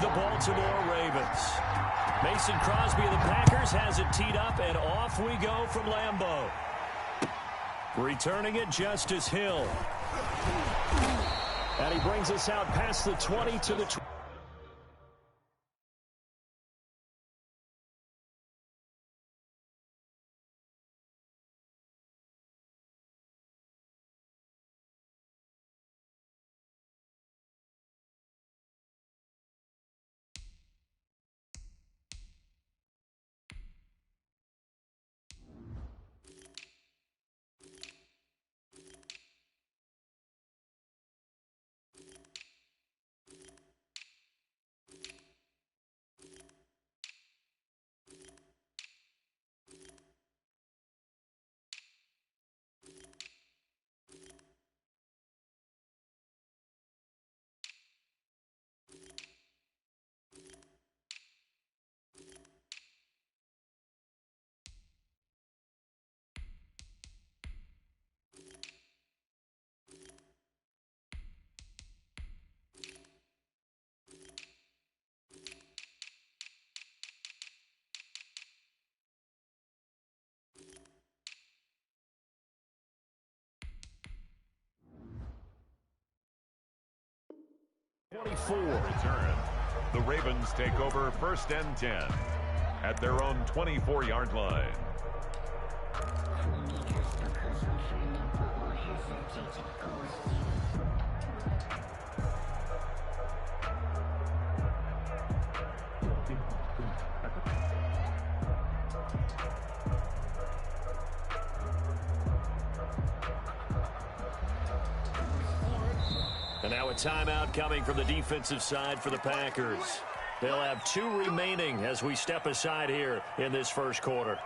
the Baltimore Ravens. Mason Crosby of the Packers has it teed up, and off we go from Lambeau. Returning it, Justice Hill. And he brings us out past the 20 to the 20. Return. The Ravens take over 1st and 10 at their own 24-yard line. And now a timeout coming from the defensive side for the Packers. They'll have 2 remaining as we step aside here in this first quarter.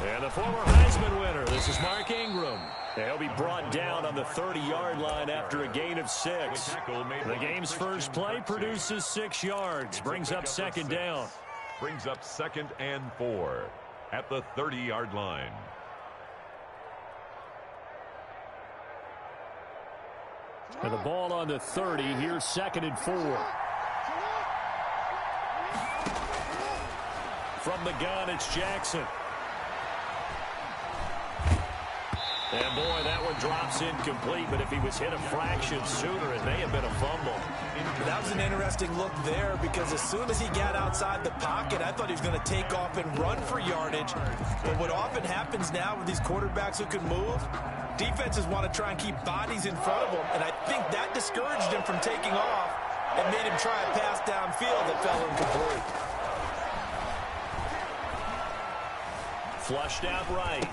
And the former Heisman winner, this is Mark Ingram. He'll be brought down on the 30-yard line after a gain of 6. The game's first play produces 6 yards, brings up 2nd down. Brings up 2nd and 4 at the 30-yard line. And the ball on the 30, here's 2nd and 4. From the gun, it's Jackson. And, boy, that one drops incomplete, but if he was hit a fraction sooner, it may have been a fumble. That was an interesting look there because as soon as he got outside the pocket, I thought he was going to take off and run for yardage. But what often happens now with these quarterbacks who can move, defenses want to try and keep bodies in front of them, and I think that discouraged him from taking off and made him try a pass downfield that fell incomplete. Flushed out right.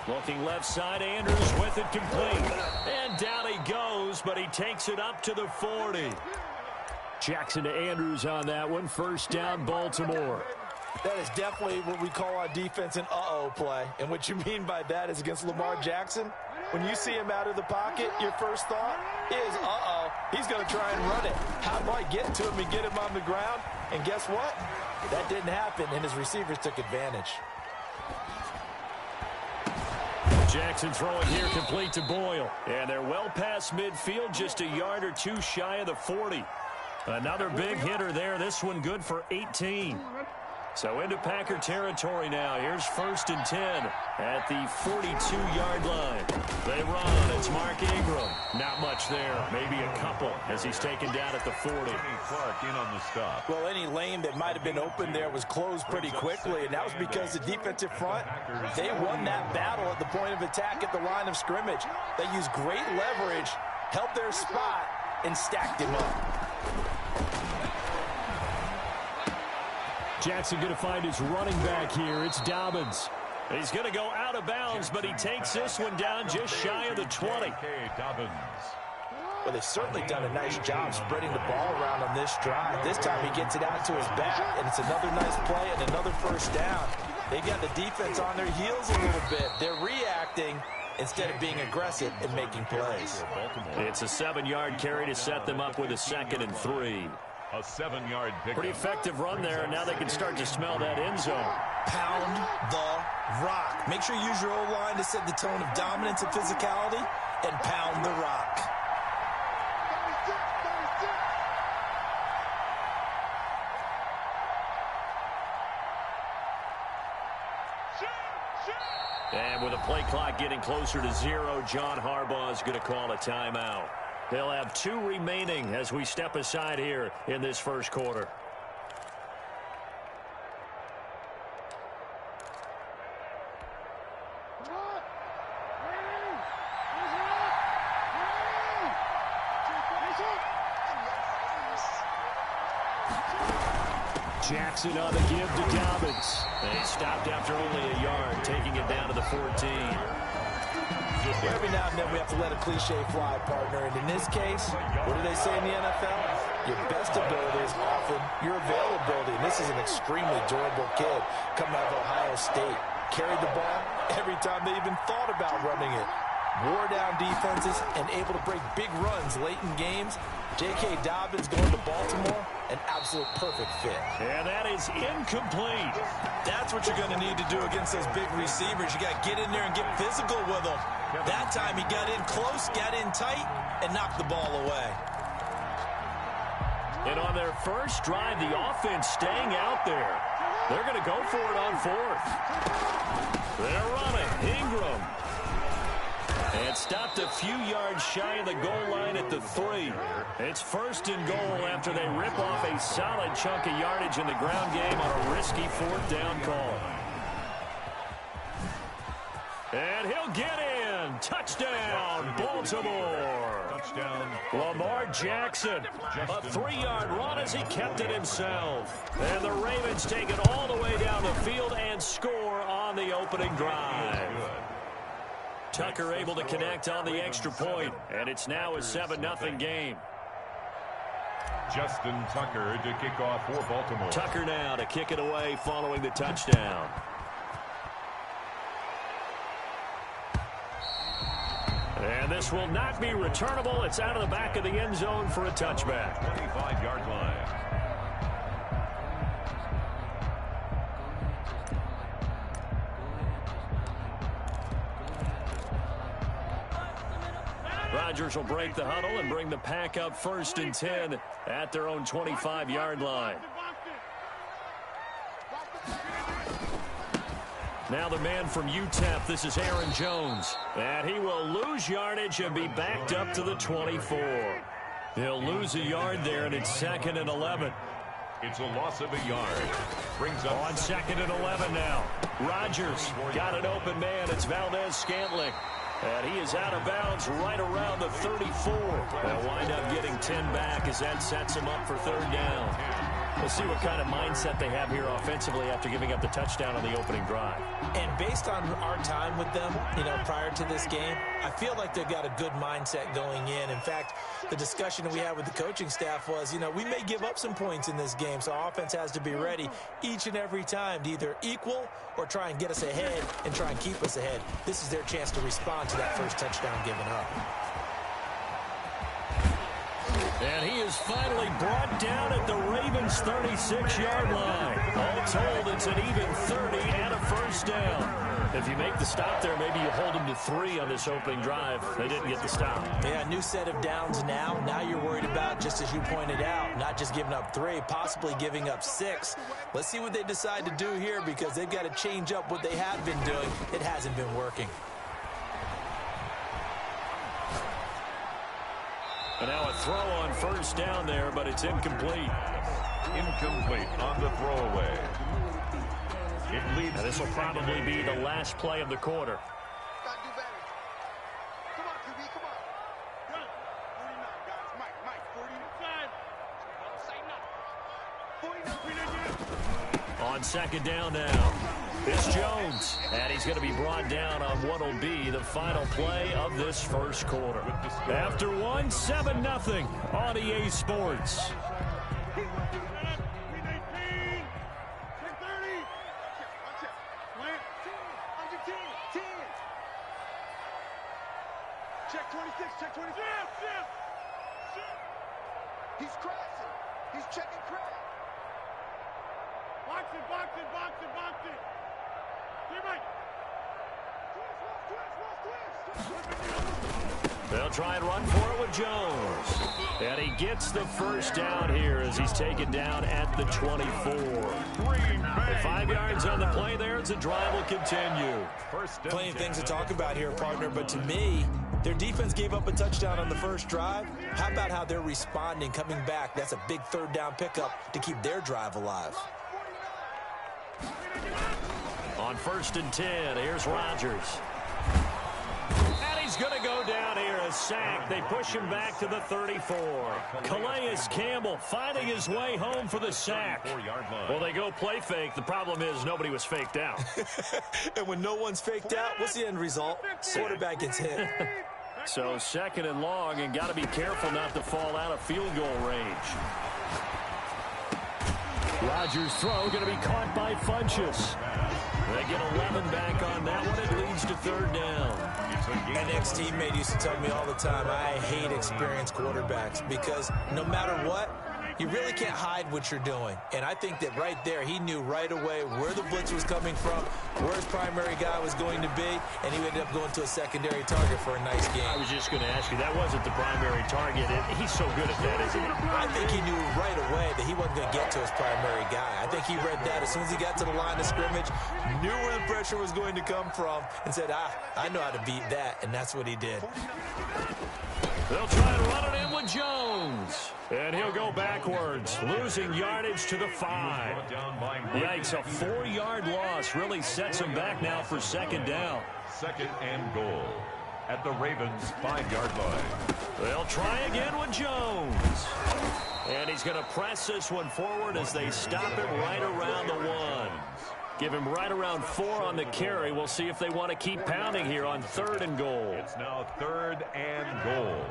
Looking left side, Andrews with it complete. And down he goes, but he takes it up to the 40. Jackson to Andrews on that one. 1st down, Baltimore. That is definitely what we call on defense an uh-oh play. And what you mean by that is against Lamar Jackson, when you see him out of the pocket, your first thought is, uh-oh, he's going to try and run it. How do I get to him and get him on the ground? And guess what? That didn't happen, and his receivers took advantage. Jackson throwing here complete to Boyle. And they're well past midfield, just a yard or 2 shy of the 40. Another big hitter there. This one good for 18. So into Packer territory now. Here's 1st and 10 at the 42-yard line. They run. It's Mark Ingram. Not much there. Maybe a couple as he's taken down at the 40. Clark in on the stop. Well, any lane that might have been open there was closed pretty quickly, and that was because the defensive front, they won that battle at the point of attack at the line of scrimmage. They used great leverage, held their spot, and stacked him up. Jackson going to find his running back here. It's Dobbins. He's going to go out of bounds, but he takes this one down just shy of the 20. Dobbins. Well, they've certainly done a nice job spreading the ball around on this drive. This time he gets it out to his back, and it's another nice play and another 1st down. They got the defense on their heels a little bit. They're reacting, instead of being aggressive and making plays. It's a 7-yard carry to set them up with a 2nd and 3. A 7-yard pickup. Pretty effective run there, and now they can start to smell that end zone. Pound the rock. Make sure you use your O-line to set the tone of dominance and physicality, and pound the rock. And with the play clock getting closer to 0, John Harbaugh is going to call a timeout. They'll have 2 remaining as we step aside here in this first quarter. Jackson on the give to Dobbins. They stopped after only a yard, taking it down to the 14. Every now and then we have to let a cliche fly, partner. And in this case, what do they say in the NFL? Your best ability is often your availability. And this is an extremely durable kid coming out of Ohio State. Carried the ball every time they even thought about running it. Wore down defenses and able to break big runs late in games. J.K. Dobbins going to Baltimore, an absolute perfect fit. And that is incomplete. That's what you're going to need to do against those big receivers. You got to get in there and get physical with them. That time he got in close, got in tight, and knocked the ball away. And on their first drive, the offense staying out there. They're going to go for it on 4th. They're running. Ingram. And stopped a few yards shy of the goal line at the 3. It's 1st and goal after they rip off a solid chunk of yardage in the ground game on a risky 4th down call. And he'll get in. Touchdown, Baltimore. Touchdown. Lamar Jackson, a 3-yard run as he kept it himself. And the Ravens take it all the way down the field and score on the opening drive. Tucker able to connect on the extra point, and it's now a 7-0 game. Justin Tucker to kick off for Baltimore. Tucker now to kick it away following the touchdown. And this will not be returnable. It's out of the back of the end zone for a touchback. 25-yard line. Rodgers will break the huddle and bring the pack up 1st and 10 at their own 25-yard line. Now the man from UTEP, this is Aaron Jones. And he will lose yardage and be backed up to the 24. He'll lose a yard there, and it's 2nd and 11. It's a loss of a yard. Brings up on 2nd and 11 now. Rodgers got an open man. It's Valdez-Scantling. And he is out of bounds right around the 34. They'll wind up getting 10 back as that sets him up for 3rd down. We'll see what kind of mindset they have here offensively after giving up the touchdown on the opening drive. And based on our time with them, prior to this game, I feel like they've got a good mindset going in. In fact, the discussion that we had with the coaching staff was, we may give up some points in this game, so our offense has to be ready each and every time to either equal or try and get us ahead and try and keep us ahead. This is their chance to respond to that first touchdown given up. And he is finally brought down at the Ravens' 36-yard line. All told, it's an even 30 and a 1st down. If you make the stop there, maybe you hold them to 3 on this opening drive. They didn't get the stop. Yeah, new set of downs now. Now you're worried about, just as you pointed out, not just giving up 3, possibly giving up 6. Let's see what they decide to do here, because they've got to change up what they have been doing. It hasn't been working. And now a throw on 1st down there, but it's incomplete. Incomplete on the throwaway. It leads. And this will probably be the last play of the quarter. Gotta do better. Come on, QB, come on. 49, guys. Mike, 49. On 2nd down now. It's Jones, and he's going to be brought down on what will be the final play of this first quarter. After 7-0 on EA Sports. 26, check 26. He's crashing. He's checking crash. Box it. Teammate. Twist. They'll try and run for it with Jones. And he gets the first down here as he's taken down at the 24. 5 yards on the play there as the drive will continue. Plenty of things to talk about here, partner, but to me, their defense gave up a touchdown on the first drive. How about how they're responding, coming back? That's a big third down pickup to keep their drive alive. On 1st and 10, here's Rodgers. And he's going to go down here, a sack. They push him back to the 34. Calais Campbell finding his way home for the sack. Well, they go play fake. The problem is nobody was faked out. And when no one's faked out, what's the end result? Quarterback gets hit. So 2nd and long, and got to be careful not to fall out of field goal range. Rodgers' throw going to be caught by Funchess. They get 11 back on that one. It leads to 3rd down. An ex-teammate used to tell me all the time, I hate experienced quarterbacks because no matter what, you really can't hide what you're doing. And I think that right there, he knew right away where the blitz was coming from, where his primary guy was going to be, and he ended up going to a secondary target for a nice game. I was just going to ask you, that wasn't the primary target. He's so good at that, isn't he? I think he knew right away that he wasn't going to get to his primary guy. I think he read that as soon as he got to the line of scrimmage, knew where the pressure was going to come from, and said, I know how to beat that, and that's what he did. They'll try and run it in with Jones. And he'll go backwards, losing yardage to the 5. Yikes, a 4-yard loss really sets him back now for 2nd down. 2nd and goal at the Ravens' 5-yard line. They'll try again with Jones. And he's going to press this one forward as they stop him right around the 1. Give him right around 4 on the carry. We'll see if they want to keep pounding here on 3rd and goal. It's now 3rd and goal.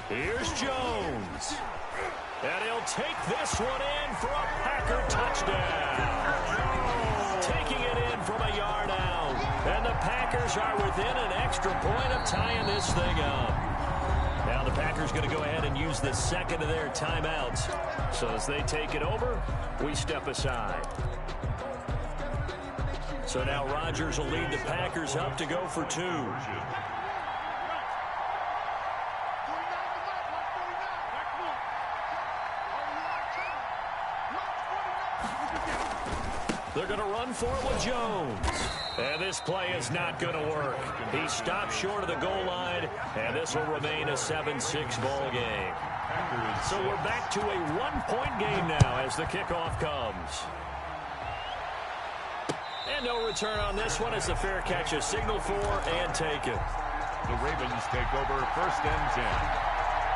Here's Jones. And he'll take this one in for a Packer touchdown. Taking it in from a yard out. And the Packers are within an extra point of tying this thing up. Now the Packers going to go ahead and use the 2nd of their timeouts. So as they take it over, we step aside. So now Rodgers will lead the Packers up to go for 2. They're going to run for it with Jones. And this play is not going to work. He stopped short of the goal line, and this will remain a 7-6 ball game. So we're back to a 1-point game now as the kickoff comes. And no return on this one as the fair catch is signaled for and taken. The Ravens take over 1st and 10.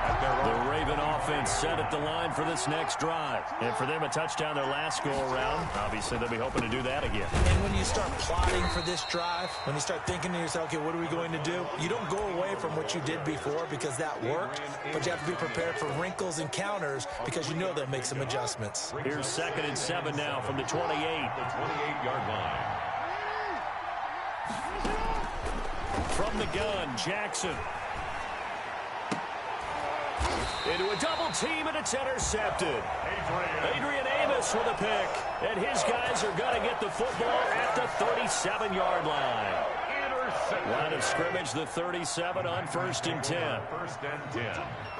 The Raven offense set at the line for this next drive. And for them, a touchdown their last go-around. Obviously, they'll be hoping to do that again. And when you start plotting for this drive, when you start thinking to yourself, okay, what are we going to do? You don't go away from what you did before because that worked, but you have to be prepared for wrinkles and counters because you know they'll make some adjustments. Here's 2nd and 7 now from the 28. The 28-yard line. From the gun, Jackson. Into a double team, and it's intercepted. Adrian Amos with a pick. And his guys are going to get the football at the 37-yard line. Line of scrimmage, the 37 on 1st and 10. 1st and 10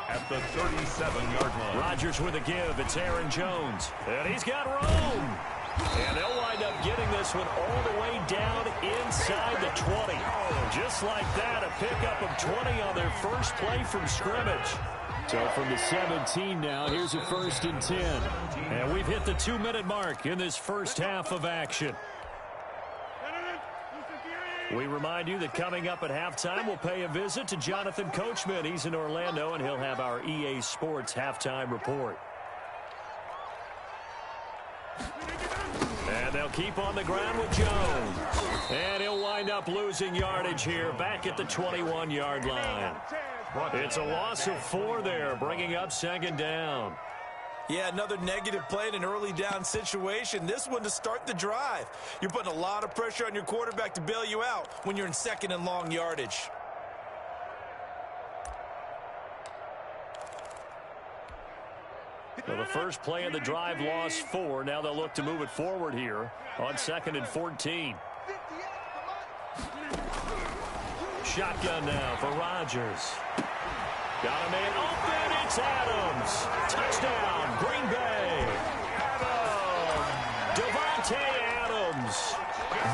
at the 37-yard line. Rodgers with a give. It's Aaron Jones. And he's got room. And they'll wind up getting this one all the way down inside the 20. Just like that, a pickup of 20 on their first play from scrimmage. So from the 17 now, here's a 1st and 10. And we've hit the 2-minute mark in this first half of action. We remind you that coming up at halftime, we'll pay a visit to Jonathan Coachman. He's in Orlando, and he'll have our EA Sports halftime report. And they'll keep on the ground with Jones. And he'll wind up losing yardage here back at the 21-yard line. It's a loss of 4 there, bringing up 2nd down. Yeah, another negative play in an early down situation. This one to start the drive. You're putting a lot of pressure on your quarterback to bail you out when you're in second and long yardage. Well, the first play of the drive lost 4. Now they'll look to move it forward here on 2nd and 14. Shotgun now for Rodgers. Got a man open. It's Adams. Touchdown, Green Bay. Devontae Adams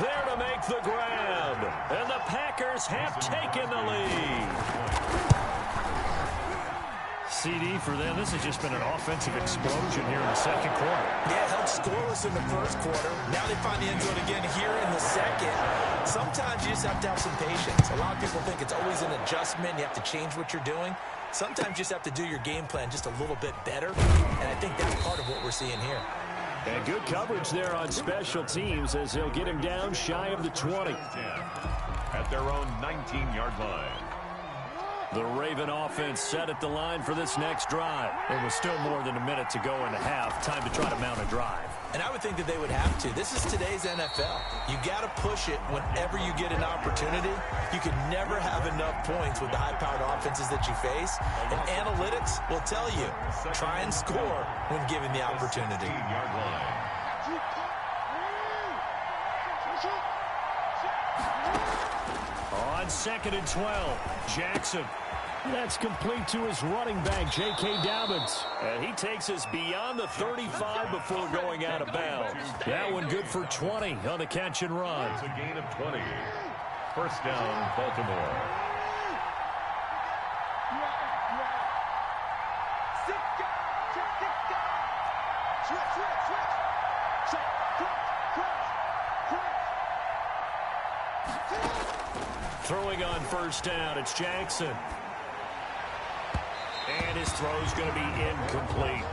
there to make the grab. And the Packers have taken the lead. CD for them. This has just been an offensive explosion here in the second quarter. Yeah, held scoreless in the first quarter. Now they find the end zone again here in the second. Sometimes you just have to have some patience. A lot of people think it's always an adjustment. You have to change what you're doing. Sometimes you just have to do your game plan just a little bit better. And I think that's part of what we're seeing here. And good coverage there on special teams as they'll get him down shy of the 20. At their own 19-yard line. The Raven offense set at the line for this next drive. It was still more than a minute to go in the half. Time to try to mount a drive. And I would think that they would have to. This is today's NFL. You got to push it whenever you get an opportunity. You can never have enough points with the high-powered offenses that you face. And analytics will tell you, try and score when given the opportunity. On 2nd and 12, Jackson. That's complete to his running back, J.K. Dobbins. And he takes us beyond the 35 before going out of bounds. That one good for 20 on the catch and run. It's a gain of 20. First down, Baltimore. Throwing on first down, it's Jackson. And his throw's going to be incomplete.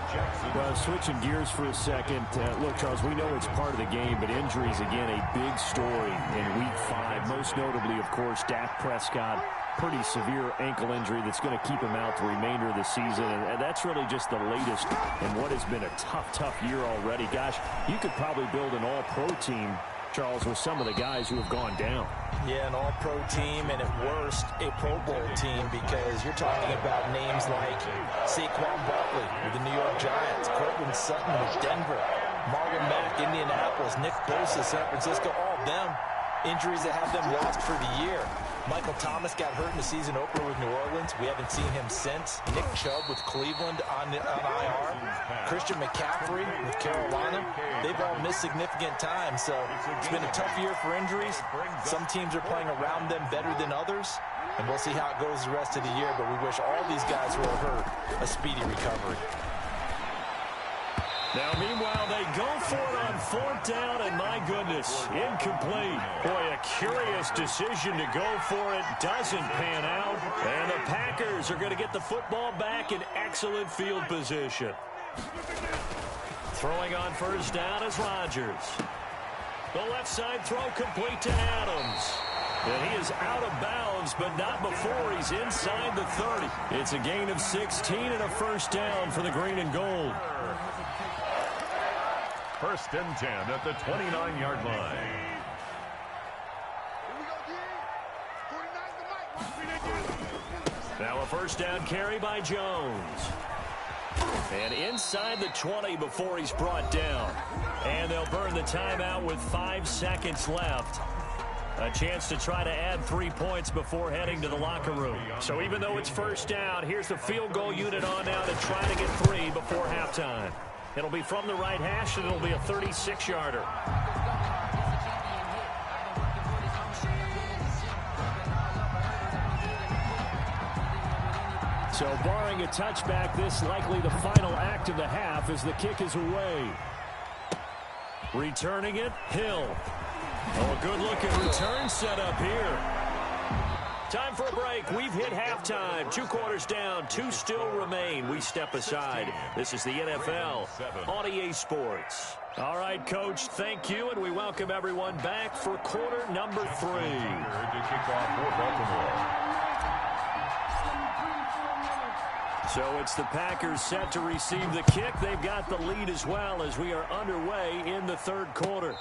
Well, switching gears for a second. Look, Charles, we know it's part of the game, but injuries, again, a big story in Week 5. Most notably, of course, Dak Prescott. Pretty severe ankle injury that's going to keep him out the remainder of the season. And that's really just the latest in what has been a tough year already. Gosh, you could probably build an all-pro team, Charles, with some of the guys who have gone down. Yeah, an all-pro team, and at worst, a Pro Bowl team, because you're talking about names like Saquon Barkley with the New York Giants, Cortland Sutton with Denver, Marlon Mack, Indianapolis, Nick Bosa, San Francisco, all of them injuries that have them lost for the year. Michael Thomas got hurt in the season opener with New Orleans. We haven't seen him since. Nick Chubb with Cleveland on IR. Christian McCaffrey with Carolina. They've all missed significant time, so it's been a tough year for injuries. Some teams are playing around them better than others, and we'll see how it goes the rest of the year, but we wish all these guys who are hurt a speedy recovery. Now, meanwhile, they go for it on 4th down, and my goodness, incomplete. Boy, a curious decision to go for it. Doesn't pan out, and the Packers are going to get the football back in excellent field position. Throwing on first down is Rodgers. The left side throw complete to Adams. And he is out of bounds, but not before he's inside the 30. It's a gain of 16 and a first down for the green and gold. First and 10 at the 29-yard line. Now a first down carry by Jones. And inside the 20 before he's brought down. And they'll burn the timeout with 5 seconds left. A chance to try to add 3 points before heading to the locker room. So even though it's first down, here's the field goal unit on now to try to get 3 before halftime. It'll be from the right hash, and it'll be a 36-yarder. So barring a touchback, this likely the final act of the half as the kick is away. Returning it, Hill. Oh, a good-looking return set up here. Time for a break. We've hit halftime. 2 quarters down. 2 still remain. We step aside. This is the NFL on EA Sports. All right, Coach, thank you, and we welcome everyone back for quarter number 3. To kick off for Baltimore. So it's the Packers set to receive the kick. They've got the lead as well as we are underway in the third quarter.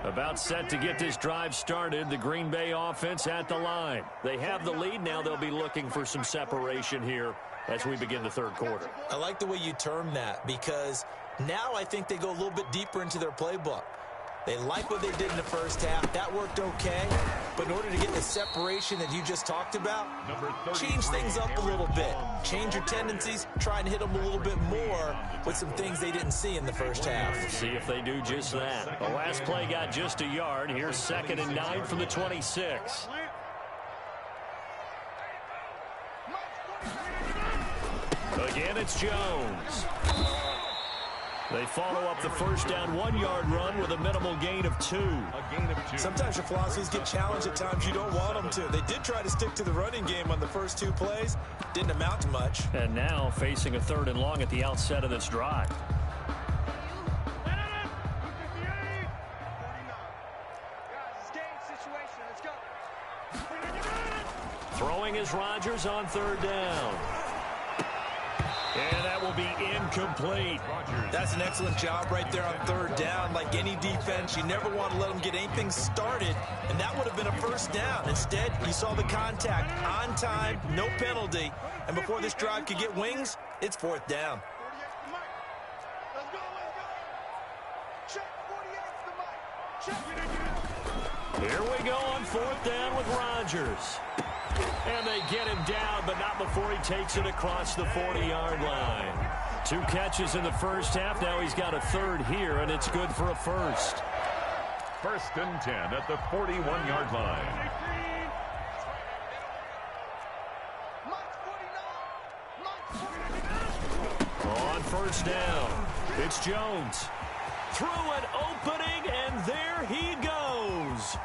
About set to get this drive started, the Green Bay offense at the line. They have the lead. Now they'll be looking for some separation here as we begin the third quarter. I like the way you term that, because now I think they go a little bit deeper into their playbook. They like what they did in the first half. That worked okay. But in order to get the separation that you just talked about, change things up a little bit. Change your tendencies. Try and hit them a little bit more with some things they didn't see in the first half. See if they do just that. The last play got just a yard. Here's 2nd and 9 from the 26. Again, it's Jones. They follow up the first down 1-yard run with a minimal gain of 2. Sometimes your philosophies get challenged at times you don't want them to. They did try to stick to the running game on the first 2 plays. Didn't amount to much. And now facing a 3rd and long at the outset of this drive. Throwing is Rodgers on 3rd down. And that will be incomplete. That's an excellent job right there on 3rd down. Like any defense, you never want to let them get anything started, and that would have been a first down. Instead, you saw the contact on time, no penalty, and before this drive could get wings, it's 4th down. Here we go on 4th down with Rodgers. And they get him down, but not before he takes it across the 40-yard line. 2 catches in the first half. Now he's got a 3rd here, and it's good for a first. 1st and 10 at the 41-yard line. On 1st down, it's Jones. Through an opening, and there he goes.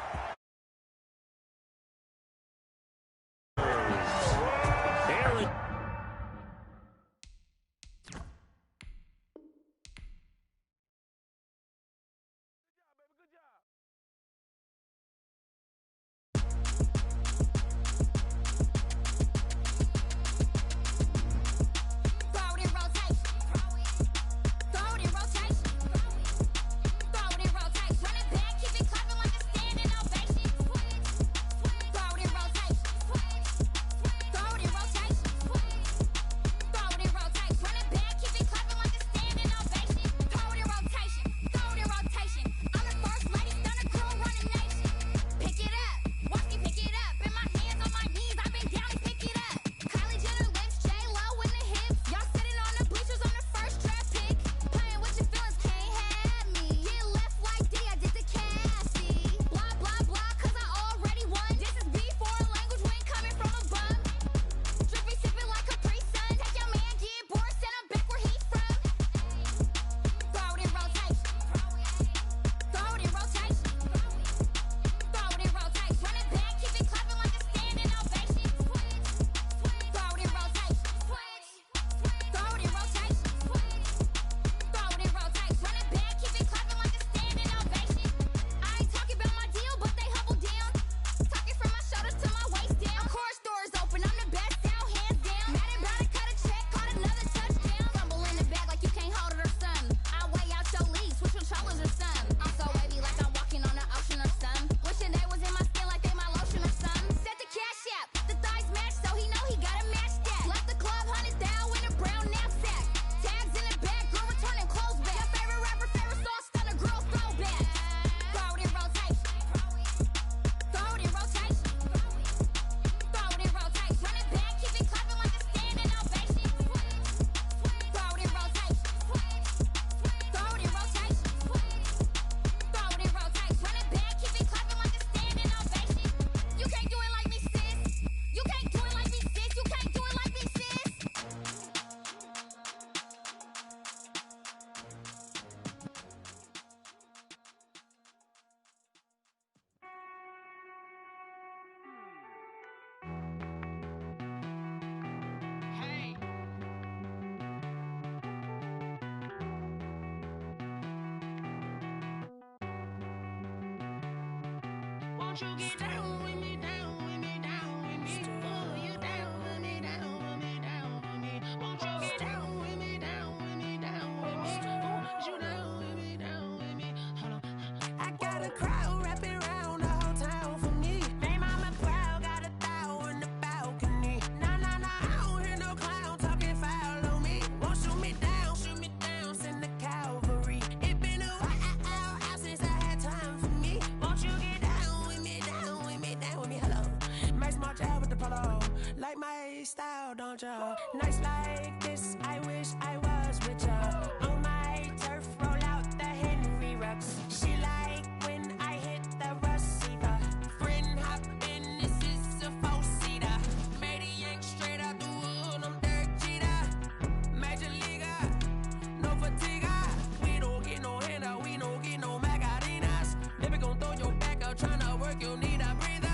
Style, don't ya? Nights like this, I wish I was with ya. On my turf, roll out the Henry Rux. She like when I hit the receiver. Friend hop in, this is a four-seater. Made a yank straight out the wood, I'm Derek Jeter. Major leaguer, no fatigue. We don't get no handout, we don't get no Macarinas. Never gon' throw your back out, tryna work, you need a breather.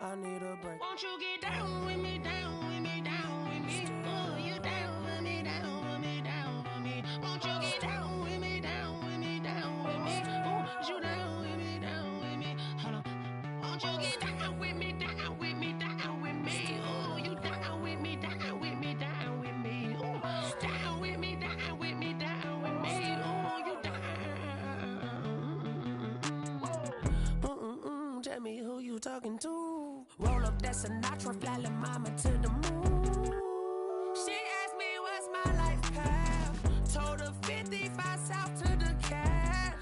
I need a break. Won't you get down with me, down with me, down with me? Ooh, you down with me, down with me, down with me. Won't you get down with me, down with me, down with me? Ooh, you down with me, down with me. Hold on. Won't you get down with me, down with me, down with me? Ooh, you down with me, down with me, down with me. Ooh, down with me, down with me, down with me. Ooh, you down. Tell me who you talking to. Roll up that Sinatra, fly la mama to the moon. She asked me what's my life path. Told her 55 south to the cat.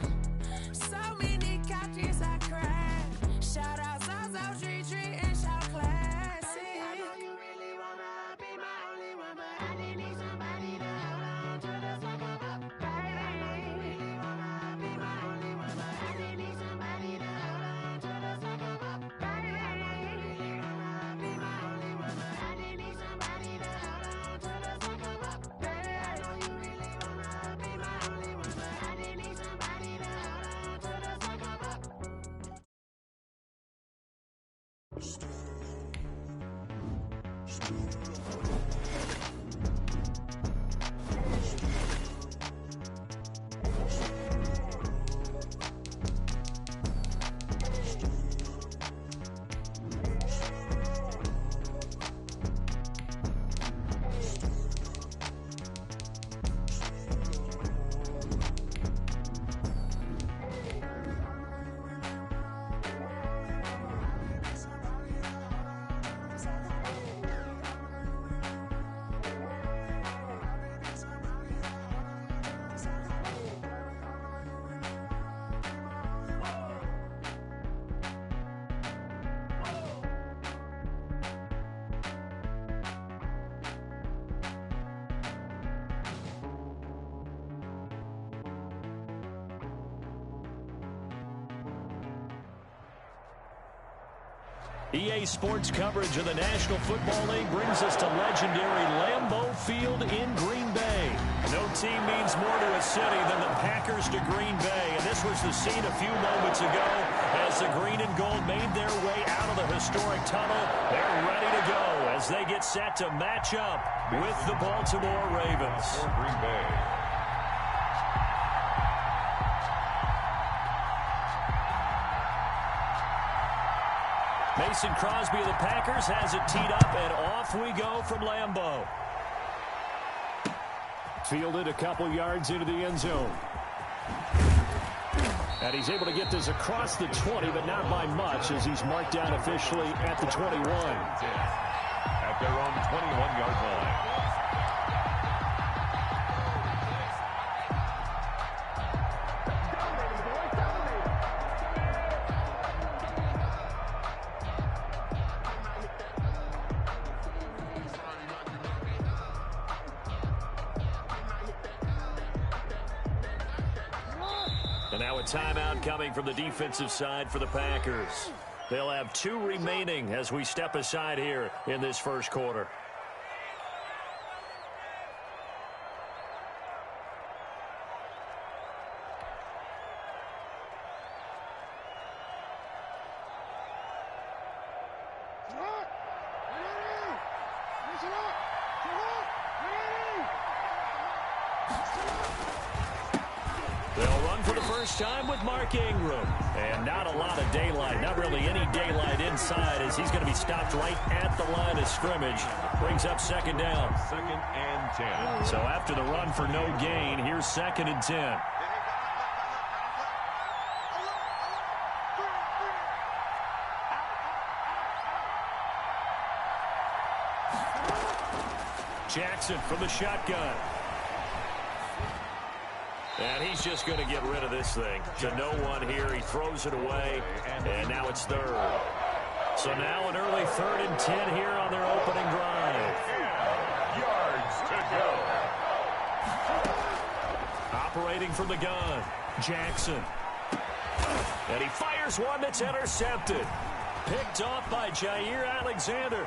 So many couches I crashed. Shout out South Street and shout classic. I know you really wanna be my only one, but I didn't need somebody to hold on to the second up. Baby, I know you really wanna be my only one, but I didn't need somebody to hold on to the second up. Baby, I know you really wanna be my only one, but I didn't need somebody to hold on to the second up. Baby, I know you really wanna be my only one, but I didn't need somebody to hold on to the second up. EA Sports coverage of the National Football League brings us to legendary Lambeau Field in Green Bay. No team means more to a city than the Packers to Green Bay, and this was the scene a few moments ago as the green and gold made their way out of the historic tunnel. They're ready to go as they get set to match up with the Baltimore Ravens. For Green Bay. Mason Crosby of the Packers has it teed up, and off we go from Lambeau. Fielded a couple yards into the end zone. And he's able to get this across the 20, but not by much as he's marked down officially at the 21. At their own 21-yard line. And now a timeout coming from the defensive side for the Packers. They'll have 2 remaining as we step aside here in this first quarter. They'll run for the first time with Mark Ingram. And not a lot of daylight, not really any daylight inside, as he's going to be stopped right at the line of scrimmage. Brings up second down. 2nd and 10. So after the run for no gain, here's 2nd and 10. Jackson from the shotgun. And he's just going to get rid of this thing. To no one here. He throws it away. And now it's 3rd. So now an early 3rd and 10 here on their opening drive. 10 yards to go. Operating from the gun. Jackson. And he fires one that's intercepted. Picked off by Jair Alexander.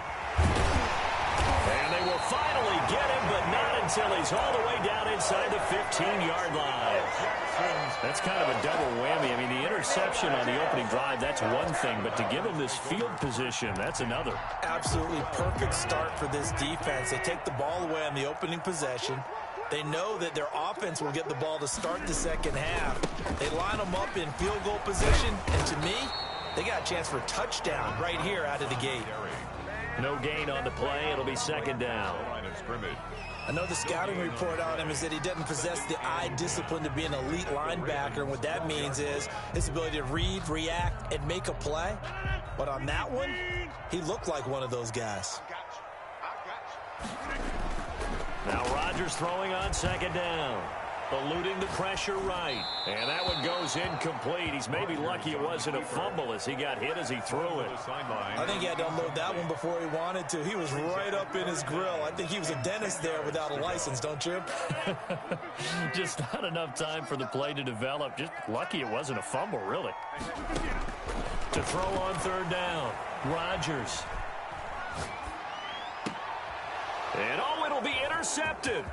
And they will finally get him, but not until he's all the way down inside the 15-yard line. That's kind of a double whammy. I mean, the interception on the opening drive, that's one thing, but to give him this field position, that's another. Absolutely perfect start for this defense. They take the ball away on the opening possession. They know that their offense will get the ball to start the second half. They line them up in field goal position, and to me, they got a chance for a touchdown right here out of the gate. No gain on the play. It'll be 2nd down. I know the scouting report on him is that he doesn't possess the eye discipline to be an elite linebacker. And what that means is his ability to read, react, and make a play. But on that one, he looked like one of those guys. Now Rodgers throwing on 2nd down. Eluding the pressure right. And that one goes incomplete. He's maybe lucky it wasn't a fumble as he got hit as he threw it. I think he had to unload that one before he wanted to. He was right up in his grill. I think he was a dentist there without a license, don't you? Just not enough time for the play to develop. Just lucky it wasn't a fumble, really. To throw on 3rd down. Rodgers. And it'll be intercepted.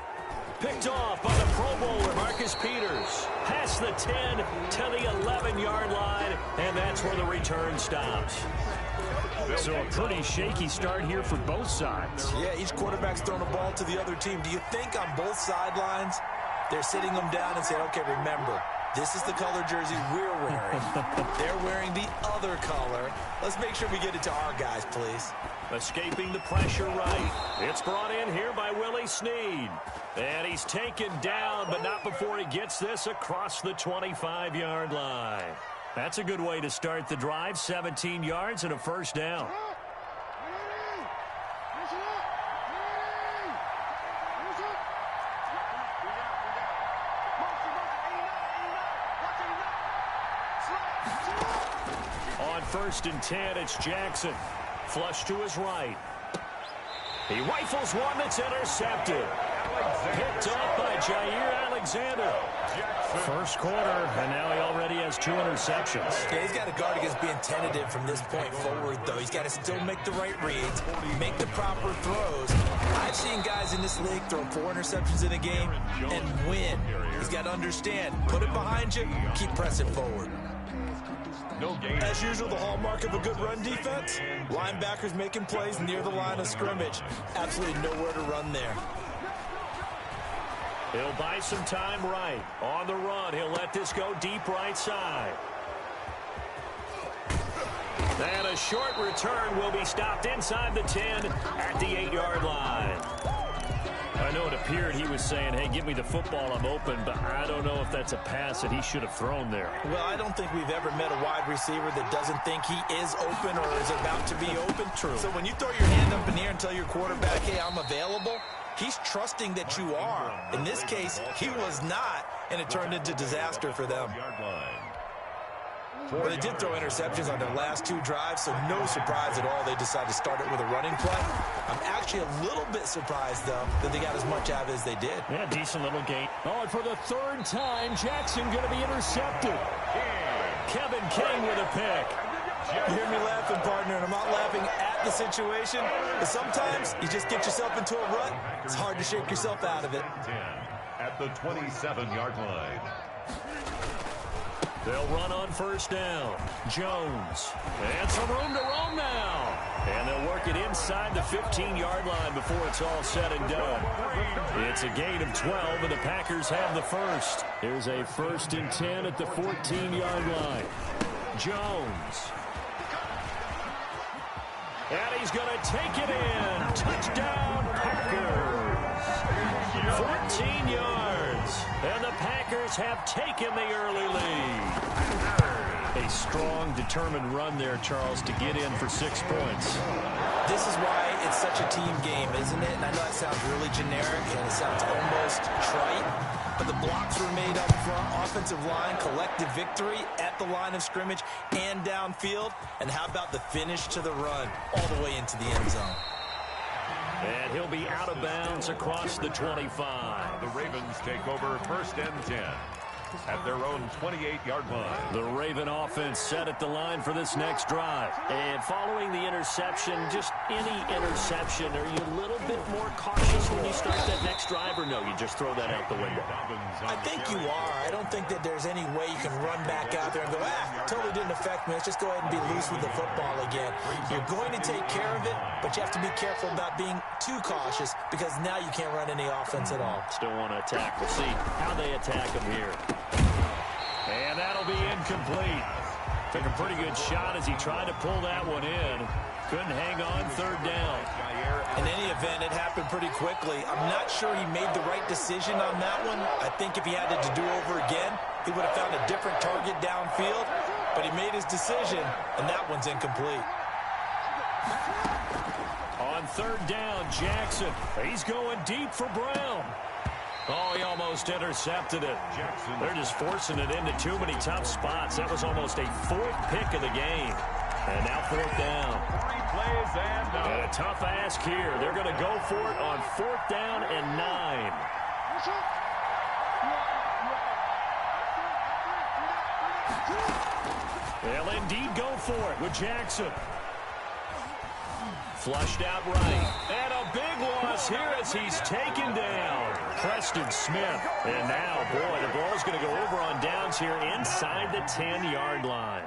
Picked off by the Pro Bowler, Marcus Peters. Past the 10 to the 11-yard line, and that's where the return stops. So a pretty shaky start here for both sides. Yeah, each quarterback's throwing a ball to the other team. Do you think on both sidelines they're sitting them down and saying, okay, remember, this is the color jersey we're wearing. They're wearing the other color. Let's make sure we get it to our guys, please. Escaping the pressure right. It's brought in here by Willie Snead. And he's taken down, but not before he gets this across the 25-yard line. That's a good way to start the drive. 17 yards and a 1st down. On 1st and 10, it's Jackson. Flush to his right. He rifles one that's intercepted. Picked off by Jair Alexander. First quarter, and now he already has 2 interceptions. Yeah, he's got to guard against being tentative from this point forward, though. He's got to still make the right reads, make the proper throws. I've seen guys in this league throw 4 interceptions in a game and win. He's got to understand, put it behind you, keep pressing forward. As usual, the hallmark of a good run defense, linebackers making plays near the line of scrimmage. Absolutely nowhere to run there. He'll buy some time right. On the run, he'll let this go deep right side. And a short return will be stopped inside the 10 at the 8-yard line. I know it appeared he was saying, hey, give me the football, I'm open, but I don't know if that's a pass that he should have thrown there. Well, I don't think we've ever met a wide receiver that doesn't think he is open or is about to be open. True. So when you throw your hand up in the air and tell your quarterback, hey, I'm available, he's trusting that you are. In this case, he was not, and it turned into disaster for them. Well, they did throw interceptions on their last 2 drives, so no surprise at all they decided to start it with a running play. I'm actually a little bit surprised, though, that they got as much out of it as they did. Yeah, decent little gain. Oh, and for the 3rd time, Jackson going to be intercepted. Kevin King with a pick. You hear me laughing, partner, and I'm not laughing at the situation, but sometimes you just get yourself into a rut. It's hard to shake yourself out of it. At the 27-yard line. They'll run on 1st down. Jones. And some room to roam now. And they'll work mark it inside the 15-yard line before it's all said and done. It's a gain of 12, and the Packers have the first. Here's a 1st and 10 at the 14-yard line. Jones. And he's going to take it in. Touchdown, Packers. 14 yards. And the Packers have taken the early lead. A strong, determined run there, Charles, to get in for 6 points. This is why it's such a team game, isn't it? And I know that sounds really generic, and it sounds almost trite. But the blocks were made up front, offensive line, collective victory at the line of scrimmage and downfield. And how about the finish to the run all the way into the end zone? And he'll be out of bounds across the 25. The Ravens take over 1st and 10 at their own 28-yard line. The Raven offense set at the line for this next drive. And following the interception, just any interception, are you a little bit more cautious when you start that next drive, or no, you just throw that out the window? I think you are. I don't think that there's any way you can run back out there and go, totally didn't affect me. Let's just go ahead and be loose with the football again. You're going to take care of it, but you have to be careful about being too cautious because now you can't run any offense at all. Still want to attack. We'll see how they attack them here. And that'll be incomplete. Took a pretty good shot as he tried to pull that one in. Couldn't hang on 3rd down. In any event, it happened pretty quickly. I'm not sure he made the right decision on that one. I think if he had it to do over again, he would have found a different target downfield. But he made his decision, and that one's incomplete. On 3rd down, Jackson. He's going deep for Brown. Oh, he almost intercepted it. They're just forcing it into too many tough spots. That was almost a 4th pick of the game. And now 4th down. 3 plays and a tough ask here. They're going to go for it on 4th down and 9. They'll indeed go for it with Jackson. Flushed out right. And a big loss here as he's taken down. Preston Smith. And now, boy, the ball's going to go over on downs here inside the 10-yard line.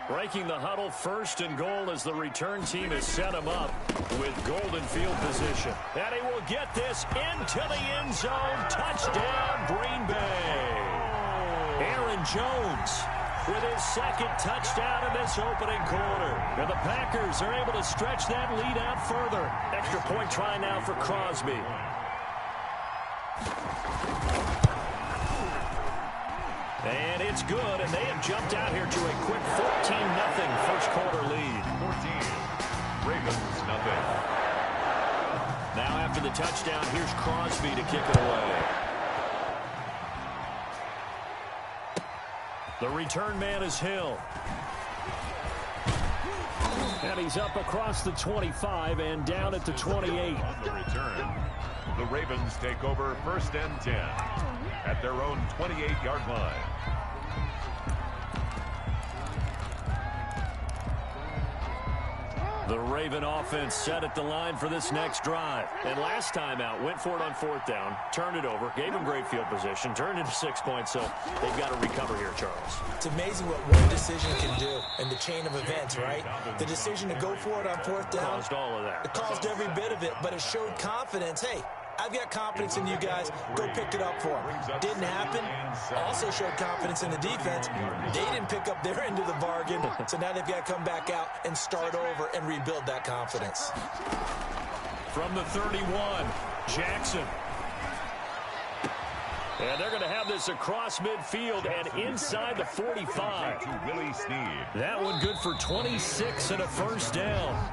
Breaking the huddle, 1st and goal as the return team has set him up with golden field position. And he will get this into the end zone. Touchdown, Green Bay. Aaron Jones with his 2nd touchdown in this opening quarter. And the Packers are able to stretch that lead out further. Extra point try now for Crosby. And it's good, and they have jumped out here to a quick 14-0 first quarter lead. 14. Ravens, nothing. Now after the touchdown, here's Crosby to kick it away. The return man is Hill. And he's up across the 25 and down at the 28. On the return, the Ravens take over 1st and 10 at their own 28-yard line. The Raven offense set at the line for this next drive. And last time out, went for it on 4th down, turned it over, gave them great field position, turned into 6 points, so they've got to recover here, Charles. It's amazing what one decision can do in the chain of events, right? The decision to go for it on 4th down. Caused all of that. It caused every bit of it, but it showed confidence. Hey, I've got confidence in you guys. Go pick it up for them. Didn't happen. Also showed confidence in the defense. They didn't pick up their end of the bargain, so now they've got to come back out and start over and rebuild that confidence. From the 31, Jackson. And they're going to have this across midfield and inside the 45. To Willie Snead. That one good for 26 and a 1st down.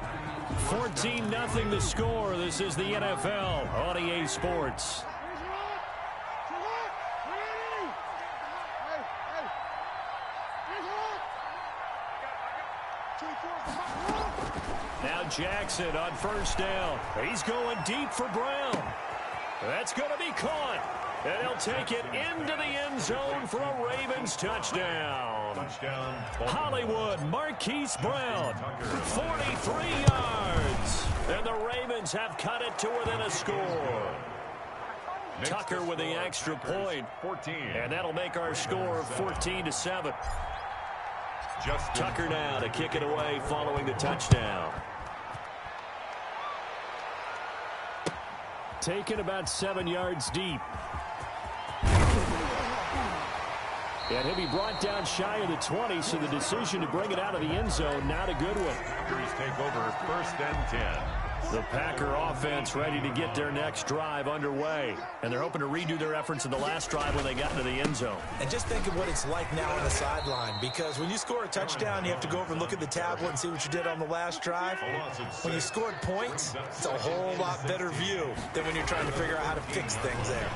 14-0 the score. This is the NFL on EA Sports. Now Jackson on 1st down. He's going deep for Brown. That's going to be caught. And he'll take it into the end zone for a Ravens touchdown. Touchdown. Hollywood Marquise Brown, 43 yards. And the Ravens have cut it to within a score. Tucker with the extra point. 14. And that'll make our score 14-7. Tucker now to kick it away following the touchdown. Taken about 7 yards deep. And he'll be brought down shy of the 20, so the decision to bring it out of the end zone, not a good one. Packers take over 1st and 10. The Packer offense ready to get their next drive underway. And they're hoping to redo their efforts in the last drive when they got into the end zone. And just think of what it's like now on the sideline, because when you score a touchdown, you have to go over and look at the tablet and see what you did on the last drive. When you scored points, it's a whole lot better view than when you're trying to figure out how to fix things there.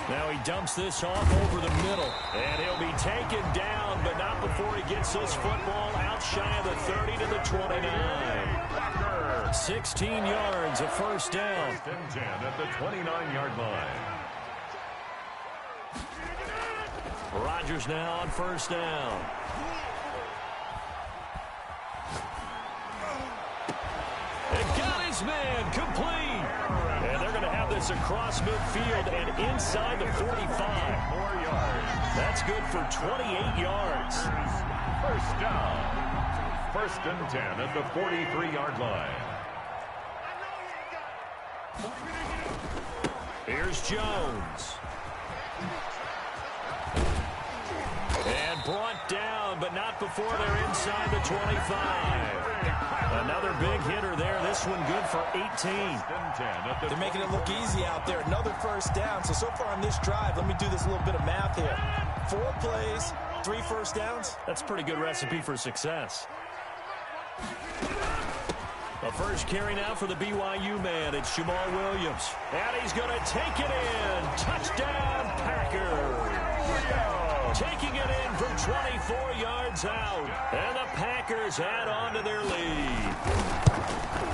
Now he dumps this off over the middle. And he'll be taken down, but not before he gets this football out shy of the 30 to the 29. 16 yards, a first down. 1st and 10 at the 29-yard line. Rodgers now on first down. And got his man complete. And they're going to have this across midfield and inside the 45. 4 yards. That's good for 28 yards. First down. 1st and 10 at the 43-yard line. Here's Jones. And brought down, but not before they're inside the 25. Another big hitter there. This one good for 18. They're making it look easy out there. Another first down. So far on this drive, let me do this little bit of math here. 4 plays, 3 first downs. That's a pretty good recipe for success. The first carry now for the BYU man. It's Jamal Williams. And he's going to take it in. Touchdown, Packers. Taking it in from 24 yards out. And the Packers add on to their lead.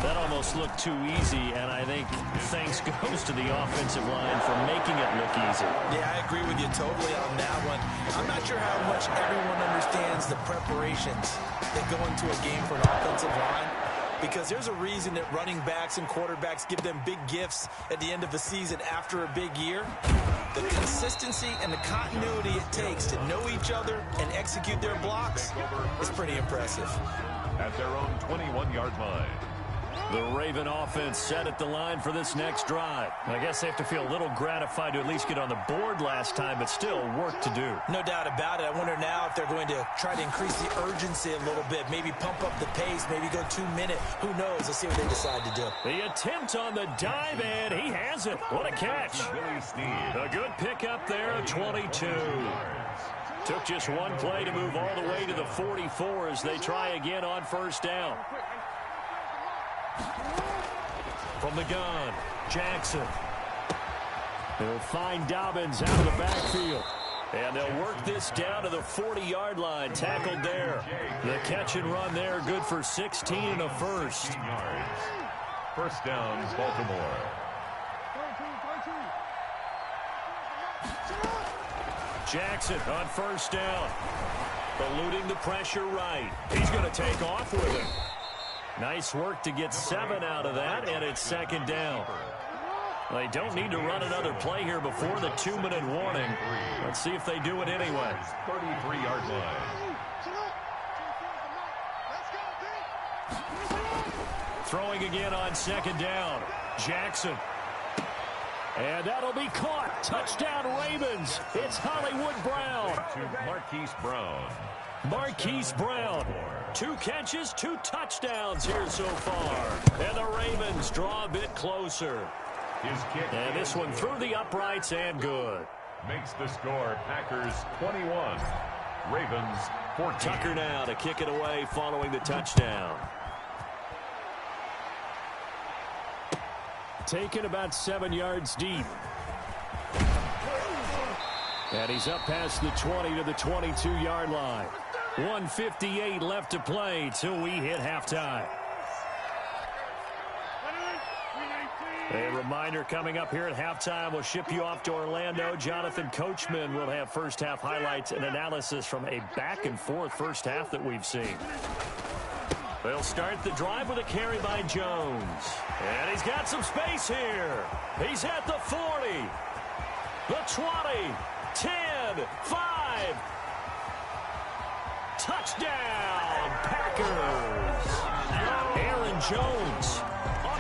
That almost looked too easy, and I think thanks goes to the offensive line for making it look easy. Yeah, I agree with you totally on that one. I'm not sure how much everyone understands the preparations that go into a game for an offensive line, because there's a reason that running backs and quarterbacks give them big gifts at the end of the season after a big year. The consistency and the continuity it takes to know each other and execute their blocks is pretty impressive. At their own 21-yard line. The Raven offense set at the line for this next drive. I guess they have to feel a little gratified to at least get on the board last time, but still work to do. No doubt about it. I wonder now if they're going to try to increase the urgency a little bit, maybe pump up the pace, maybe go 2 minute. Who knows? Let's see what they decide to do. The attempt on the dive, and he has it. What a catch. A good pickup there at 22. Took just one play to move all the way to the 44 as they try again on first down. From the gun, Jackson. They'll find Dobbins out of the backfield. And they'll work this down to the 40-yard line. Tackled there. The catch and run there, good for 16 and a first. First down, Baltimore. Jackson on first down. Eluding the pressure right. He's going to take off with it. Nice work to get 7 out of that, and it's second down. They don't need to run another play here before the 2-minute warning. Let's see if they do it anyway. 33-yard line. Throwing again on second down. Jackson. And that'll be caught. Touchdown, Ravens. It's Hollywood Brown. To Marquise Brown. Marquise Brown. 2 catches, 2 touchdowns here so far. And the Ravens draw a bit closer. His kick. And this one through the uprights and good. Makes the score Packers 21. Ravens 14. Tucker now to kick it away following the touchdown. Taken about 7 yards deep. And he's up past the 20 to the 22-yard line. 1:58 left to play till we hit halftime. A reminder coming up here at halftime, we'll ship you off to Orlando. Jonathan Coachman will have first half highlights and analysis from a back-and-forth first half that we've seen. They'll start the drive with a carry by Jones. And he's got some space here. He's at the 40, the 20, 10, 5. Touchdown, Packers. Aaron Jones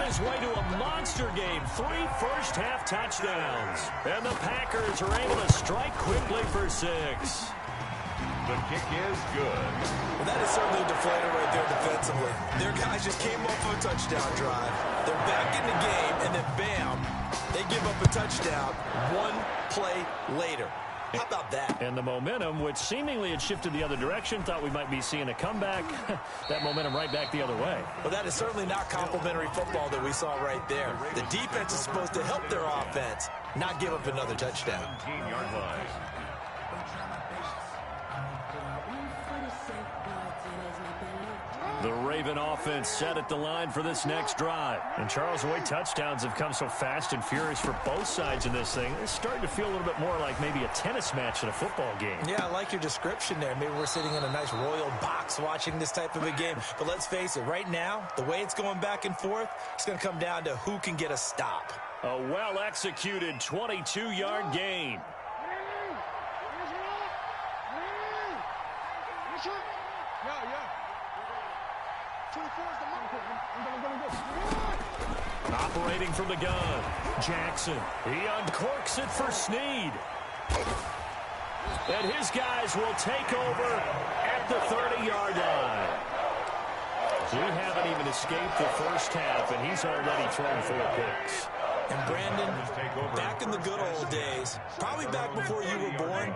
his way to a monster game. 3 first-half touchdowns. And the Packers are able to strike quickly for 6. The kick is good. Well, that is certainly a deflator right there defensively. Their guys just came off of a touchdown drive. They're back in the game, and then bam, they give up a touchdown 1 play later. How about that? And the momentum, which seemingly had shifted the other direction, thought we might be seeing a comeback. That momentum right back the other way. Well, that is certainly not complimentary football that we saw right there. The defense is supposed to help their offense, not give up another touchdown. 17-yard line. The Raven offense set at the line for this next drive. And Charles, the way touchdowns have come so fast and furious for both sides in this thing, it's starting to feel a little bit more like maybe a tennis match in a football game. Yeah, I like your description there. Maybe we're sitting in a nice royal box watching this type of a game. But let's face it, right now, the way it's going back and forth, it's going to come down to who can get a stop. A well-executed 22-yard gain. Operating from the gun, Jackson. He uncorks it for Snead. And his guys will take over at the 30-yard line. We haven't even escaped the first half, and he's already thrown 4 picks. And Brandon, back in the good old days, probably back before you were born,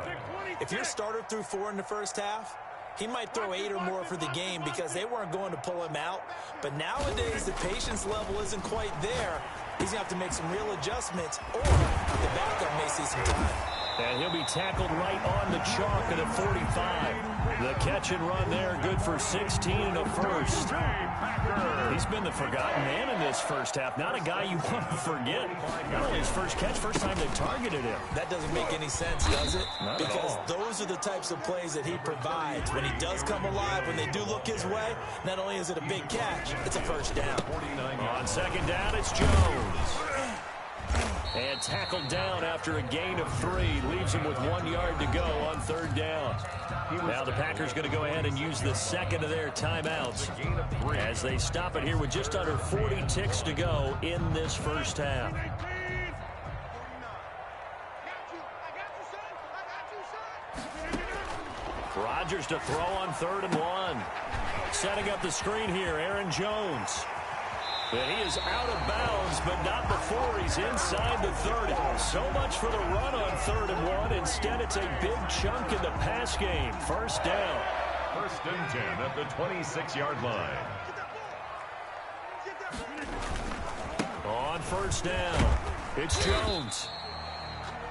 if your starter threw 4 in the first half, he might throw 8 or more for the game because they weren't going to pull him out. But nowadays, the patience level isn't quite there. He's going to have to make some real adjustments, or the backup may see some time. And he'll be tackled right on the chalk at a 45. The catch and run there, good for 16 and a first. He's been the forgotten man in this first half. Not a guy you want to forget. Not only his first catch, first time they targeted him. That doesn't make any sense, does it? Not at because all. those are the types of plays that he provides. When he does come alive, when they do look his way, not only is it a big catch, it's a first down. On second down, it's Jones. And tackled down after a gain of 3. Leaves him with 1 yard to go on third down. Now the Packers going to go ahead and use the second of their timeouts as they stop it here with just under 40 ticks to go in this first half. Rodgers to throw on 3rd and 1. Setting up the screen here, Aaron Jones. But he is out of bounds, but not before he's inside the 30. So much for the run on 3rd and 1. Instead, it's a big chunk in the pass game. First down. 1st and 10 at the 26-yard line. On first down, it's Jones.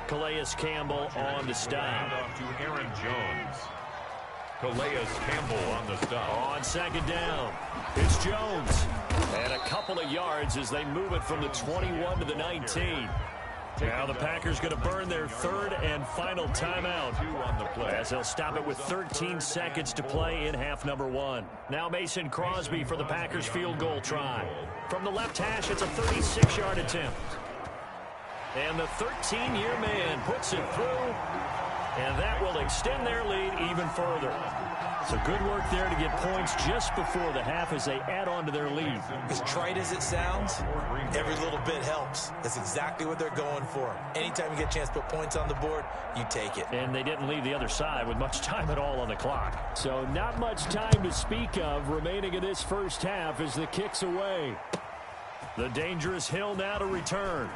Calais Campbell on the stop. Handoff to Aaron Jones. Calais Campbell on the stop. On second down, it's Jones. And a couple of yards as they move it from the 21 to the 19. Now the Packers going to burn their 3rd and final timeout as they'll stop it with 13 seconds to play in half number 1. Now Mason Crosby for the Packers field goal try. From the left hash, it's a 36-yard attempt. And the 13-year man puts it through, and that will extend their lead even further. So good work there to get points just before the half as they add on to their lead. As trite as it sounds, every little bit helps. That's exactly what they're going for. Anytime you get a chance to put points on the board, you take it. And they didn't leave the other side with much time at all on the clock. So not much time to speak of remaining in this first half as the kick's away. The dangerous Hill now to return.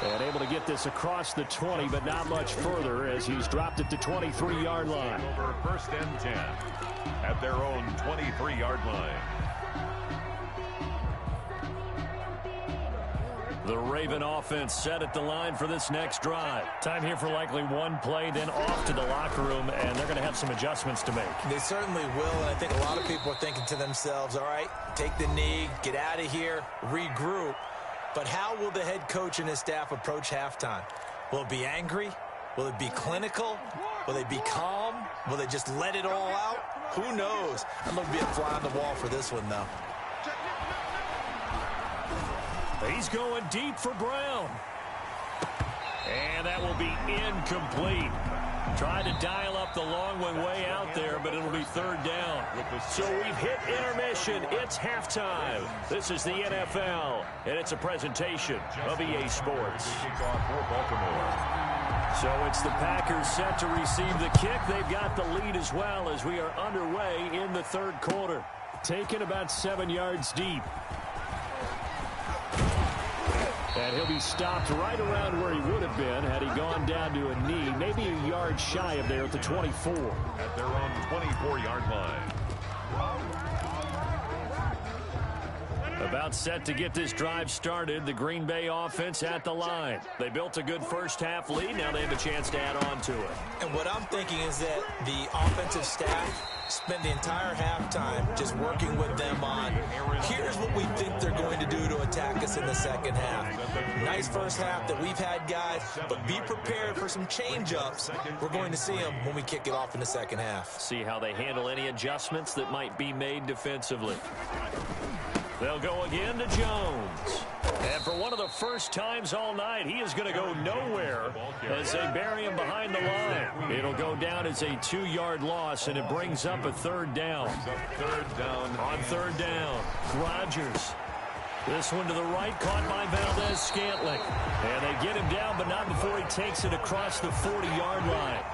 And able to get this across the 20, but not much further as he's dropped it to 23-yard line. Over 1st and 10 at their own 23-yard line. The Raven offense set at the line for this next drive. Time here for likely one play, then off to the locker room, and they're going to have some adjustments to make. They certainly will, and I think a lot of people are thinking to themselves, all right, take the knee, get out of here, regroup. But how will the head coach and his staff approach halftime? Will it be angry? Will it be clinical? Will they be calm? Will they just let it all out? Who knows? I'm going to be a fly on the wall for this one, though. He's going deep for Brown. And that will be incomplete. Tried to dial up the long one way out there, but it'll be third down. So we've hit intermission. It's halftime. This is the NFL, and it's a presentation of EA Sports. So it's the Packers set to receive the kick. They've got the lead as well as we are underway in the third quarter. Taken about 7 yards deep. And he'll be stopped right around where he would have been had he gone down to a knee, maybe a yard shy of there at the 24. At their own 24-yard line. About set to get this drive started, the Green Bay offense at the line. They built a good first-half lead. Now they have a chance to add on to it. And what I'm thinking is that the offensive staff spend the entire halftime just working with them on, here's what we think they're going to do to attack us in the second half. Nice first half that we've had, guys, but be prepared for some change-ups. We're going to see them when we kick it off in the second half. See how they handle any adjustments that might be made defensively. They'll go again to Jones. And for one of the first times all night, he is going to go nowhere as they bury him behind the line. It'll go down as a 2-yard loss, and it brings up a third down. On third down, Rodgers. This one to the right, caught by Valdez-Scantling. And they get him down, but not before he takes it across the 40-yard line.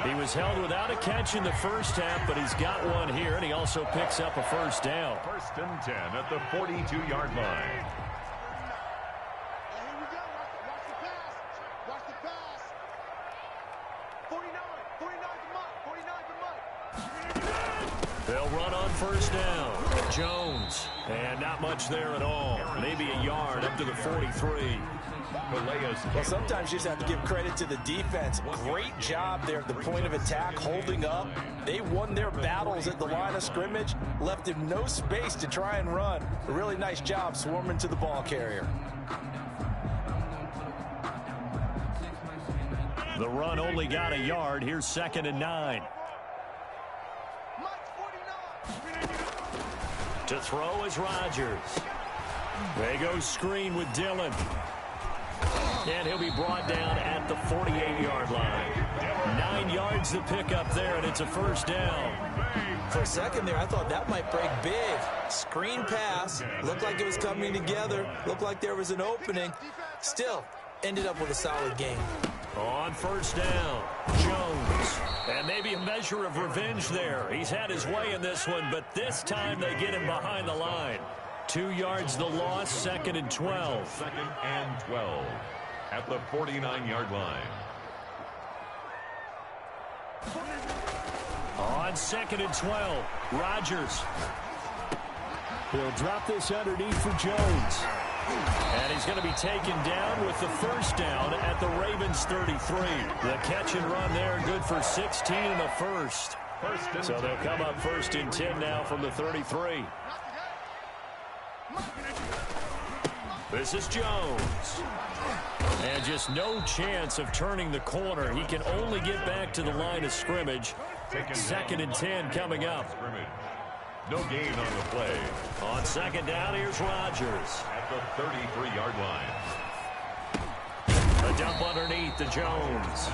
He was held without a catch in the first half, but he's got one here, and he also picks up a first down. First and 10 at the 42-yard line. Here we go. Watch the pass. Watch the pass. 49 to Mike. They'll run on first down. Jones. And not much there at all. Maybe a yard up to the 43. Well, sometimes you just have to give credit to the defense. Great job there at the point of attack, holding up. They won their battles at the line of scrimmage, left him no space to try and run. A really nice job swarming to the ball carrier. The run only got a yard. Here's 2nd and 9. To throw is Rodgers. They go screen with Dillon. And he'll be brought down at the 48-yard line. 9 yards to pick up there, and it's a first down. For a second there, I thought that might break big. Screen pass. Looked like it was coming together. Looked like there was an opening. Still, ended up with a solid game. On first down, Jones. And maybe a measure of revenge there. He's had his way in this one, but this time they get him behind the line. 2 yards the loss, 2nd and 12. 2nd and 12 at the 49-yard line. On 2nd and 12, Rodgers. He'll drop this underneath for Jones. And he's going to be taken down with the first down at the Ravens 33. The catch and run there, good for 16 and a first. So they'll come up 1st and 10 now from the 33. This is Jones. And just no chance of turning the corner. He can only get back to the line of scrimmage. 2nd and 10 coming up. No gain on the play. On 2nd down, here's Rodgers. At the 33-yard line. A dump underneath to Jones.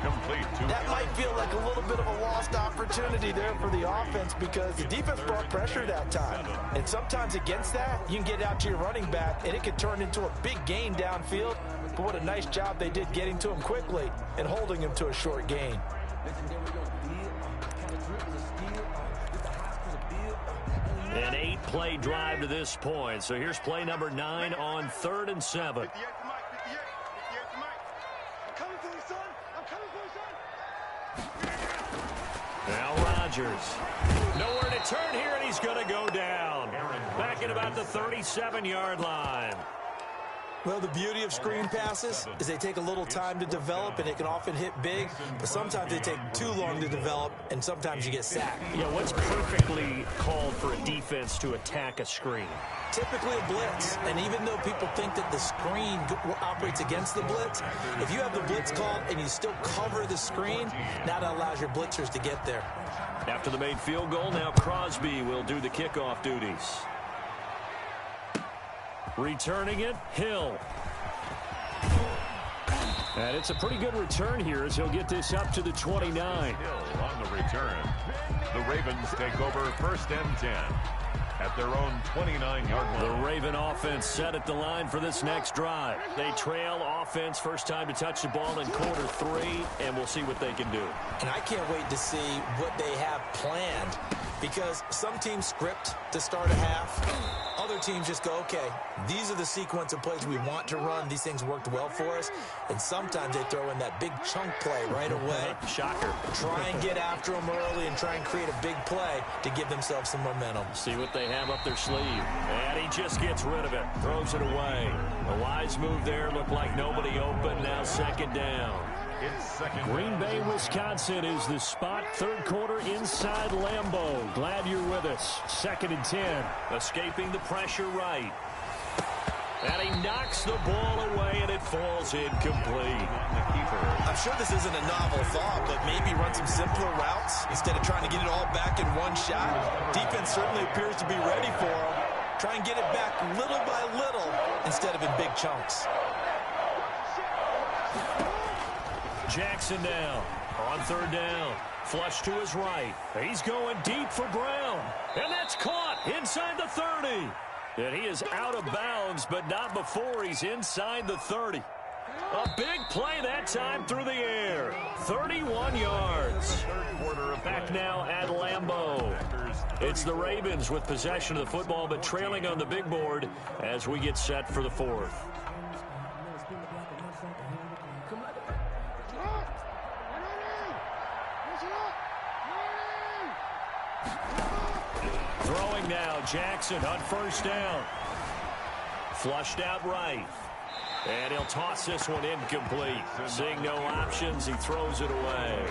Complete to That might feel like a little bit of a lost opportunity there for the offense because the defense brought pressure that time. And sometimes against that, you can get out to your running back, and it can turn into a big gain downfield. But what a nice job they did getting to him quickly and holding him to a short gain. An 8-play drive to this point. So here's play number 9 on 3rd and 7. Now Rodgers. Nowhere to turn here, and he's going to go down. Back at about the 37-yard line. Well, the beauty of screen passes is they take a little time to develop, and they can often hit big, but sometimes they take too long to develop, and sometimes you get sacked. Yeah, what's perfectly called for a defense to attack a screen? Typically a blitz, and even though people think that the screen operates against the blitz, if you have the blitz called and you still cover the screen, now that allows your blitzers to get there. After the made field goal, now Crosby will do the kickoff duties. Returning it, Hill. And it's a pretty good return here as he'll get this up to the 29. Hill on the return. The Ravens take over 1st and 10 at their own 29-yard line. The Raven offense set at the line for this next drive. They trail offense, first time to touch the ball in quarter 3, and we'll see what they can do. And I can't wait to see what they have planned, because some teams script to start a half. Other teams just go, okay, these are the sequence of plays we want to run. These things worked well for us. And sometimes they throw in that big chunk play right away. Shocker. Try and get after them early and try and create a big play to give themselves some momentum. See what they have up their sleeve. And he just gets rid of it. Throws it away. A wise move there. Looked like nobody open. Now 2nd down. It's 2nd. Green Bay, Wisconsin is the spot. 3rd quarter inside Lambeau. Glad you're with us. 2nd and 10. Escaping the pressure right. And he knocks the ball away, and it falls incomplete. I'm sure this isn't a novel thought, but maybe run some simpler routes instead of trying to get it all back in one shot. Defense certainly appears to be ready for him. Try and get it back little by little instead of in big chunks. Jackson now on 3rd down. Flush to his right. He's going deep for Brown. And that's caught inside the 30. And he is out of bounds, but not before he's inside the 30. A big play that time through the air. 31 yards. Back now at Lambeau. It's the Ravens with possession of the football, but trailing on the big board as we get set for the 4th. Throwing now, Jackson on 1st down. Flushed out right. And he'll toss this one incomplete. Seeing no options, he throws it away.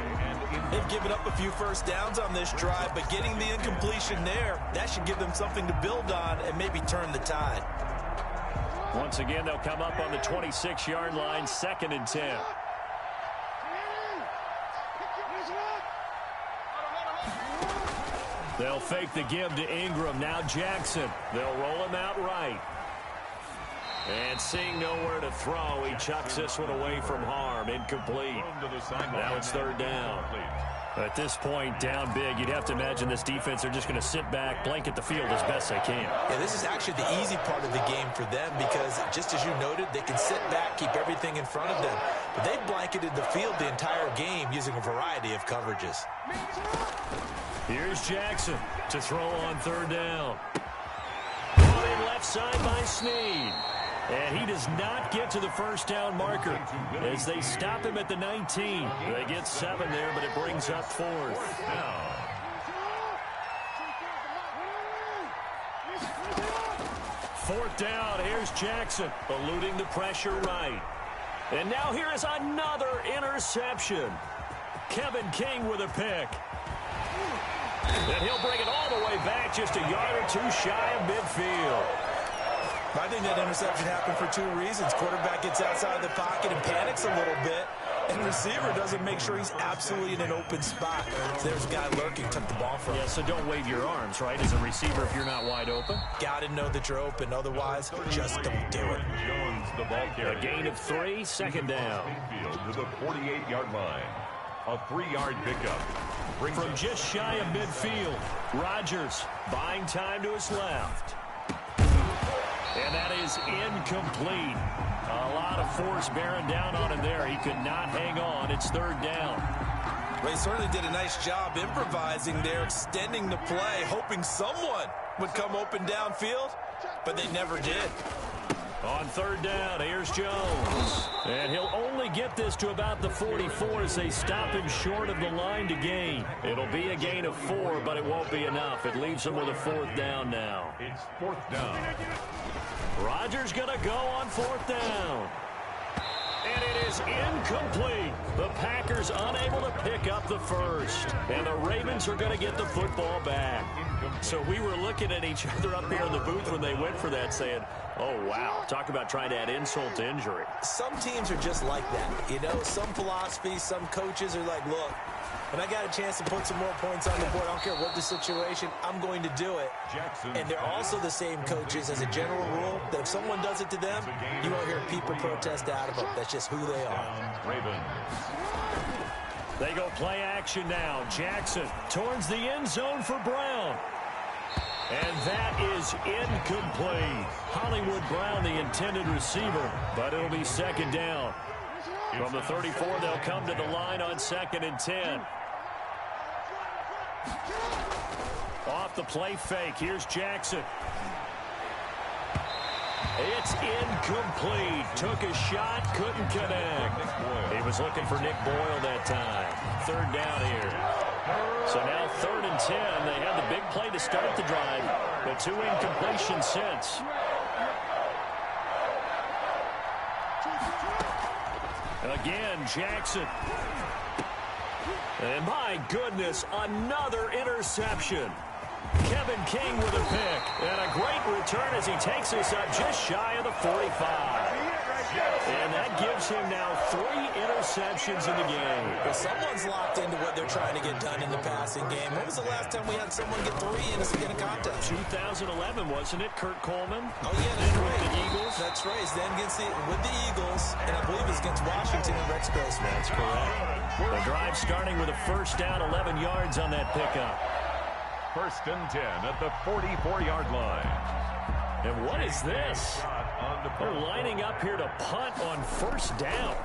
They've given up a few first downs on this drive, but getting the incompletion there, that should give them something to build on and maybe turn the tide. Once again, they'll come up on the 26-yard line, 2nd and 10. They'll fake the give to Ingram. Now Jackson. They'll roll him out right. And seeing nowhere to throw, he chucks this one away from harm. Incomplete. Now it's 3rd down. At this point, down big, you'd have to imagine this defense are just going to sit back, blanket the field as best they can. Yeah, this is actually the easy part of the game for them because, just as you noted, they can sit back, keep everything in front of them. But they've blanketed the field the entire game using a variety of coverages. Here's Jackson to throw on 3rd down. Caught in left side by Snead. And he does not get to the 1st down marker as they stop him at the 19. They get 7 there, but it brings up 4th. 4th down. Here's Jackson eluding the pressure right. And now here is another interception. Kevin King with a pick. And he'll bring it all the way back just a yard or 2 shy of midfield. I think that interception happened for 2 reasons. Quarterback gets outside the pocket and panics a little bit, and receiver doesn't make sure he's absolutely in an open spot. So there's a guy lurking, took the ball from him. Yeah, so don't wave your arms, right, as a receiver if you're not wide open. Got to know that you're open. Otherwise, just don't do it. Jones, the ball carrier. A gain of 3, 2nd down. To the 48-yard line. A 3-yard pickup. From just shy of midfield, Rodgers buying time to his left. And that is incomplete. A lot of force bearing down on him there. He could not hang on. It's 3rd down. Well, he certainly did a nice job improvising there, extending the play, hoping someone would come open downfield, but they never did. On 3rd down, here's Jones. And he'll only get this to about the 44 as they stop him short of the line to gain. It'll be a gain of 4, but it won't be enough. It leaves him with a 4th down now. It's 4th down. Rodgers going to go on 4th down. And it is incomplete. The Packers unable to pick up the first. And the Ravens are going to get the football back. So we were looking at each other up here in the booth when they went for that saying, oh, wow, talk about trying to add insult to injury. Some teams are just like that. You know, some philosophies, some coaches are like, look, When I got a chance to put some more points on the board, I don't care what the situation, I'm going to do it. And they're also the same coaches as a general rule that if someone does it to them, you won't hear people protest out of them. That's just who they are. Ravens. They go play action now. Jackson towards the end zone for Brown. And that is incomplete. Hollywood Brown, the intended receiver, but it'll be second down. From the 34, they'll come to the line on 2nd and 10. Off the play fake. Here's Jackson. It's incomplete. Took a shot, couldn't connect. He was looking for Nick Boyle that time. 3rd down here. So now 3rd and 10. They had the big play to start the drive, but 2 incompletions since. Again, Jackson. And my goodness, another interception. Kevin King with a pick. And a great return as he takes us up just shy of the 45. And that gives him now 3 interceptions in the game. Well, someone's locked into what they're trying to get done in the passing game. When was the last time we had someone get 3 in a contest? 2011, wasn't it, Kurt Coleman? Oh, yeah, that's right. With the Eagles? That's right. It's then with the Eagles, and I believe it's against Washington and Rex Grossman. That's correct. The drive starting with a 1st down, 11 yards on that pickup. 1st and 10 at the 44-yard line. And what is this? They're lining up here to punt on 1st down.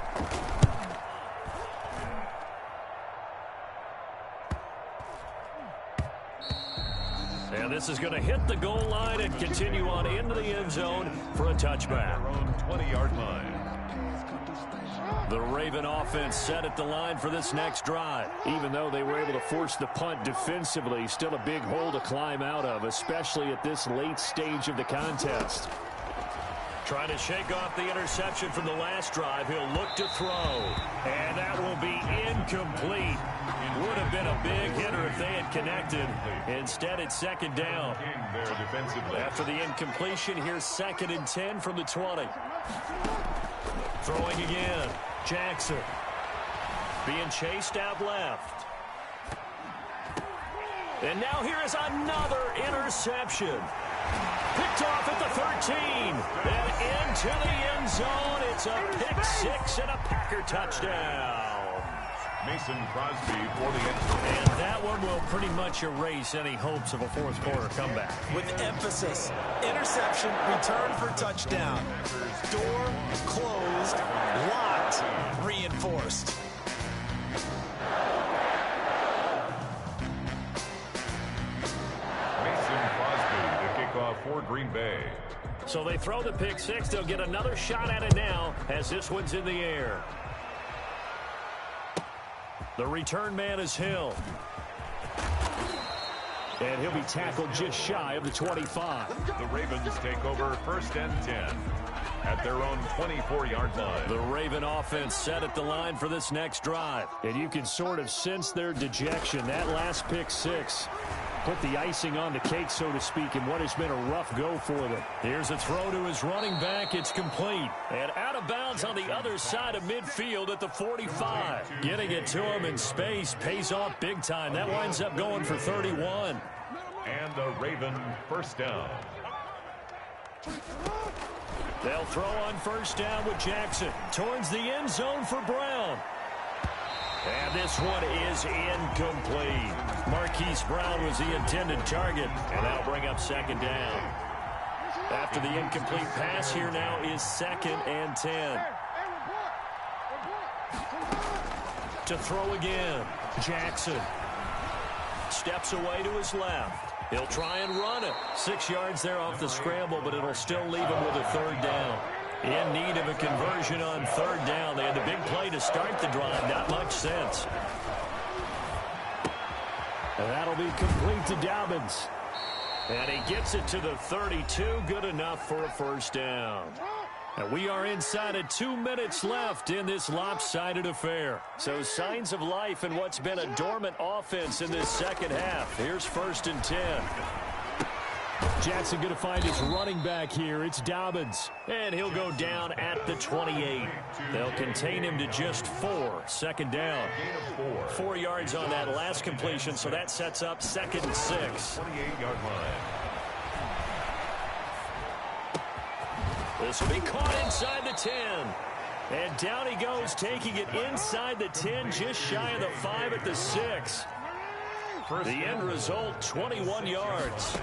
And this is going to hit the goal line and continue on into the end zone for a touchback. Their own 20-yard line. The Raven offense set at the line for this next drive. Even though they were able to force the punt defensively, still a big hole to climb out of, especially at this late stage of the contest. Trying to shake off the interception from the last drive. He'll look to throw. And that will be incomplete. Would have been a big hitter if they had connected. Instead, it's 2nd down. After the incompletion, here's 2nd and 10 from the 20. Throwing again. Jackson. Being chased out left. And now here is another interception. Picked off at the 13. And into the end zone. It's a pick 6 and a Packer touchdown. Mason Crosby for the end zone. And that one will pretty much erase any hopes of a 4th quarter comeback. With emphasis. Interception, return for touchdown. Door closed, locked, reinforced. For Green Bay. So they throw the pick 6. They'll get another shot at it now as this one's in the air. The return man is Hill. And he'll be tackled just shy of the 25. The Ravens take over 1st and 10 at their own 24-yard line. The Raven offense set at the line for this next drive. And you can sort of sense their dejection. That last pick 6 put the icing on the cake, so to speak, in what has been a rough go for them. Here's a throw to his running back. It's complete. And out of bounds on the other side of midfield at the 45. Getting it to him in space pays off big time. That winds up going for 31. And a Raven 1st down. They'll throw on 1st down with Jackson. Towards the end zone for Brown. And this one is incomplete. Marquise Brown was the intended target. And that'll bring up 2nd down. After the incomplete pass, here now is 2nd and 10. To throw again. Jackson. Steps away to his left. He'll try and run it. 6 yards there off the scramble, but it'll still leave him with a 3rd down. In need of a conversion on 3rd down. They had the big play to start the drive. Not much sense. And that'll be complete to Dobbins. And he gets it to the 32. Good enough for a 1st down. And we are inside of 2 minutes left in this lopsided affair. So signs of life in what's been a dormant offense in this second half. Here's 1st and 10. Jackson going to find his running back here. It's Dobbins. And he'll go down at the 28. They'll contain him to just 4. Second down. 4 yards on that last completion, so that sets up 2nd and 6. 28-yard line. This will be caught inside the 10. And down he goes, taking it inside the 10, just shy of the 5 at the 6. The end result, 21 yards.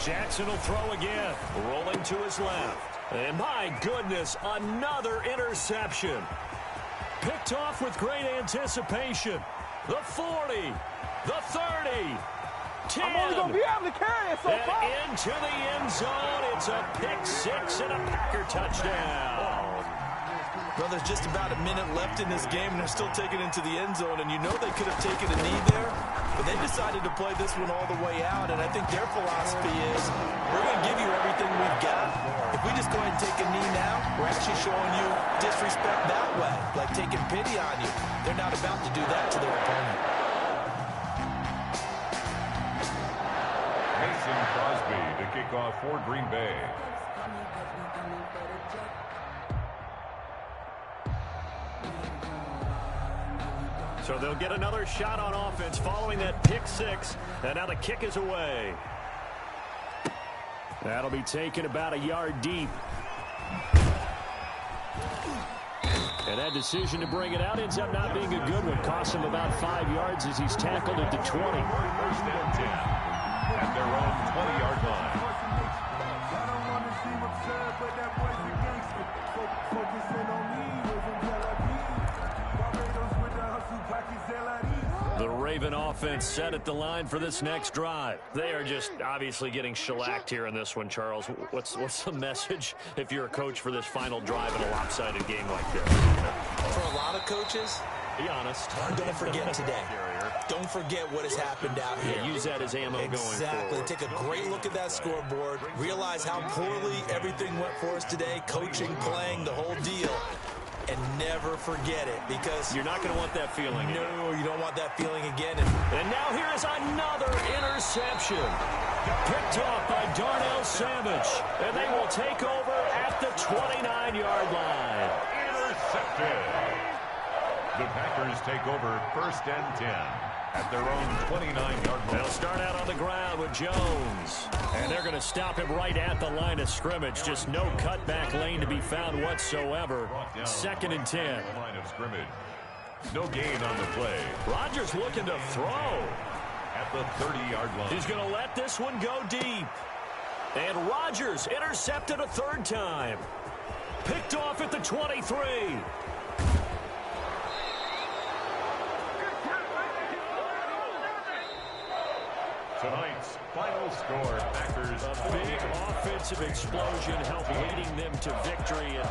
Jackson will throw again, rolling to his left. And my goodness, another interception. Picked off with great anticipation. The 40, the 30, 10. I'm only going to be able to carry it so far. And into the end zone. It's a pick 6 and a Packer touchdown. Well, there's just about a minute left in this game, and they're still taking it into the end zone. And you know they could have taken a knee there, but they decided to play this one all the way out. And I think their philosophy is, we're going to give you everything we've got. If we just go ahead and take a knee now, we're actually showing you disrespect that way, like taking pity on you. They're not about to do that to their opponent. Mason Crosby to kick off for Green Bay. So they'll get another shot on offense following that pick 6. And now the kick is away. That'll be taken about a yard deep. And that decision to bring it out ends up not being a good one. Costs him about 5 yards as he's tackled at the 20. 1st and 10 at their own 20-yard line. The Raven offense set at the line for this next drive. They are just obviously getting shellacked here in this one, Charles. What's the message if you're a coach for this final drive in a lopsided game like this? For a lot of coaches, be honest. Don't forget today. Don't forget what has happened out here. Yeah, use that as ammo going forward. Exactly. Take a great look at that scoreboard. Realize how poorly everything went for us today. Coaching, playing, the whole deal. And never forget it, because you're not going to want that feeling. No, you don't want that feeling again. And now here is another interception. Picked off by Darnell Savage. And they will take over at the 29-yard line. Intercepted. The Packers take over 1st and 10 at their own 29-yard line. They'll start out on the ground with Jones. And they're going to stop him right at the line of scrimmage. Just no cutback lane to be found whatsoever. 2nd and 10. Line of scrimmage. No gain on the play. Rodgers looking to throw. At the 30-yard line. He's going to let this one go deep. And Rodgers intercepted a 3rd time. Picked off at the 23. Tonight's final score, Packers. A big offensive explosion helped leading them to victory. And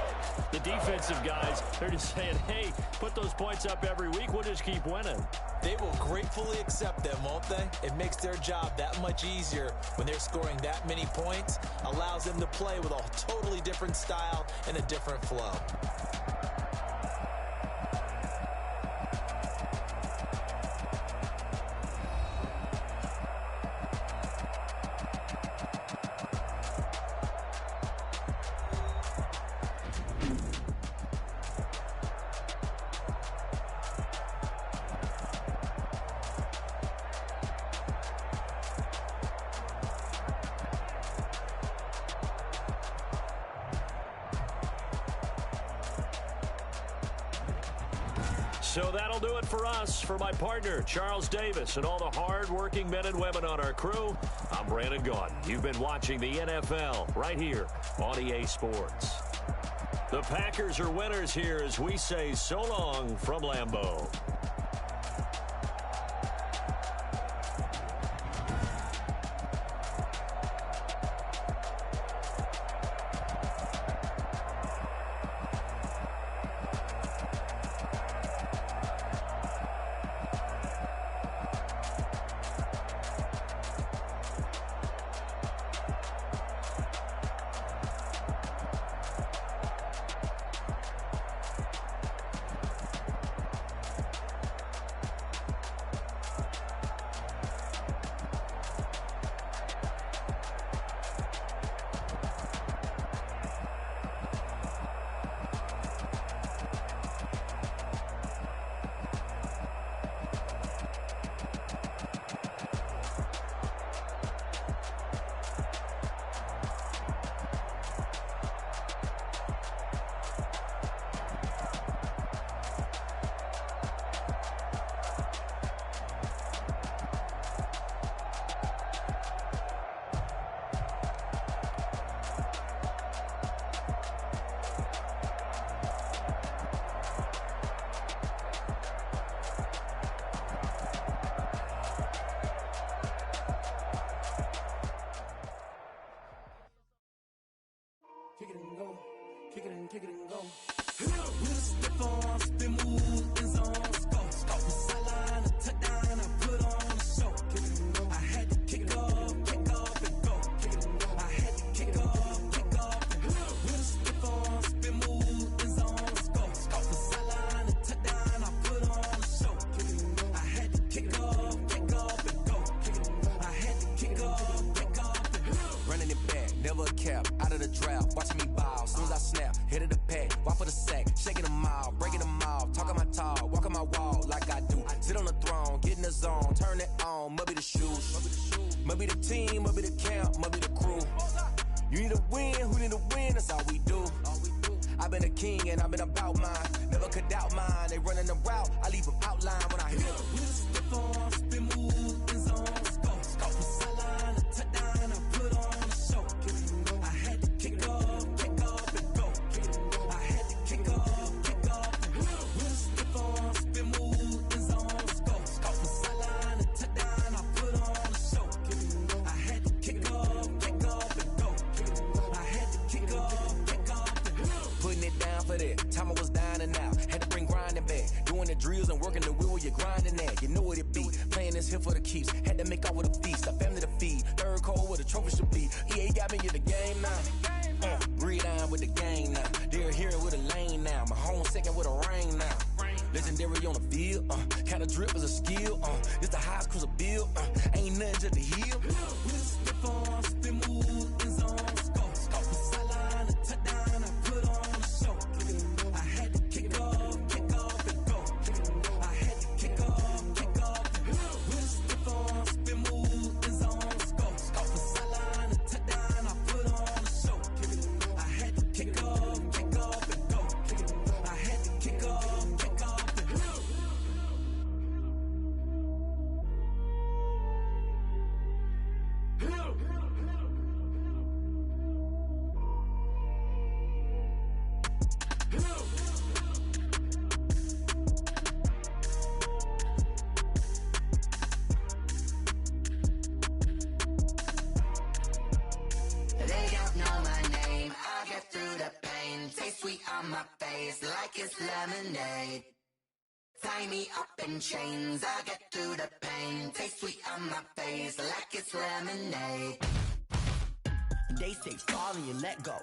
the defensive guys, they're just saying, hey, put those points up every week. We'll just keep winning. They will gratefully accept them, won't they? It makes their job that much easier when they're scoring that many points. Allows them to play with a totally different style and a different flow. So that'll do it for us. For my partner, Charles Davis, and all the hard-working men and women on our crew, I'm Brandon Gaudin. You've been watching the NFL right here on EA Sports. The Packers are winners here as we say so long from Lambeau. kick it and go, kick it and go. With a stiff on, spin move, in zone, go. From sideline to touchdown, I put on a show. Kick it and go. I had to kick off and go. Kick it and go. I had to kick off and go. With a stiff on, spin move, in zone, go. From sideline to touchdown, I put on a show. Kick it and go. I had to kick off and go. Kick it and go. I had to kick off and go. Running it back, never a cap, out of the draft, watching me ball, soon as I snap, head of the pack, walk for the sack, shaking them all, breaking them all, talking my talk, walking my wall like I do, sit on the throne, get in the zone, turn it on, must be the shoes, must be the team, must be the camp, must be the crew, you need a win, who need a win, that's all we do, I've been a king and I've been about mine, never could doubt mine, they running the route, I leave them outline when I hit them. With a stiff on, spin move, in zone, go. From sideline to touchdown, I put on a show. I had to kick off and go. I had to kick off and go. With a stiff on, spin move, in zone, go. From sideline to touchdown, I put on a show. I had to kick off and go. I had to kick off and go. Putting it down for that, time I was down and out, had to bring grinding back, doing the drills and working the wheel where you're grinding at, you know what it be, playing this here for the keeps, had to make off with a feast, a family to feed, third cold where the trophy should be, EA got me in the game now, breathe on with the gang now, they're here with a lane now, my home second with a rain now, legendary on the field, kind of drip is a skill, it's the highest cruiser bill, ain't nothing just the heel. With a stiff on, spin move, in zone, go. From sideline to touchdown, I put on a show. I had to kick off and go. I had to kick off and go. With a stiff on, spin move, in zone, go. From sideline to touchdown, I put on a show. I had to kick off and go. I had to kick off and go. They don't know my name, I get through the pain. Taste sweet on my face like it's lemonade. Tie me up in chains, I get through the pain. Taste sweet on my face like it's lemonade. They say fall and you let go,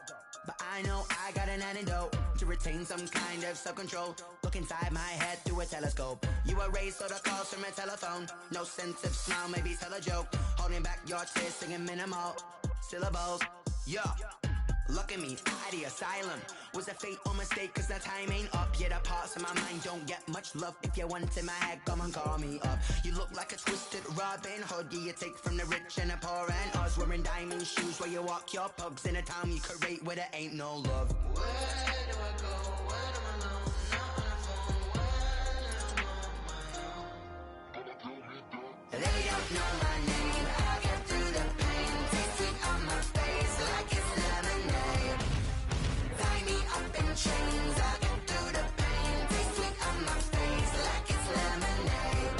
but I know I got an antidote to retain some kind of self-control. Look inside my head through a telescope. You erase all the calls from a telephone. No sense of smile, maybe tell a joke. Holding back your tears, singing minimal syllables. Yo, look at me, out the asylum. Was a fate or mistake, cause the time ain't up. Yet the parts of my mind don't get much love. If you want in my head, come and call me up. You look like a twisted Robin Hood. Yeah, you take from the rich and the poor and us. Wearing diamond shoes where you walk your pugs in a town you create where there ain't no love. Where do I go when I'm alone? Not on the phone when I'm on my own. They don't know my name, I get through the pain. Taste sweet on my face like it's lemonade. Tie me up in chains, I get through the pain. Taste sweet on my face like it's lemonade.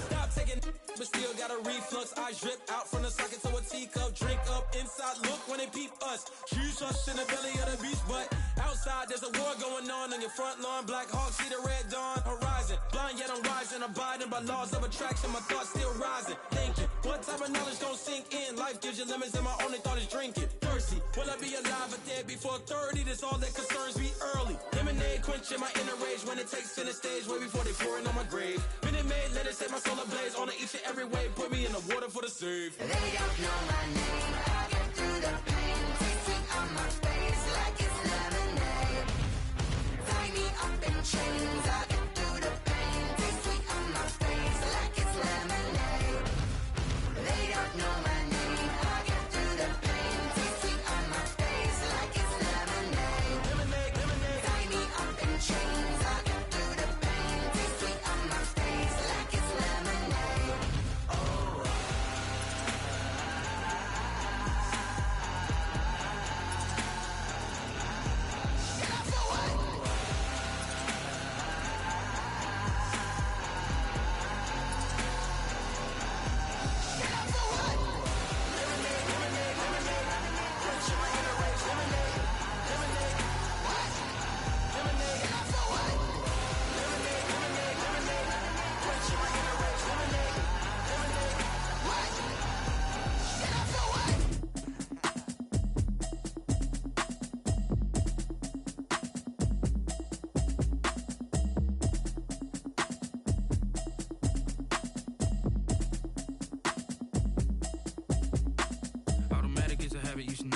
Stop taking but still got a reflux. Eyes drip out from the socket to a teacup. Drink up inside, look when they peep us. Shoes us in the belly of the beast, but outside there's a war going on your front lawn. Black Hawk, see the red dawn horizon. Blind yet I'm rising, abiding by laws of attraction. My thoughts still rising, thinking what type of knowledge gon' sink in? Life gives you limits and my only thought is drinking. Thirsty, will I be alive or dead before 30? That's all that concerns me early. Lemonade quenching my inner rage when it takes center stage way before they pouring on my grave. Minute Maid, let it set my soul ablaze on each and every way. Put me in the water for the save. They don't know my name, I get through the pain. Taste sweet on my face like it's lemonade. Tie me up in chains, I get through the pain. Taste sweet on my face like it's lemonade. They don't know my name, I get through the pain. Taste sweet on my face like it's lemonade. Tie me up in chains, I get through the pain. Taste sweet on my face like it's lemonade. Oh.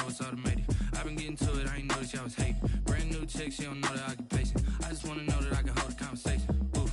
know it's automated. I've been getting to it, I ain't noticed y'all was hating. Brand new chick, she don't know the occupation. I just wanna know that I can hold a conversation. Oof,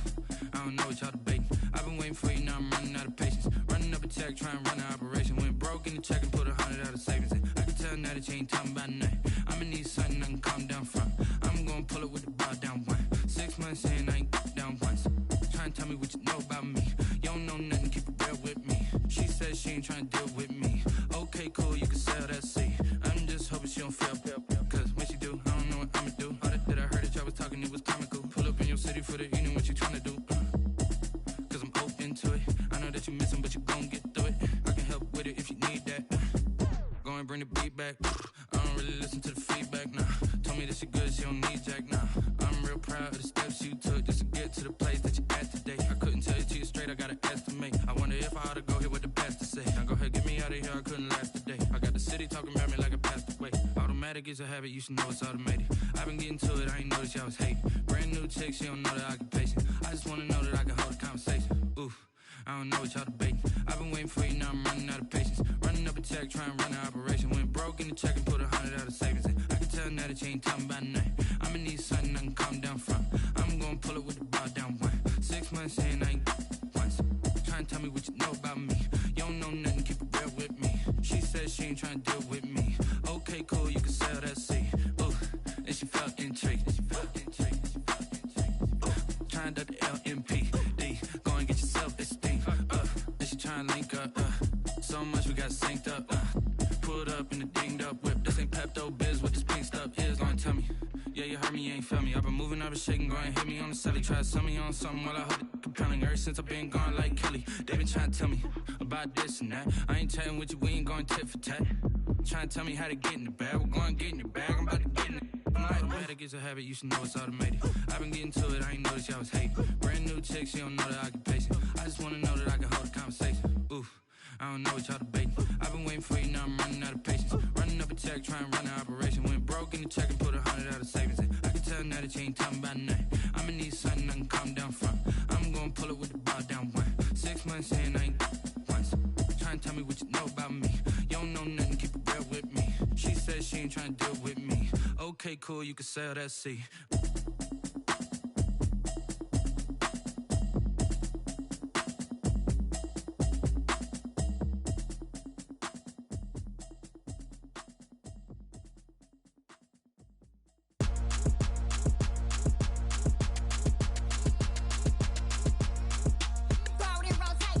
I don't know what y'all debating. I've been waiting for you, now I'm running out of patience. Running up a check, trying to run an operation. Went broke in the check and put 100 out of savings in. I can tell now that you ain't talking about nothing. I'ma need something I can calm down from. I'm gonna pull it with the bar down one. 6 months in, I ain't down once. Trying to tell me what you know about me. You don't know nothing, keep it real with me. She said she ain't trying to deal with me. Okay, cool, you can sell that seed. I'm just hoping she don't fail. Cause when she do, I don't know what I'ma do. All that I heard that y'all was talking, it was comical. Pull up in your city for the evening, what you trying to do? Cause I'm open to it. I know that you missing, but you gon' get through it. I can help with it if you need that. Go and bring the beat back. I don't really listen to the feedback, nah. Told me that she good, she don't need jack, nah. I'm real proud of the steps you took just to get to the place that you at today. I couldn't tell you to you straight, I gotta estimate. I wonder if I ought to go here with the best to say. Now go ahead, get me out of here, I couldn't last today. I got the city talking about me like I passed away. Automatic is a habit, you should know it's automated. I've been getting to it, I ain't noticed y'all was hating. Brand new chick, she don't know the occupation. I just wanna know that I can hold a conversation. Oof, I don't know what y'all debating. I've been waiting for you, now I'm running out of patience. Running up a check, trying to run an operation. Went broke in the check and put 100 out of savings in. I can tell now that you ain't talking about nothing. I'ma need something I can calm down from. I'm gonna pull it with the bar down one. 6 months in, I ain't once. Trying to tell me what you know about me. You don't know nothing, keep it real with me. She said she ain't trying to deal with me. Okay, cool, you can sell that seed. Ooh, and she felt intrigued. Trying to the LMPD. Go and get your self-esteem. And she trying to link up. So much we got synced up. Pulled up in the dinged up whip. This ain't Pepto-Biz, what this pink stuff is. Long tell me. Yeah, you heard me, you ain't felt me. I've been moving, I've been shaking, go and hit me on the celly. Try to sell me on something while I hold it compelling. Ever since I've been gone like Kelly, they been trying to tell me about this and that. I ain't chatting with you, we ain't going tit for tat. Trying to tell me how to get in the bag. We're going to get in the bag, I'm about to get in it. Automatic is a habit, you should know it's automated. I've been getting to it, I ain't noticed y'all was hating. Brand new chick, she don't know the occupation. I just wanna know that I can hold a conversation. Oof, I don't know what y'all debating. I've been waiting for you, now I'm running out of patience. Running up a check, trying to run an operation. Went broke in the check and put 100 out of savings in. I can tell now that you ain't talking about nothing. I'ma need something I can calm down from. I'm gonna pull it with the bar down one. 6 months in, I ain't once. Trying to tell me what you know about me. You don't know nothing, keep it real with me. She said she ain't trying to deal with me. Okay, cool, you can sell that seed. Rotate.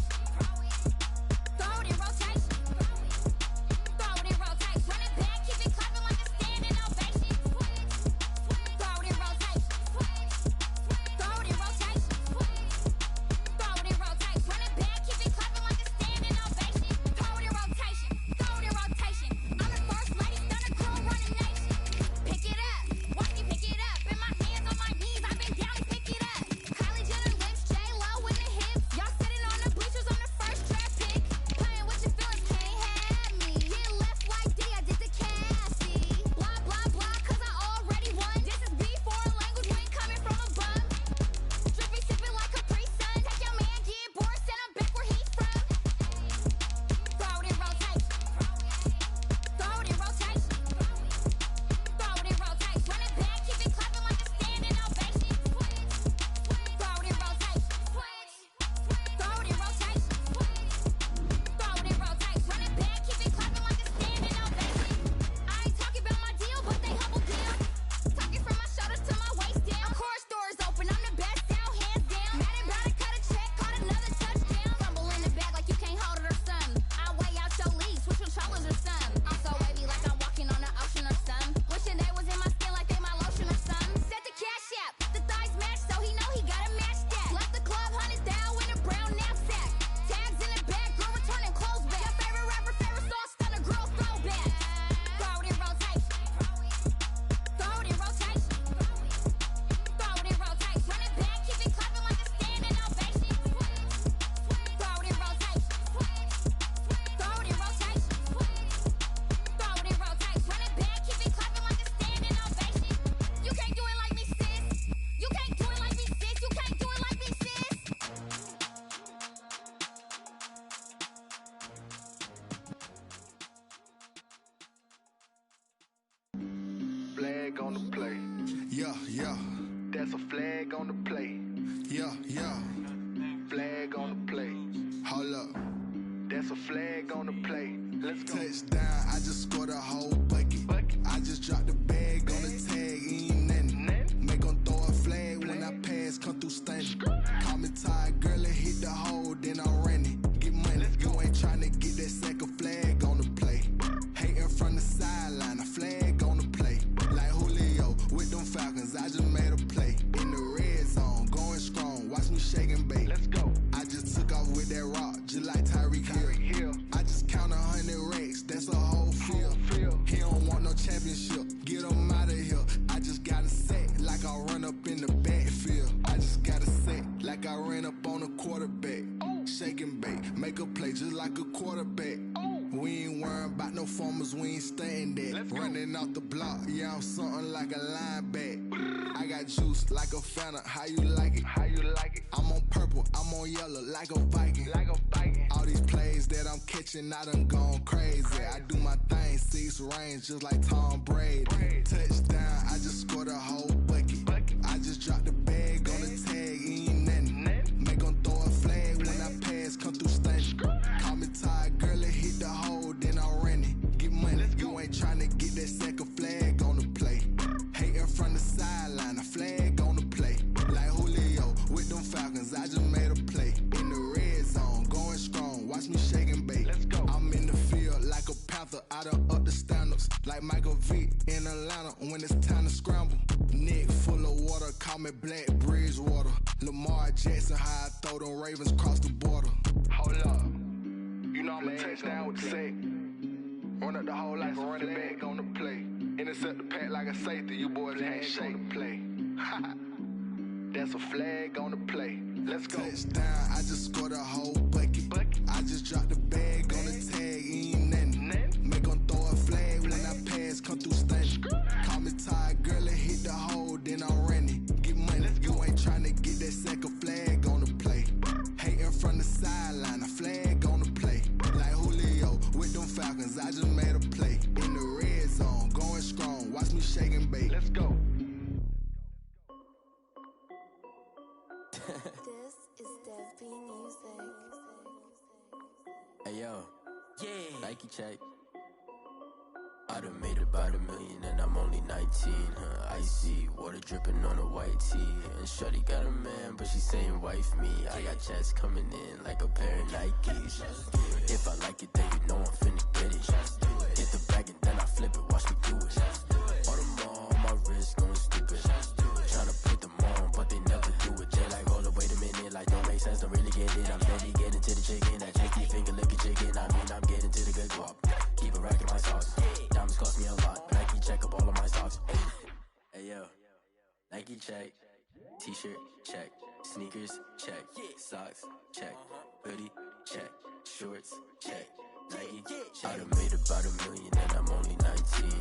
Touchdown, I just scored a whole bucket. I just dropped the bag on the tag, ain't nothing. Make 'em throw a flag when I pass, come through stunning. Call me tired, girl, and hit the hole, then I'm running. Get money, you ain't tryna get that second flag on the play. Hating from the sideline, a flag on the play. Like Julio with them Falcons, I just made a play. In the red zone, going strong, watch me shake and bake. Let's go. I just took off with that rock, just like Tyreek Hill. I just count 100 racks, that's a whole field. He don't want no championship, get him out of here. I just got a set, like I run up in the backfield. I just got a set, like I ran up on a quarterback. Shake and bake, make a play just like a quarterback. We ain't worrying about no formers, we ain't staying there. Running out the block, yeah, I'm something like a linebacker. I got juice like a Fanta, how you like it? I'm on purple, I'm on yellow, like a Viking. All these plays that I'm catching, I done gone crazy. I do my thing, 6 range, just like Tom Brady. Touchdown, I just scored a whole bucket. I just dropped the bag on the tag, ain't nothing. Make 'em throw a flag when I pass, come through stunning. Call me tired, girl, and hit the hole, then I'm running. Get money, you ain't tryna get that second flag on the play. Hating from the sideline, a flag on the play. Like Julio with them Falcons, I just made a play. In the red zone, going strong, watch me shake and bake. I'm in the field like a panther, I done up the standards. Like Michael Vick in Atlanta when it's time to scramble. Neck full of water, call me Black Bridgewater. Lamar Jackson, how I throw them Ravens cross the border. Hold up, you know I'm a touchdown with the sack. Run up the hole like a running back on the play. Intercept the pack like a safety, you boys ain't shake the play. That's a flag on the play. Let's go. Touchdown, I just scored a whole bucket. I just dropped the bag on the tag, ain't nothing. Make 'em throw a flag when I pass, come through stunning. Call me tired, girl, and hit the hole, then I'm running. Get money, you ain't tryna get that second flag on the play. Hating from the sideline, a flag on the play. Like Julio with them Falcons, I just made a play. In the red zone, going strong, watch me shake and bake. Let's go. This is Dev B Music. Hey yo, Nike check. I done made about $1 million and I'm only 19. Icy water dripping on a white tee. And shorty got a man, but she saying wife me. I got checks coming in like a pair of Nikes. If I like it, then you know I'm finna get it. Hit the bag and then I flip it, watch me do it. All them on my wrist going stupid. Tryna put them on, but they never do it. They like, hold up, wait a minute, like don't make sense, don't really get it. I'm steady getting to the chicken, that chicky finger licking chicken. I mean, I'm getting to the good guap. Keep a rack in my sauce. Diamonds cost me a lot. Nike check up all of my stocks. Hey yo, Nike check. T-shirt check. Sneakers check. Socks check. Hoodie check. Shorts check. Nike I done made about $1 million and I'm only 19.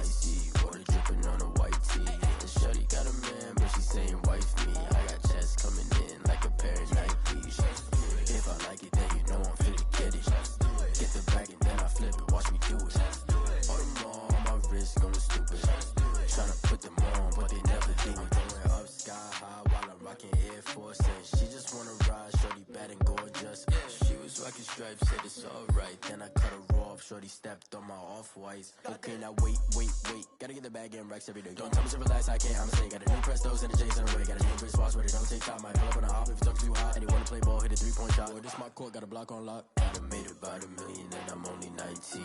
Icy water dripping on a white tee. And shorty got a man, but she saying wife me. I got checks coming in like a pair of Nikes. If I like it, then you know I'm finna get it. Get the bag and then I flip it, watch me do it. All them on my wrist going stupid. Tryna put them on, but they never do it. Going up sky high while I'm rocking Air Force. And she just wanna ride, shorty bad and gorgeous. She was rocking stripes, said it's alright. Then I cut her off, shorty stepped on my off-whites. Okay, now wait. Gotta get the bag and racks every day. Don't tell me to relax, I can't, I'ma say. Got a new Prestos and a J's in the way. Got a new wristwatch where they don't take time. Might pull up on a hop if it's too hot. And he wanna play ball, hit a 3-point shot. Boy, this my court, got a block on lock. I done made about $1 million and I'm only 19.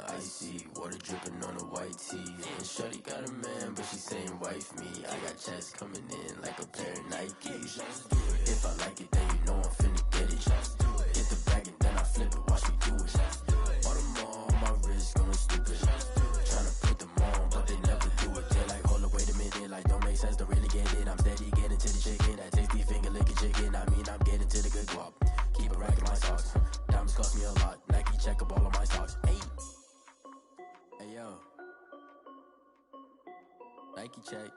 Icy water dripping on a white tee. And shorty got a man, but she saying wife me. I got checks coming in like a pair of Nikes. If I like it, then you know I'm finna get it. Hit the bag and then I flip it, watch me do it. All them on my wrist going stupid. Tryna put them on, but they never do it. They like, hold up, wait a minute, like don't make sense, don't really get it. I'm steady getting to the chicken, that tasty finger licking chicken. I mean, I'm getting to the good guap. Keep a rack in my socks. Diamonds cost me a lot. Nike check up all of my stocks. Hey yo, Nike check.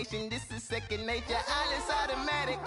station. This is second nature. All is automatic.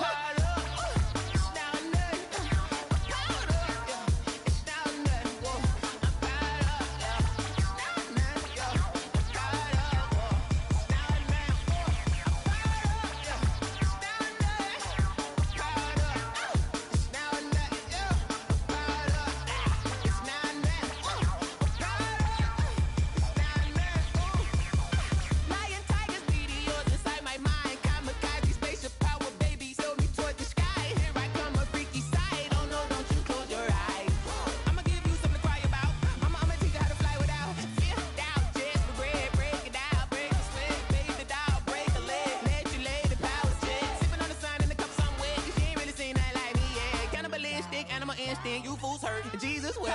Animal instinct, you fools hurt. Jesus will.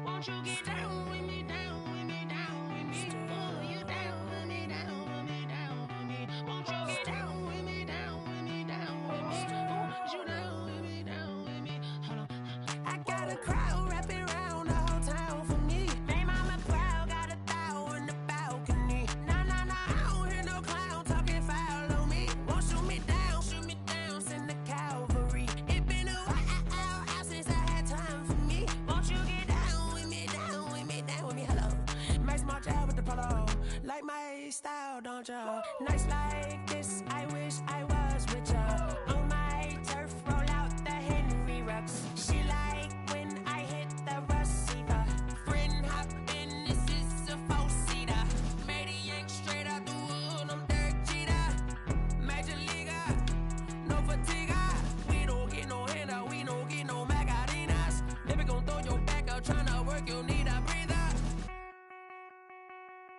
Won't you get down with me, down with me, down with me? Oh, you down with me, down with me, down with me. Won't you get down with me, down with me, down with me? Oh, you down with me, down with me? Hold on. I got a crowd wrapping around the whole town for me. They mama proud, got a thou in the balcony. Nah, nah, nah, I don't hear no clown talking foul on me. Won't shoot me down, send the cavalry. It been a while since I had time for me. Won't you get down with me, down with me, down with me? Hello. Nice march out with the polo. Like my style, don't ya? Nice like this, I wish I was with ya. On my turf, roll out the Henry Rux. She like when I hit the receiver. Friend hop in, this is a four-seater. Made a yank straight out the wood, I'm Derek Jeter. Major leaguer, no fatigue. We don't get no handout, we don't get no Magarinas. Never gon' throw your back out, tryna work, you need a breather.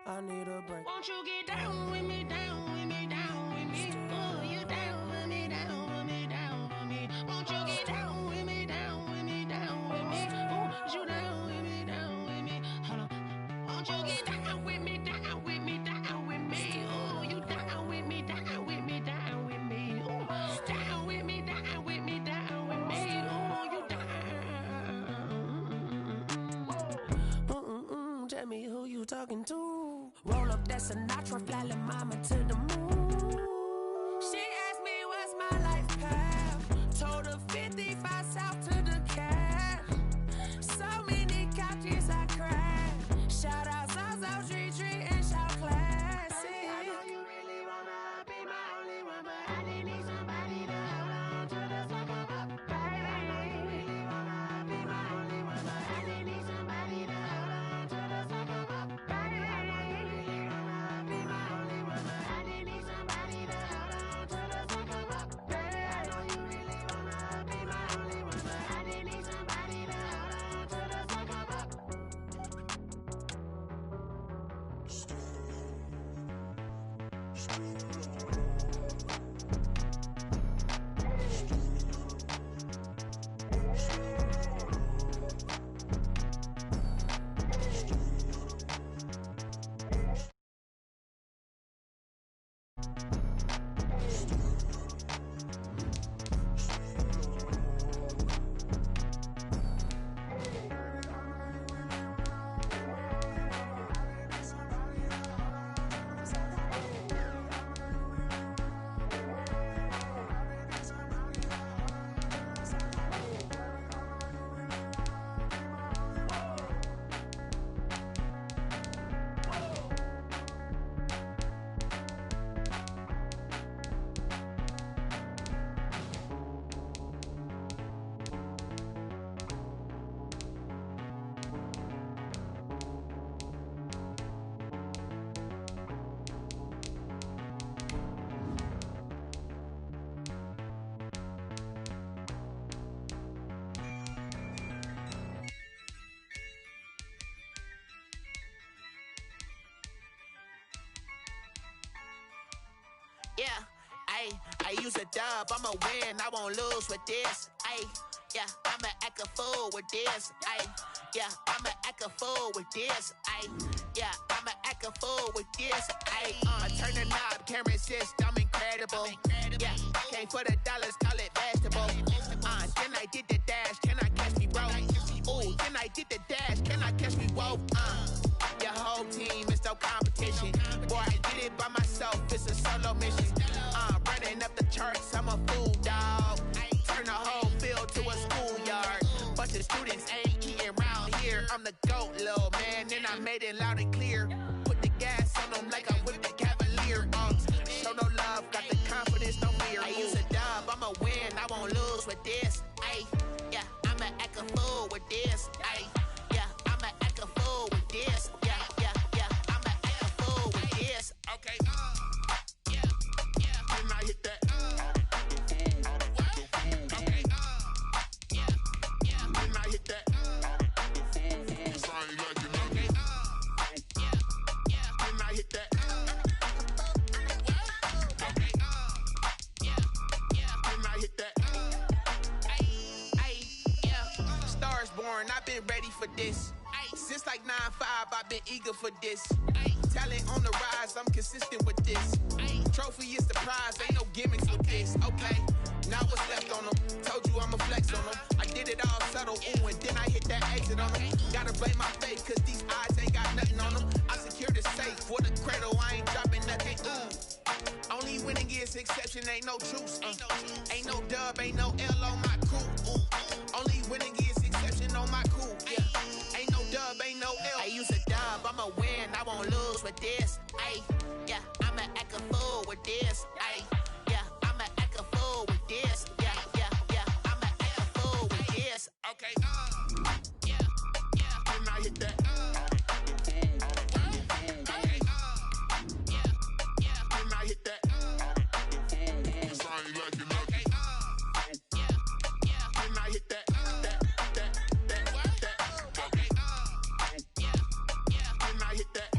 I need a break. Won't you get down with me, down with me, down with me? Oh, you down with me, down with me, down with me? Won't you get down with me, down with me, down with me? Oh, you down with me, down with me? Hold on. Won't you get down with me, down with me, down with me? Oh, you down with me, down with me, down with me? Oh, down with me, down with me, down with me? Oh, you down. Tell me who you talking to. Roll up that Sinatra, fly la mama to the moon. She asked me what's my life path. Told her 55 south to the cat. So many couches I cried. Shout out South Street and shout classic. I know you really wanna be my only one, but I didn't need somebody to hold on to the sucker up, baby. I know you really wanna be my only one, but I didn't need somebody to hold on to the sucker up, baby. I know you really wanna be my only one, but I didn't need somebody to hold on to the sucker up, baby. I know you really wanna be my only one, but I didn't need somebody to hold on to the sucker up. Yeah, I use a dub, I'ma win, I won't lose with this. Yeah, I'ma act a fool with this. Yeah, I'ma act a fool with this. Yeah, I'ma act a fool with this. I turn the knob, can't resist, I'm incredible. Yeah, came for the dollars, call it vegetable. Then I did the dash, can I catch me, bro? Ooh, then I did the dash, can I catch me, whoa? Your whole team is no competition. Boy, I did it by myself, it's a solo mission. Running up the charts, I'm a fool, dog. Turn the whole field to a schoolyard. Bunch of students ain't eating round here. I'm the GOAT, little man, and I made it loud and clear. Put the gas on them like I whipped the Cavalier. Show no love, got the confidence, no fear. I use a dub, I'ma win, I won't lose with this. Yeah, I'ma act a fool with this. Yeah, I'ma act a fool with this. Yeah, I'ma act a fool with this. Okay, yeah, then I hit that. Okay, yeah, then I hit that. Sound like you know me. Yeah, then I hit that. Okay, yeah, then I hit that. Yeah, stars born, I've been ready for this. Since like 9-5, I've been eager for this. Talent on the rise, I'm consistent with this. Trophy is the prize, ain't no gimmicks with this. Okay, now what's left on them? Told you I'ma flex on them. I did it all subtle, ooh, and then I hit that exit on them. Gotta blame my faith, cause these eyes ain't got nothing on them. I secured the safe for the cradle, I ain't dropping nothing, ooh. Only winning is exception, ain't no truce. Ain't no dub, ain't no L on my crew. Ooh. Only winning is exception on my crew. Yeah. Ain't no dub, ain't no L. I use a dub, I'ma win, I won't lose with this. Yeah, I'ma act a fool with this. Yeah, I'ma act a fool with this. Yeah, I'ma act a fool with this. Okay, yeah, then I hit that. Okay, yeah, then I hit that. Sound like you know. Okay, yeah, then I hit that. Okay, yeah, then I hit that.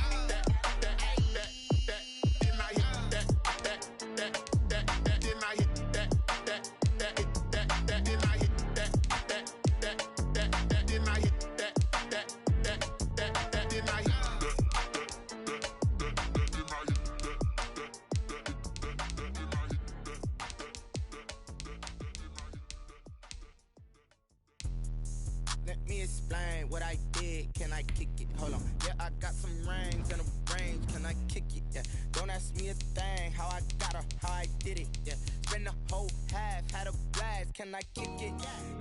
Let me explain what I did. Can I kick it? Hold on. Yeah, I got some rings and a range. Can I kick it? Yeah. Don't ask me a thing. How I got her, how I did it. Yeah. Spend the whole half, had a blast. Can I kick it?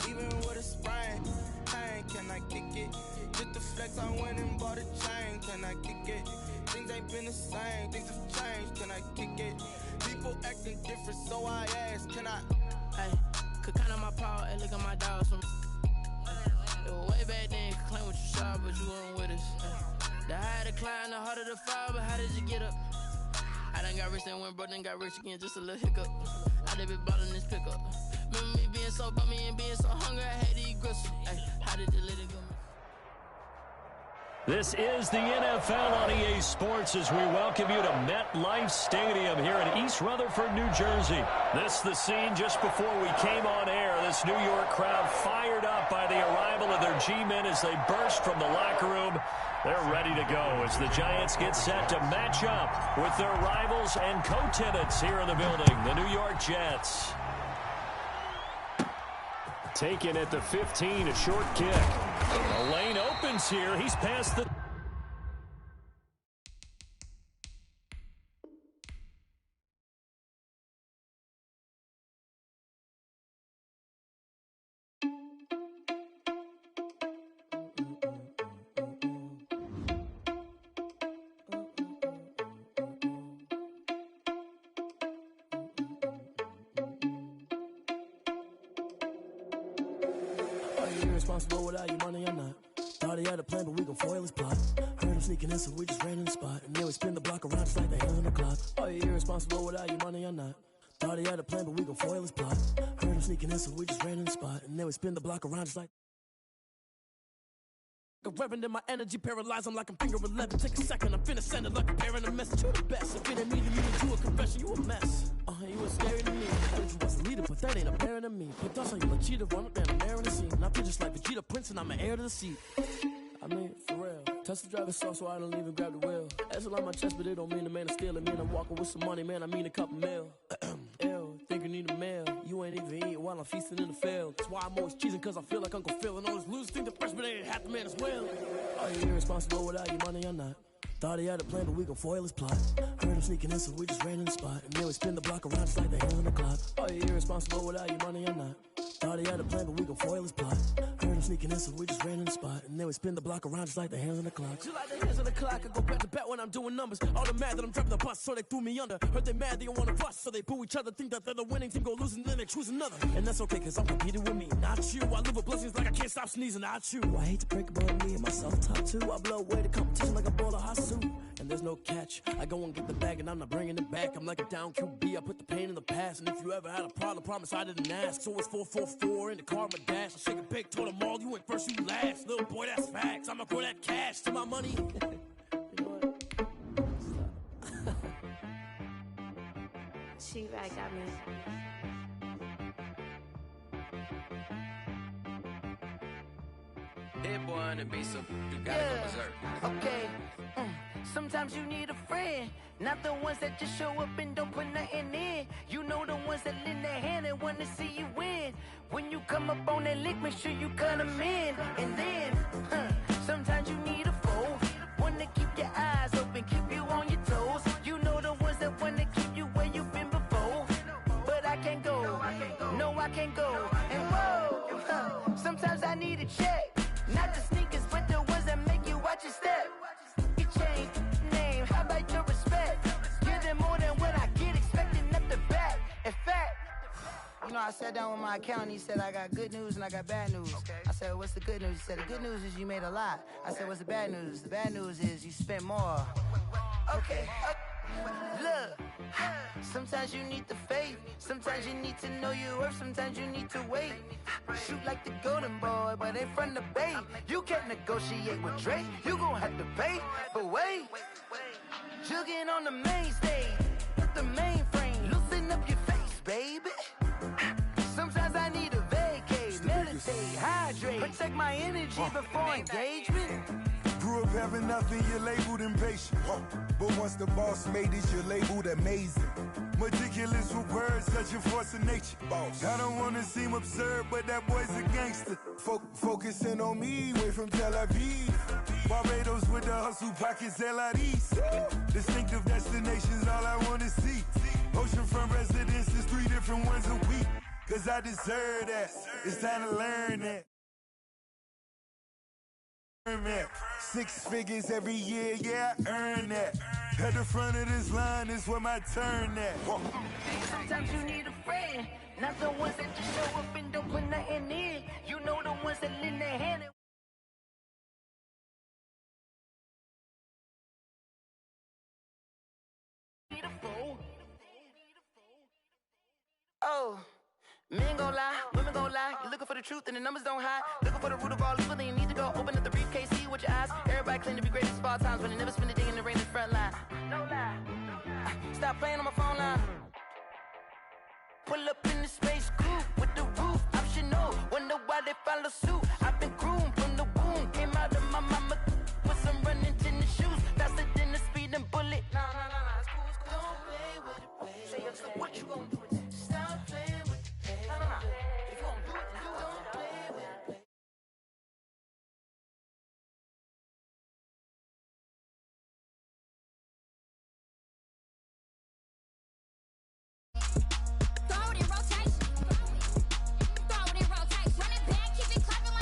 Even with a sprain. Hey, can I kick it? Just the flex, I went and bought a chain. Can I kick it? Things ain't been the same. Things have changed. Can I kick it? People acting different, so I ask. Can I? Hey, could count on my power and look at my dogs from. Way back then, could claim what you saw, but you weren't with us. The higher the climb, the harder the fall, but how did you get up? I done got rich, then went broke, then got rich again, just a little hiccup. I done been ballin' this pickup. Remember me being so bummy and being so hungry, I had to eat gristle. Ay, how did you let it go? This is the NFL on EA Sports as we welcome you to MetLife Stadium here in East Rutherford, New Jersey. This is the scene just before we came on air. This New York crowd fired up by the arrival of their G-men as they burst from the locker room. They're ready to go as the Giants get set to match up with their rivals and co-tenants here in the building, the New York Jets. Taken at the 15, a short kick. The lane opens here. He's past the... Irresponsible without your money, I'm not. Thought he had a plan, but we gon' foil his plot. Heard him sneaking in, so we just ran in the spot. And then we spin the block around just like the hands on the clock. Are you irresponsible without your money, I'm not. Thought he had a plan, but we gon' foil his plot. Heard him sneaking in, so we just ran in the spot. And then we spin the block around just like... A reverend in my energy paralyzed, I'm like I'm finger 11. Take a second, I'm finna send it like a parent a message. You the best. If it ain't me, then you do a confession, you a mess. You was scary to me. I heard you was a leader, but that ain't apparent to me. Put thoughts on you, a cheater, run up down the air in the scene. I feel just like Vegeta Prince, and I'm an heir to the seat. I mean, for real. Touch the driver's sauce, so I don't even grab the wheel. That's a lot on my chest, but it don't mean the man is stealing. Man, I'm walking with some money, man, I mean a couple mil. Ew, think you need a meal. You ain't even eating while I'm feasting in the field. That's why I'm always cheesing, cause I feel like Uncle Phil. And all those losers think the freshman ain't half the man as well. Are you irresponsible without your money or not? Thought he had a plan, but we gon' foil his plot. Heard him sneaking in, so we just ran in the spot. And then we spin the block around just like the hands on the clock. Are you irresponsible without your money or not? Thought he had a plan, but we gon' foil his plot. Heard him sneaking in, so we just ran in the spot. And then we spin the block around just like the hands on the clock. Just like the hands on the clock, I go back to back when I'm doing numbers. All the mad that I'm driving the bus, so they threw me under. Heard they mad, they don't wanna bust, so they boo each other. Think that they're the winning team, go losing, then they choose another. And that's okay, cause I'm competing with me, not you. I live with blessings like I can't stop sneezing, not you. I hate to break about me and myself top two. I blow away the competition like a bowl of hot soup. And there's no catch. I go and get the bag and I'm not bringing it back. I'm like a down QB, I put the pain in the past. And if you ever had a problem, promise I didn't ask. So it's 444 in the car, my dash. I shake a big, told them all, you ain't first, you last. Little boy, that's facts. I'ma grow that cash to my money. You know what? She right, got me. That boy on the beat, so you gotta go berserk. Okay. Sometimes you need a friend, not the ones that just show up and don't put nothing in. You know the ones that lend their hand and wanna see you win. When you come up on that lick, make sure you cut them in. And then, sometimes you need a foe, one to keep your eyes open, keep you on your toes. You know the ones that wanna keep you where you've been before. But I can't go, no I can't go. And whoa, sometimes I need a check. Not the sneakers, but the ones that make you watch your step. You change name, how about your respect? Give them more than what I get, expecting at the back. In fact, you know, I sat down with my accountant, he said I got good news and I got bad news. I said, what's the good news? He said, the good news is you made a lot. I said, what's the bad news? The bad news is you spent more. Okay, look, sometimes you need the faith, sometimes you need to know your worth, sometimes you need to wait. Shoot like the golden boy, but ain't from the bay. You can't negotiate with Drake, you gon' have to pay. But wait, jugging on the main stage, put the mainframe, loosen up your face, baby. Sometimes I need a vacate, meditate, hydrate, protect my energy before engagement. Grew up having nothing, you're labeled impatient. But once the boss made it, you're labeled amazing. Meticulous with words, such a force of nature. I don't wanna seem absurd, but that boy's a gangster. Focusing on me, way from Tel Aviv. Barbados with the hustle pockets, LIDs. Distinctive destinations, all I wanna see. Oceanfront residences, 3 different ones a week. Cause I deserve that, it's time to learn that. 6 figures every year, yeah, I earn that. At the front of this line is where my turn at. Sometimes you need a friend, not the ones that just show up and don't put nothing in. You know the ones that lend their hand. Oh, men gon' lie, women gon' lie. You're looking for the truth and the numbers don't hide. Looking for the root of all evil, then you need to go open up the briefcase, see with your eyes. Everybody claim to be greatest of all times, but they never spend a day in the rain in the front line. No lie. Stop playing on my phone line. Pull up in the space coupe with the roof optional. Wonder why they follow suit. I've been groomed from the womb. Came out of my mama with some running tennis shoes. Faster than the speeding bullet. No, it's cool, it's cool. Don't play with it, baby. Say so what you gon' do with it? Stop playing with it, baby. No. If you gon' do it, then don't play with it, baby. Throw it in rotation. Run it back, keep it clapping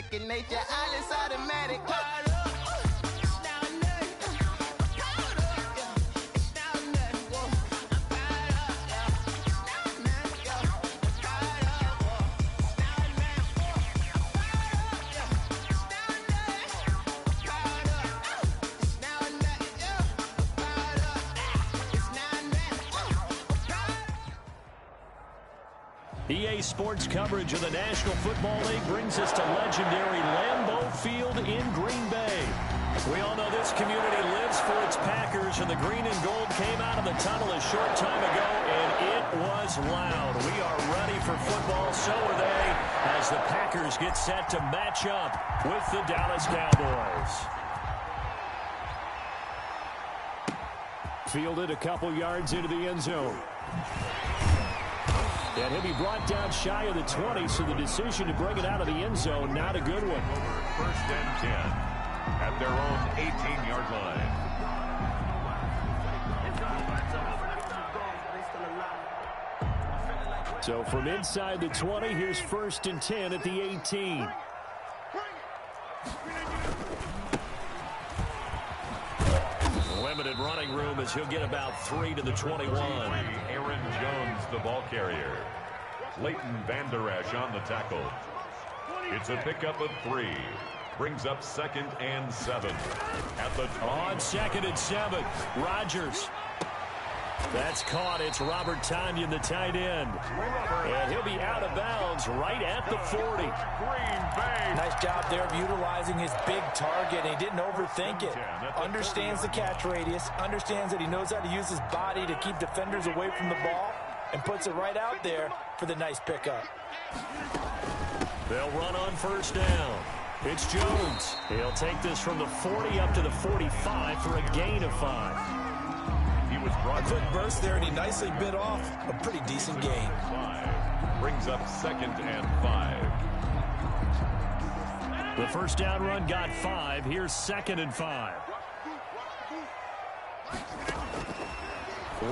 second nature. All is automatic. EA Sports coverage of the National Football League brings us to legendary Lambeau Field in Green Bay. We all know this community lives for its Packers, and the green and gold came out of the tunnel a short time ago, and it was loud. We are ready for football, so are they, as the Packers get set to match up with the Dallas Cowboys. Fielded a couple yards into the end zone. And he'll be brought down shy of the 20, so the decision to bring it out of the end zone, not a good one. First and 10 at their own 18-yard line. So from inside the 20, here's first and 10 at the 18. Limited running room as he'll get about 3 to the 21. Aaron Jones, the ball carrier. Leighton Vander Esch on the tackle. It's a pickup of 3. Brings up 2nd and 7. At the on 2nd and 7, Rodgers. That's caught. It's Robert Tonyan, the tight end. And he'll be out of bounds right at the 40. Nice job there of utilizing his big target. He didn't overthink it. Understands the catch radius. Understands that he knows how to use his body to keep defenders away from the ball. And puts it right out there for the nice pickup. They'll run on first down. It's Jones. He'll take this from the 40 up to the 45 for a gain of 5. A quick burst there, and he nicely bit off a pretty decent gain. Brings up 2nd and 5. The first down run got 5. Here's 2nd and 5.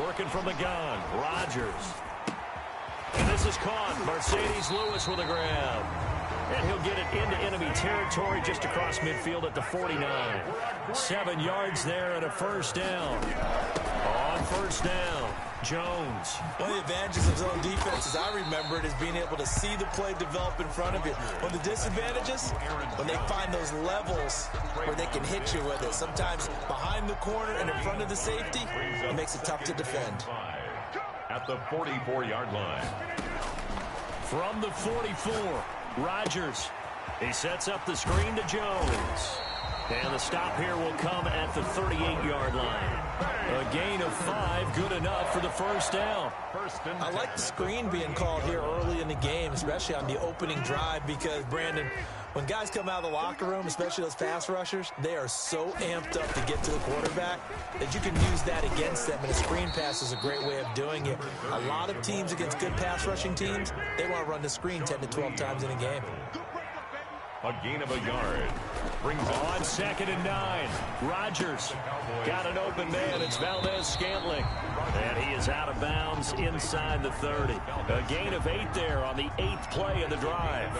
Working from the gun, Rodgers. And this is caught. Mercedes Lewis with a grab. And he'll get it into enemy territory just across midfield at the 49. 7 yards there and a first down. On first down, Jones. One of the advantages of zone defense, as I remember it, is being able to see the play develop in front of you. One of the disadvantages, when they find those levels where they can hit you with it. Sometimes behind the corner and in front of the safety, it makes it tough to defend. At the 44-yard line. From the 44, Rodgers. He sets up the screen to Jones. And the stop here will come at the 38-yard line. A gain of 5, good enough for the first down. I like the screen being called here early in the game, especially on the opening drive, because, Brandon, when guys come out of the locker room, especially those pass rushers, they are so amped up to get to the quarterback that you can use that against them, and a screen pass is a great way of doing it. A lot of teams against good pass rushing teams, they want to run the screen 10 to 12 times in a game. A gain of a yard. Brings on 2nd and 9. Rodgers got an open man. It's Valdez-Scantling. And he is out of bounds inside the 30. A gain of 8 there on the 8th play of the drive.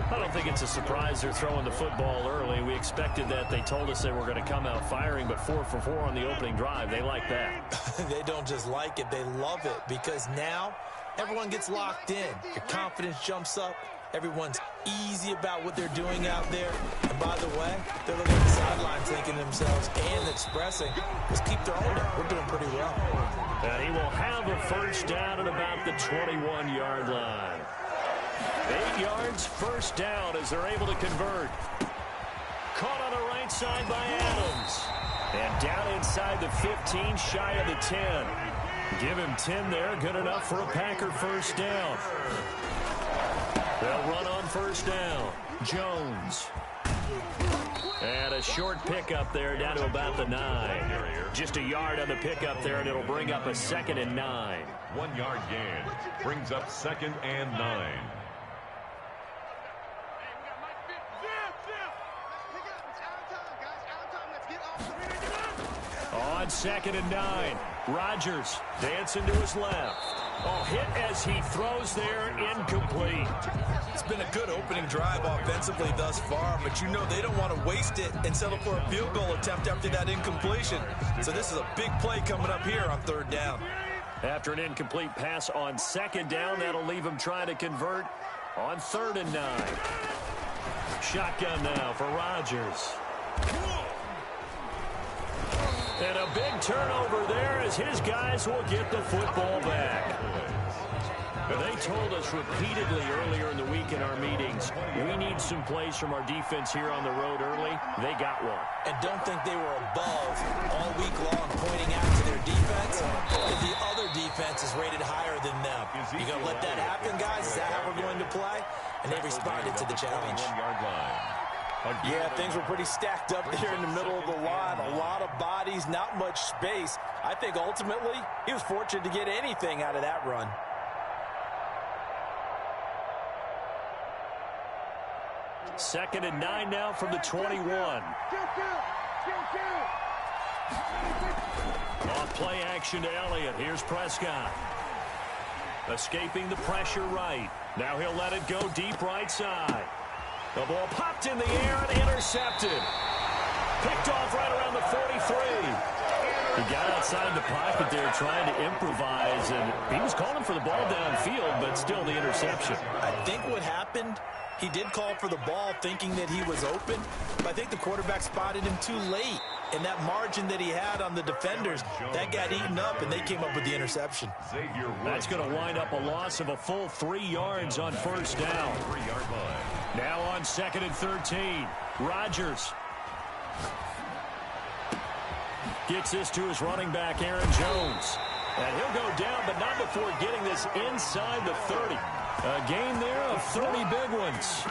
I don't think it's a surprise they're throwing the football early. We expected that. They told us they were going to come out firing, but 4 for 4 on the opening drive. They like that. They don't just like it. They love it, because now everyone gets locked in. Your confidence jumps up. Everyone's easy about what they're doing out there. And by the way, they're looking at the sideline thinking to themselves and expressing, let's keep throwing it. We're doing pretty well. And he will have a first down at about the 21-yard line. 8 yards, first down as they're able to convert. Caught on the right side by Adams. And down inside the 15, shy of the 10. Give him 10 there, good enough for a Packer first down. They'll run on first down. Jones. And a short pickup there down to about the 9. Just a yard on the pickup there, and it'll bring up a 2nd and 9. 1 yard gain. Brings up 2nd and 9. On 2nd and 9. Rodgers dancing to his left. Oh, hit as he throws there, incomplete. It's been a good opening drive offensively thus far, but you know they don't want to waste it and settle for a field goal attempt after that incompletion. So this is a big play coming up here on third down. After an incomplete pass on second down, that'll leave him trying to convert on 3rd and 9. Shotgun now for Rodgers. And a big turnover there as his guys will get the football back. They told us repeatedly earlier in the week in our meetings, we need some plays from our defense here on the road early. They got one. And don't think they were above all week long pointing out to their defense. If the other defense is rated higher than them. You going to let that happen, guys? Is that how we're going to play? And they responded to the challenge. Yeah, things were pretty stacked up there in the middle of the line. A lot of bodies, not much space. I think ultimately he was fortunate to get anything out of that run. Second and 9 now from the 21. Off play action to Elliott. Here's Prescott. Escaping the pressure right. Now he'll let it go deep right side. The ball popped in the air and intercepted. Picked off right around the 43. He got outside the pocket there trying to improvise, and he was calling for the ball downfield, but still the interception. I think what happened, he did call for the ball thinking that he was open, but I think the quarterback spotted him too late. And that margin that he had on the defenders, that got eaten up, and they came up with the interception. That's going to wind up a loss of a full 3 yards on first down. Now on 2nd and 13, Rodgers gets this to his running back, Aaron Jones. And he'll go down, but not before getting this inside the 30. A gain there of 30 big ones.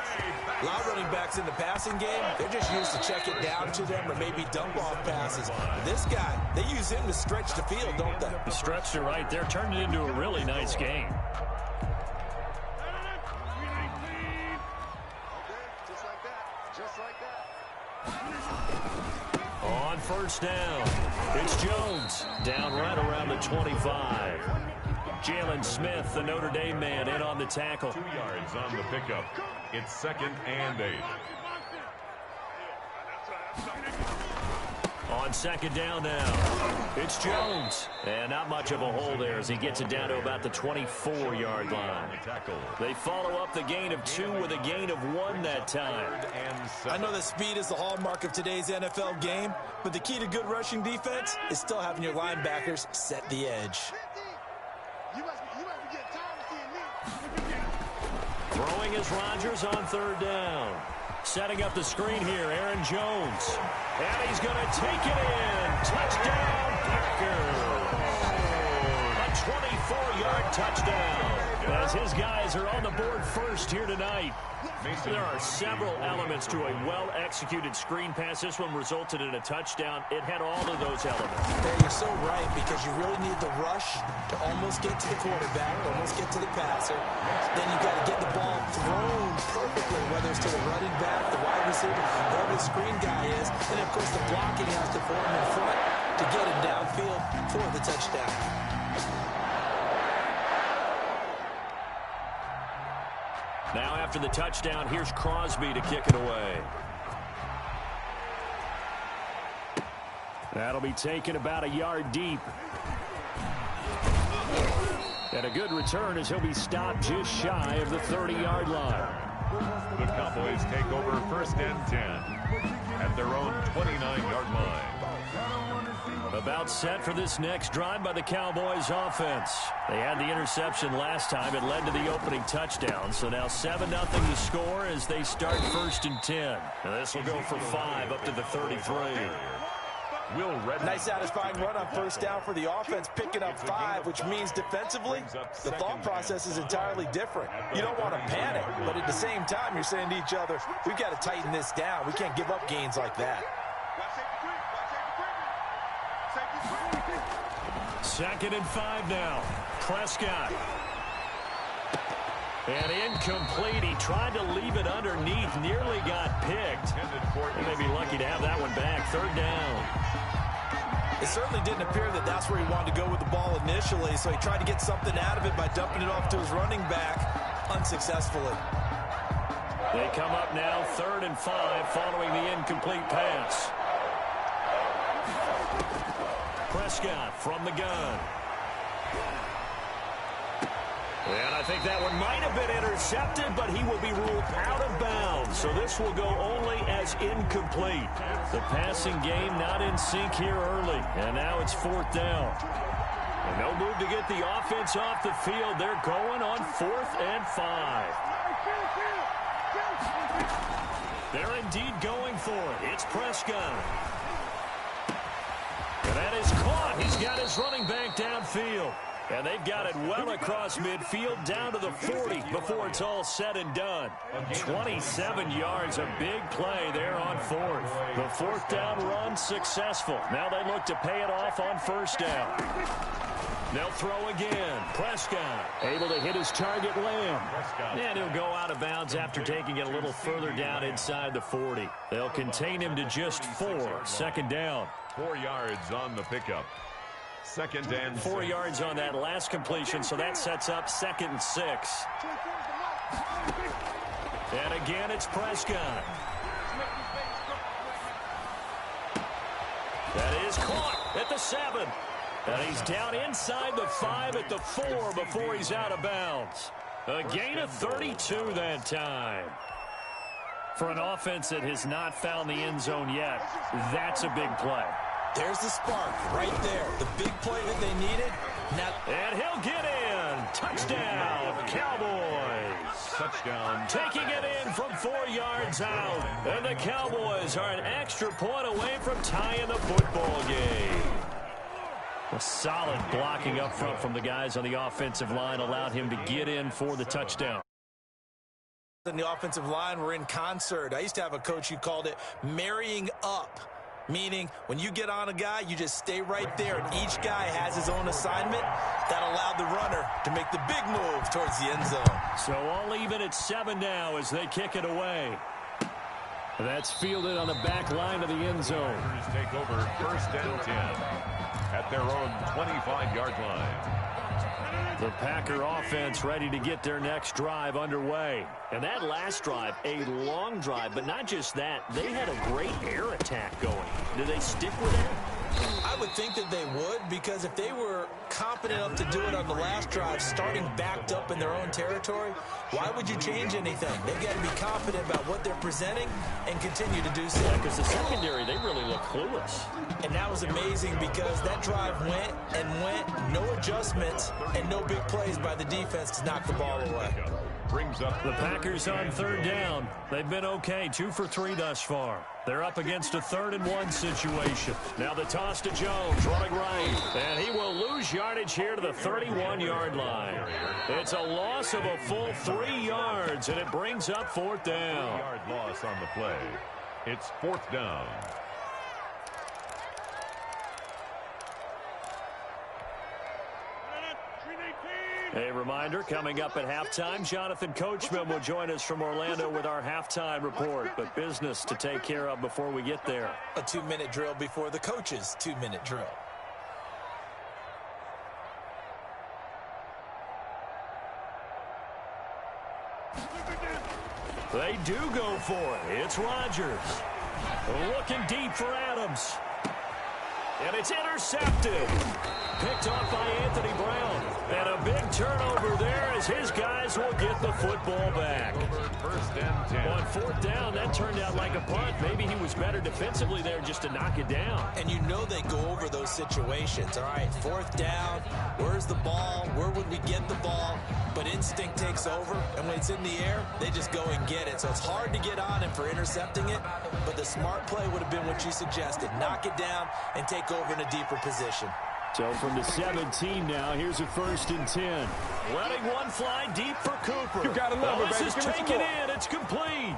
A lot of running backs in the passing game, they're just used to check it down to them or maybe dump off passes. This guy, they use him to stretch the field, don't they? The stretch it right there turned it into a really nice game. On first down, it's Jones down right around the 25. Jalen Smith, the Notre Dame man, in on the tackle. 2 yards on the pickup. It's 2nd and 8. On 2nd down now, it's Jones. And not much of a hole there as he gets it down to about the 24-yard line. They follow up the gain of 2 with a gain of 1 that time. I know that speed is the hallmark of today's NFL game, but the key to good rushing defense is still having your linebackers set the edge. Throwing is Rodgers on 3rd down. Setting up the screen here, Aaron Jones. And he's going to take it in. Touchdown, Packers. A 24-yard touchdown. As his guys are on the board first here tonight. There are several elements to a well-executed screen pass. This one resulted in a touchdown. It had all of those elements. Hey, you're so right, because you really need the rush to almost get to the quarterback, almost get to the passer. Then you got to get the ball thrown perfectly, whether it's to the running back, the wide receiver, whoever the screen guy is. And, of course, the blocking has to form in front to get him downfield for the touchdown. Now after the touchdown, here's Crosby to kick it away. That'll be taken about a yard deep. And a good return as he'll be stopped just shy of the 30-yard line. The Cowboys take over 1st and 10 at their own 29-yard line. About set for this next drive by the Cowboys offense. They had the interception last time. It led to the opening touchdown. So now 7-0 to score as they start 1st and 10. And this will go for 5 up to the 33. Nice satisfying run on first down for the offense, picking up 5, which means defensively, the thought process is entirely different. You don't want to panic, but at the same time, you're saying to each other, we've got to tighten this down. We can't give up gains like that. 2nd and 5 now. Prescott. And incomplete. He tried to leave it underneath. Nearly got picked. They may be lucky to have that one back. 3rd down. It certainly didn't appear that that's where he wanted to go with the ball initially, so he tried to get something out of it by dumping it off to his running back unsuccessfully. They come up now 3rd and 5 following the incomplete pass. Prescott from the gun. And I think that one might have been intercepted, but he will be ruled out of bounds. So this will go only as incomplete. The passing game not in sync here early. And now it's 4th down. And no move to get the offense off the field. They're going on 4th and 5. They're indeed going for it. It's Prescott. And that is caught. He's got his running back downfield. And they've got it well across midfield down to the 40 before it's all said and done. 27 yards, a big play there on 4th. The 4th down run successful. Now they look to pay it off on 1st down. They'll throw again. Prescott able to hit his target, Lamb. And he'll go out of bounds after taking it a little further down inside the 40. They'll contain him to just 4. 2nd down. 4 yards on the pickup. 2nd and 4 yards on that last completion, so that sets up 2nd and 6. And again, it's Prescott. That is caught at the 7. And he's down inside the 5 at the 4 before he's out of bounds. A gain of 32 that time. For an offense that has not found the end zone yet, that's a big play. There's the spark right there. The big play that they needed. Now, and he'll get in. Touchdown, Cowboys. Touchdown. Taking it in from 4 yards out. And the Cowboys are an extra point away from tying the football game. A solid blocking up front from the guys on the offensive line allowed him to get in for the touchdown. And the offensive line were in concert. I used to have a coach who called it marrying up. Meaning, when you get on a guy, you just stay right there, and each guy has his own assignment. That allowed the runner to make the big move towards the end zone. So all even at 7 now as they kick it away. That's fielded on the back line of the end zone. Take over 1st and 10 at their own 25-yard line. The Packer offense ready to get their next drive underway. And that last drive, a long drive, but not just that. They had a great air attack going. Do they stick with that? I would think that they would, because if they were competent enough to do it on the last drive, starting backed up in their own territory, why would you change anything? They've got to be confident about what they're presenting and continue to do so. Yeah, because the secondary, they really look clueless. And that was amazing because that drive went and went, no adjustments, and no big plays by the defense to knock the ball away. Brings up the Packers on 3rd down. They've been okay, 2 for 3 thus far. They're up against a 3rd and 1 situation. Now the toss to Jones, running right. And he will lose yardage here to the 31-yard line. It's a loss of a full 3 yards, and it brings up 4th down. 3-yard loss on the play. It's 4th down. A reminder, coming up at halftime, Jonathan Coachman will join us from Orlando with our halftime report. But business to take care of before we get there. A 2-minute drill before the coach's 2-minute drill. They do go for it. It's Rodgers. Looking deep for Adams. And it's intercepted. Picked off by Anthony Brown. And a big turnover there as his guys will get the football back. 1st and 10. On 4th down, that turned out like a punt. Maybe he was better defensively there just to knock it down. And you know they go over those situations. All right, 4th down. Where's the ball? Where would we get the ball? But instinct takes over, and when it's in the air, they just go and get it. So it's hard to get on him for intercepting it, but the smart play would have been what you suggested. Knock it down and take over in a deeper position. So from the 17 now, here's a 1st and 10. Letting one fly deep for Cooper. You gotta love it, baby. This is taken in. It's complete.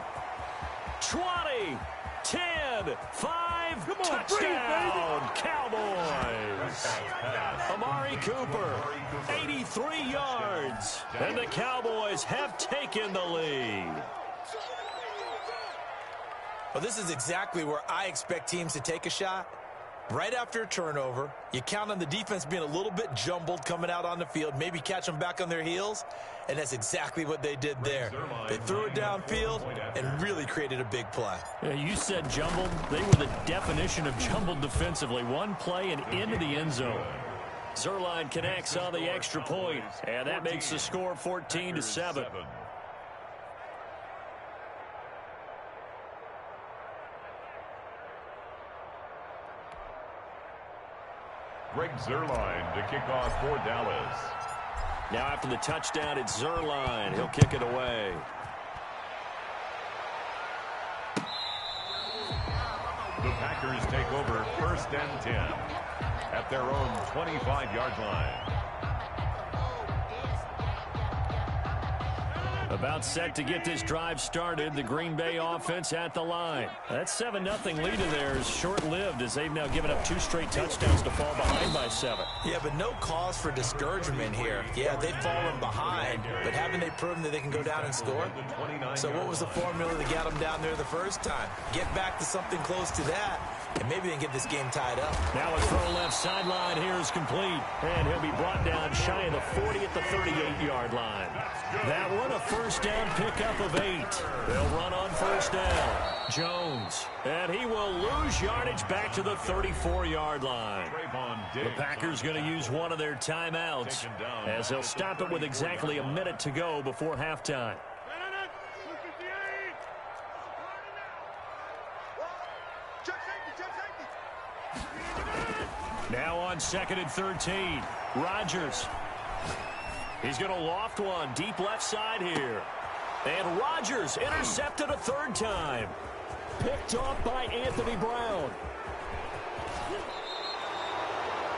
20, 10, 5, touchdown, Cowboys. Amari Cooper, 83 yards. And the Cowboys have taken the lead. Well, this is exactly where I expect teams to take a shot. Right after a turnover, you count on the defense being a little bit jumbled coming out on the field, maybe catch them back on their heels, and that's exactly what they did there. They threw it downfield and really created a big play. Yeah, you said jumbled. They were the definition of jumbled defensively. One play and into the end zone. Zerline connects on the extra point, and that makes the score 14-7. Greg Zerline to kick off for Dallas. Now after the touchdown, it's Zerline. He'll kick it away. The Packers take over 1st and 10 at their own 25-yard line. About set to get this drive started. The Green Bay offense at the line. That 7-0 lead of theirs is short-lived as they've now given up 2 straight touchdowns to fall behind by 7. Yeah, but no cause for discouragement here. Yeah, they've fallen behind, but haven't they proven that they can go down and score? So what was the formula that got them down there the first time? Get back to something close to that, and maybe they can get this game tied up. Now a throw left sideline here is complete, and he'll be brought down shy of the 40 at the 38-yard line. That one a first down pickup of 8. They'll run on first down. Jones, and he will lose yardage back to the 34-yard line. The Packers going to use one of their timeouts as they'll stop it with exactly a minute to go before halftime. Now on 2nd and 13, Rodgers. He's going to loft one deep left side here. And Rodgers intercepted a 3rd time. Picked off by Anthony Brown.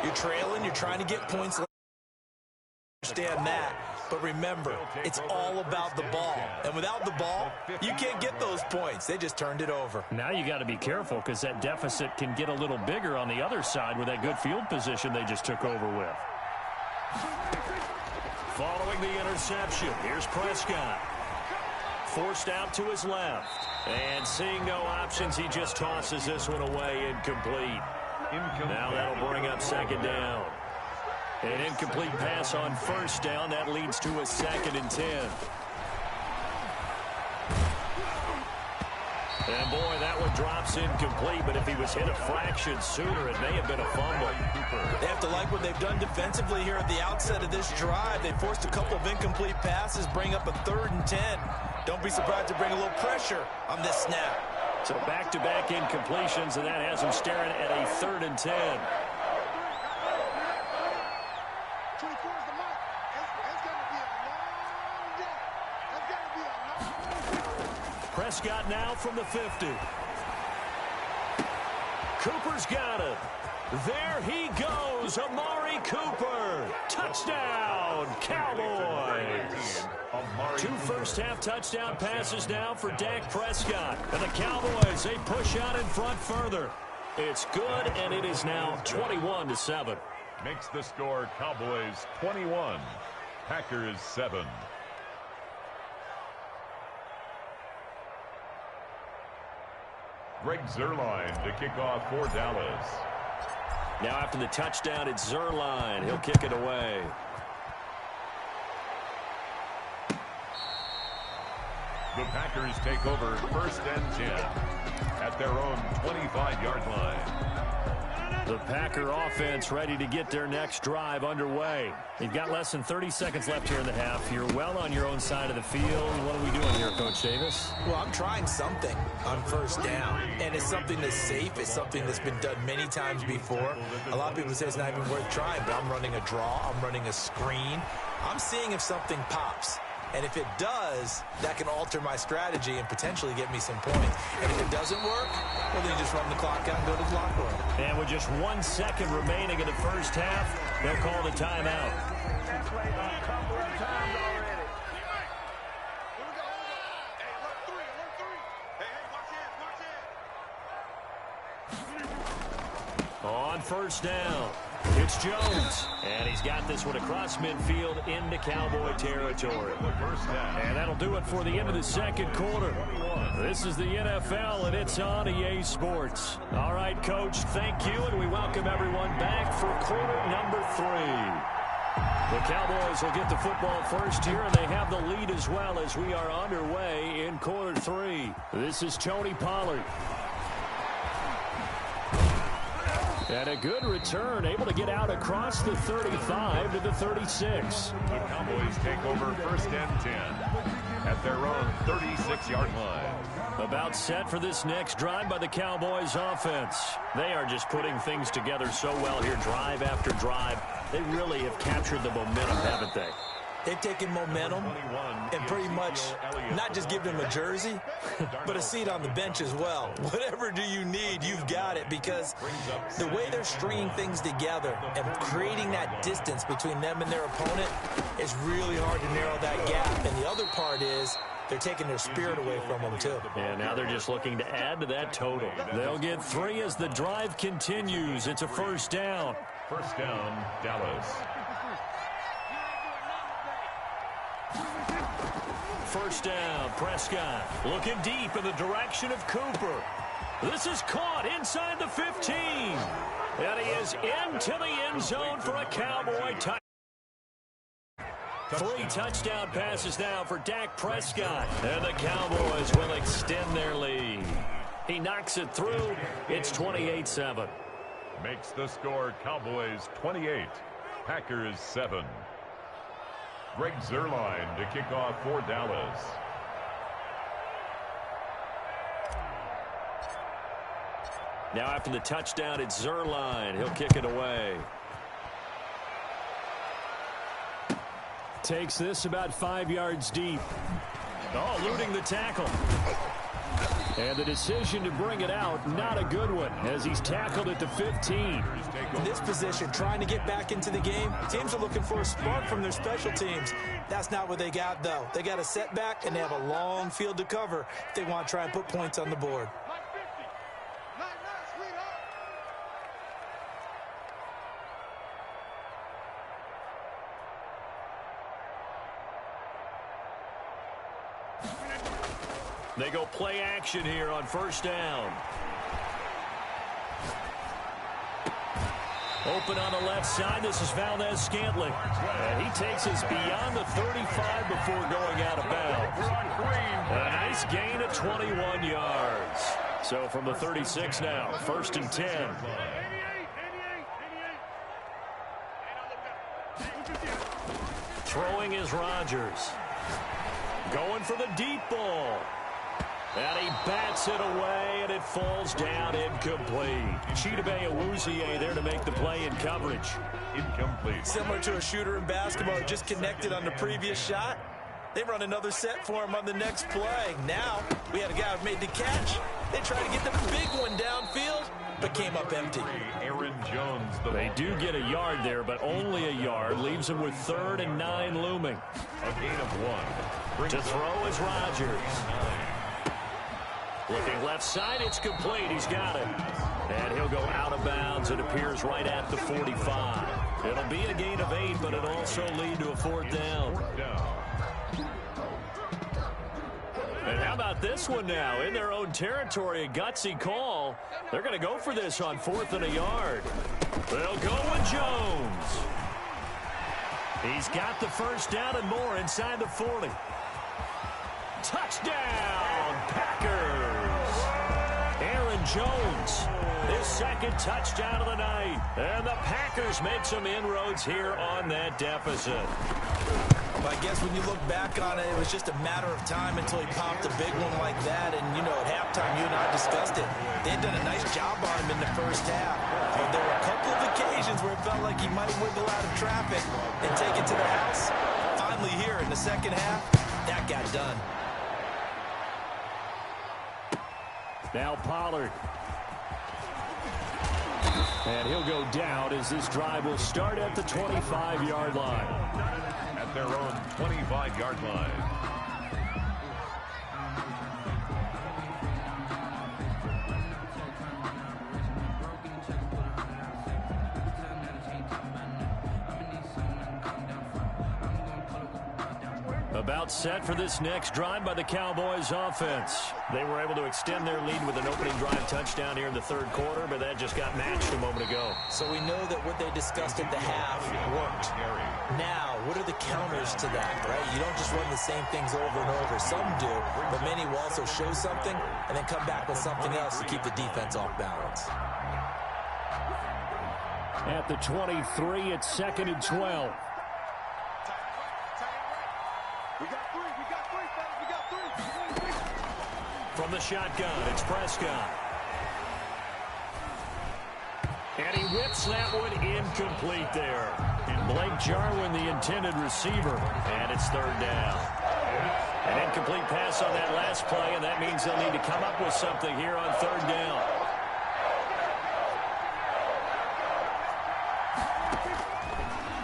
You're trailing. You're trying to get points. Understand that. But remember, it's all about the ball. And without the ball, you can't get those points. They just turned it over. Now you got to be careful because that deficit can get a little bigger on the other side with that good field position they just took over with. Following the interception, here's Prescott. Forced out to his left. And seeing no options, he just tosses this one away incomplete. Now that'll bring up 2nd down. An incomplete pass on 1st down. That leads to a 2nd and 10. And boy, that one drops incomplete, but if he was hit a fraction sooner, it may have been a fumble. They have to like what they've done defensively here at the outset of this drive. They forced a couple of incomplete passes, bring up a 3rd and 10. Don't be surprised to bring a little pressure on this snap. So back-to-back incompletions, and that has them staring at a 3rd and 10. Prescott now from the 50. Cooper's got it. There he goes, Amari Cooper. Touchdown, Cowboys. 2 first-half touchdown passes now for Dak Prescott. And the Cowboys, they push out in front further. It's good, and it is now 21-7. Makes the score Cowboys 21, Packers 7. Greg Zerline to kick off for Dallas. Now after the touchdown, it's Zerline. He'll kick it away. The Packers take over 1st and 10 at their own 25-yard line. The Packer offense ready to get their next drive underway. You've got less than 30 seconds left here in the half. You're well on your own side of the field. What are we doing here, Coach Davis? Well, I'm trying something on 1st down, and it's something that's safe. It's something that's been done many times before. A lot of people say it's not even worth trying, but I'm running a draw. I'm running a screen. I'm seeing if something pops. And if it does, that can alter my strategy and potentially get me some points. And if it doesn't work, well, then you just run the clock out and go to the locker room. And with just 1 second remaining in the first half, they'll call the timeout. On first down, it's Jones. And he's got this one across midfield into Cowboy territory. And that'll do it for the end of the second quarter. This is the NFL, and it's on EA Sports. All right, Coach, thank you, and we welcome everyone back for quarter number 3. The Cowboys will get the football first here, and they have the lead as well as we are underway in quarter 3. This is Tony Pollard. And a good return, able to get out across the 35 to the 36. The Cowboys take over first and 10 at their own 36-yard line. About set for this next drive by the Cowboys offense. They are just putting things together so well here, drive after drive. They really have captured the momentum, haven't they? They've taken momentum and pretty much not just given him a jersey, but a seat on the bench as well. Whatever do you need, you've got it, because the way they're stringing things together and creating that distance between them and their opponent is really hard to narrow that gap. And the other part is they're taking their spirit away from them, too. And now they're just looking to add to that total. They'll get 3 as the drive continues. It's a first down. First down, Dallas. First down, Prescott looking deep in the direction of Cooper. This is caught inside the 15. And he is into the end zone for a Cowboy touchdown. 3 touchdown passes now for Dak Prescott. And the Cowboys will extend their lead. He knocks it through. It's 28-7. Makes the score Cowboys 28, Packers 7. Greg Zuerlein to kick off for Dallas. Now after the touchdown, it's Zuerlein. He'll kick it away. Takes this about 5 yards deep. Oh, eluding the tackle. And the decision to bring it out, not a good one, as he's tackled at the 15. In this position, trying to get back into the game, teams are looking for a spark from their special teams. That's not what they got, though. They got a setback, and they have a long field to cover if they want to try and put points on the board. They go play action here on first down. Open on the left side. This is Valdez-Scantling. And he takes us beyond the 35 before going out of bounds. A nice gain of 21 yards. So from the 36 now, first and 10. Throwing is Rodgers. Going for the deep ball. And he bats it away, and it falls down incomplete. Chidobe there to make the play in coverage. Incomplete. Similar to a shooter in basketball, just connected on the previous shot. They run another set for him on the next play. Now, we had a guy who made the catch. They tried to get the big one downfield, but came up empty. Aaron Jones. They do get a yard there, but only a yard. Leaves them with 3rd and 9 looming. A gain of 1. To throw is Rodgers. Looking left side, it's complete. He's got it. And he'll go out of bounds. It appears right at the 45. It'll be a gain of 8, but it'll also lead to a 4th down. And how about this one now? In their own territory, a gutsy call. They're going to go for this on 4th and a yard. They'll go with Jones. He's got the first down and more inside the 40. Touchdown, Packers. Aaron Jones, his 2nd touchdown of the night. And the Packers make some inroads here on that deficit. Well, I guess when you look back on it, it was just a matter of time until he popped a big one like that. And, you know, at halftime, you and I discussed it. They had done a nice job on him in the first half. But there were a couple of occasions where it felt like he might wiggle out of traffic and take it to the house. Finally here in the second half, that got done. Now Pollard. And he'll go down as this drive will start at the 25-yard line. At their own 25-yard line. About set for this next drive by the Cowboys offense. They were able to extend their lead with an opening drive touchdown here in the third quarter, but that just got matched a moment ago. So we know that what they discussed at the half worked. Now, what are the counters to that, right? You don't just run the same things over and over. Some do, but many will also show something and then come back with something else to keep the defense off balance. At the 23, it's 2nd and 12. From the shotgun, it's Prescott. And he whips that one incomplete there. And Blake Jarwin, the intended receiver. And it's 3rd down. An incomplete pass on that last play, and that means they'll need to come up with something here on 3rd down.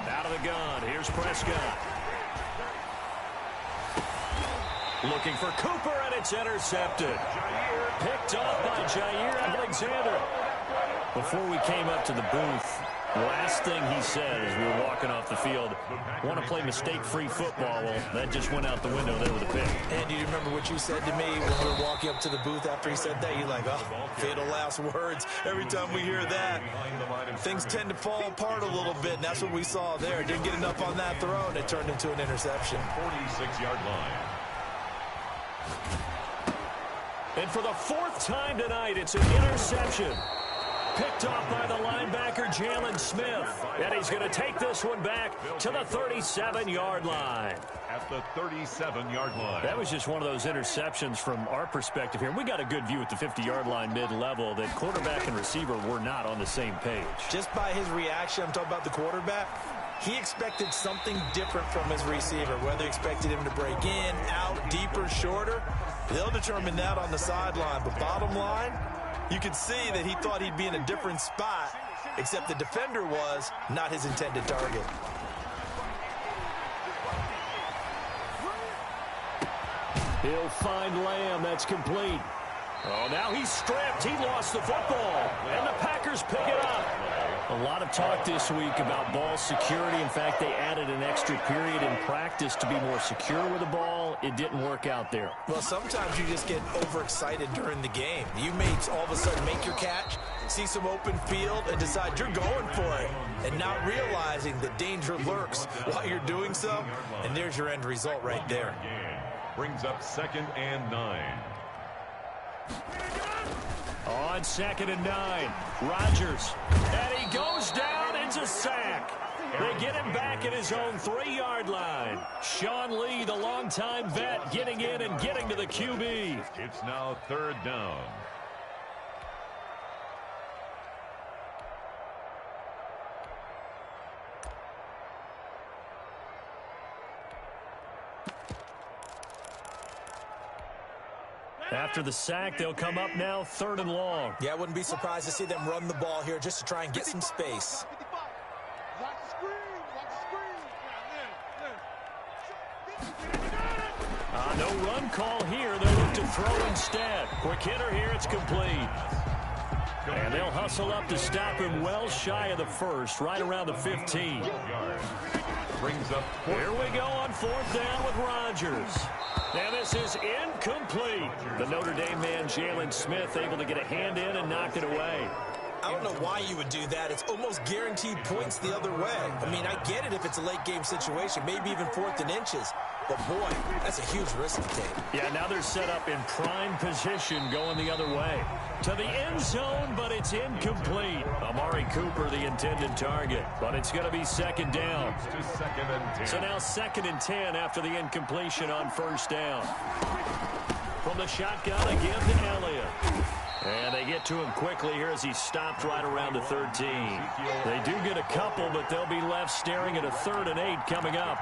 Out of the gun, here's Prescott. Looking for Cooper, and it's intercepted. Picked off by Jair Alexander. Before we came up to the booth, last thing he said as we were walking off the field, want to play mistake-free football. Well, that just went out the window there with a pick. And do you remember what you said to me when we were walking up to the booth after he said that? You're like, oh, fatal last words. Every time we hear that, things tend to fall apart a little bit, and that's what we saw there. Didn't get enough on that throw, and it turned into an interception. 46-yard line. And for the 4th time tonight, it's an interception. Picked off by the linebacker, Jalen Smith. And he's going to take this one back to the 37-yard line. At the 37-yard line. That was just one of those interceptions from our perspective here. We got a good view at the 50-yard line mid-level that quarterback and receiver were not on the same page. Just by his reaction, I'm talking about the quarterback, he expected something different from his receiver, whether he expected him to break in, out, deeper, shorter. They'll determine that on the sideline. But bottom line, you could see that he thought he'd be in a different spot, except the defender was not his intended target. He'll find Lamb. That's complete. Oh, now he's stripped. He lost the football. And the Packers pick it up. A lot of talk this week about ball security. In fact, they added an extra period in practice to be more secure with the ball. It didn't work out there. Well, sometimes you just get overexcited during the game. You may all of a sudden make your catch, see some open field, and decide you're going for it, and not realizing the danger lurks while you're doing so. And there's your end result right there. Brings up 2nd and 9. On 2nd and 9, Rodgers. And he goes down. It's a sack. They get him back at his own 3-yard line. Sean Lee, the longtime vet, getting in and getting to the QB. It's now 3rd down. After the sack, they'll come up now 3rd and long. Yeah, I wouldn't be surprised to see them run the ball here just to try and get some space. No run call here. They'll look to throw instead. Quick hitter here. It's complete. And they'll hustle up to stop him well shy of the 1st, right around the 15. Brings up. Here we go on 4th down with Rodgers. And this is incomplete. The Notre Dame man, Jalen Smith, able to get a hand in and knock it away. I don't know why you would do that. It's almost guaranteed points the other way. I mean, I get it if it's a late game situation, maybe even 4th and inches. But, boy, that's a huge risk to take. Yeah, now they're set up in prime position going the other way. To the end zone, but it's incomplete. Amari Cooper, the intended target. But it's going to be 2nd down. To 2nd and 10. So now 2nd and 10 after the incompletion on 1st down. From the shotgun again to Elliott. And they get to him quickly here as he's stopped right around the 13. They do get a couple, but they'll be left staring at a 3rd and 8 coming up.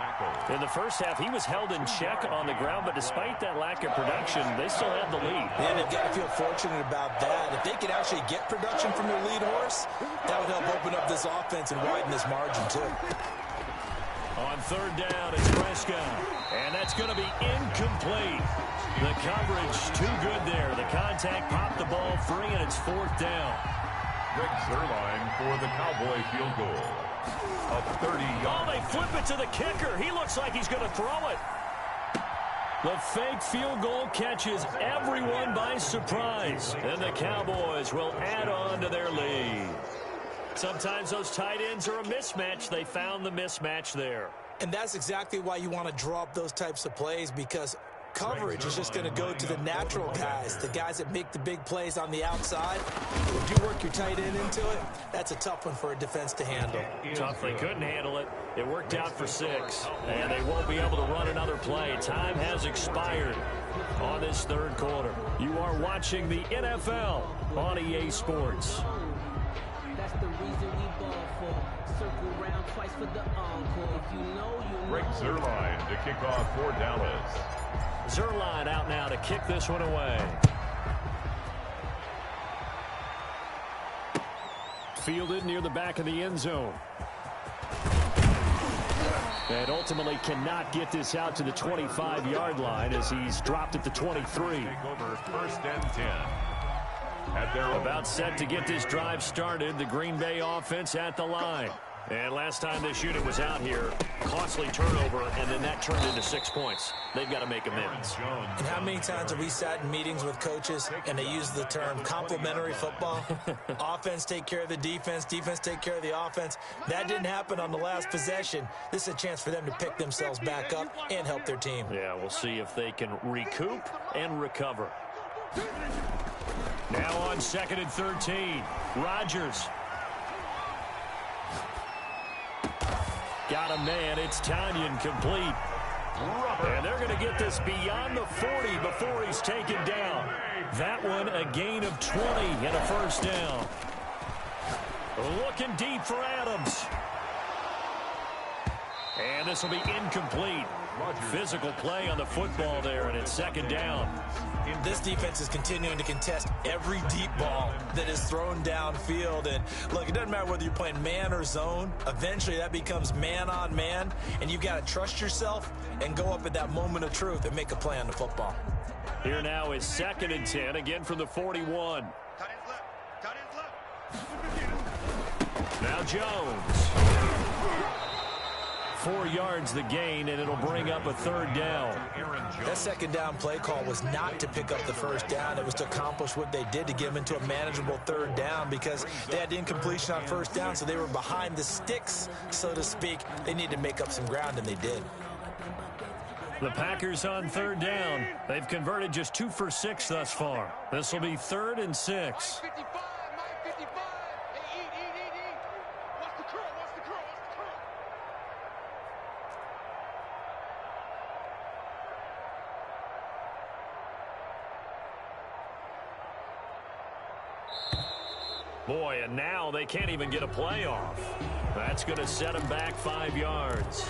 In the first half, he was held in check on the ground, but despite that lack of production, they still have the lead. And they've got to feel fortunate about that. If they could actually get production from their lead horse, that would help open up this offense and widen this margin, too. On 3rd down, it's Prescott. And that's going to be incomplete. The coverage too good there. The contact popped the ball free, and it's 4th down. Greg Zuerlein for the Cowboy field goal. A 30-yard. Oh, they flip it to the kicker. He looks like he's going to throw it. The fake field goal catches everyone by surprise, and the Cowboys will add on to their lead. Sometimes those tight ends are a mismatch. They found the mismatch there. And that's exactly why you want to draw up those types of plays, because coverage is just going to go to the natural guys, the guys that make the big plays on the outside. Would you work your tight end into it? That's a tough one for a defense to handle. Tough. They couldn't handle it. It worked out for 6, and they won't be able to run another play. Time has expired on this third quarter. You are watching the NFL on EA Sports. That's the reason we ball for. Circle round twice for the encore. If you know, you know. Greg Zuerlein to kick off for Dallas. Zuerlein out now to kick this one away. Fielded near the back of the end zone. And ultimately cannot get this out to the 25-yard line as he's dropped at the 23. Take over 1st and 10. About set to get this drive started. The Green Bay offense at the line. And last time this unit was out here, costly turnover, and then that turned into 6 points. They've got to make amends. And how many times have we sat in meetings with coaches and they use the term complementary football? Offense take care of the defense, defense take care of the offense. That didn't happen on the last possession. This is a chance for them to pick themselves back up and help their team. Yeah, we'll see if they can recoup and recover. Now on 2nd and 13, Rodgers. Got a man. It's Tanyan complete. And they're going to get this beyond the 40 before he's taken down. That one a gain of 20 and a first down. Looking deep for Adams. And this will be incomplete. Physical play on the football there, and it's 2nd down. This defense is continuing to contest every deep ball that is thrown downfield. And look, it doesn't matter whether you're playing man or zone. Eventually that becomes man on man, and you've got to trust yourself and go up at that moment of truth and make a play on the football. Here now is 2nd and 10, again from the 41. Now Jones. 4 yards the gain, and it'll bring up a 3rd down. That 2nd down play call was not to pick up the 1st down. It was to accomplish what they did, to get them into a manageable 3rd down, because they had incompletion on 1st down, so they were behind the sticks, so to speak. They needed to make up some ground, and they did. The Packers on 3rd down. They've converted just 2 for 6 thus far. This will be 3rd and 6. Boy, and now they can't even get a play off. That's going to set them back 5 yards.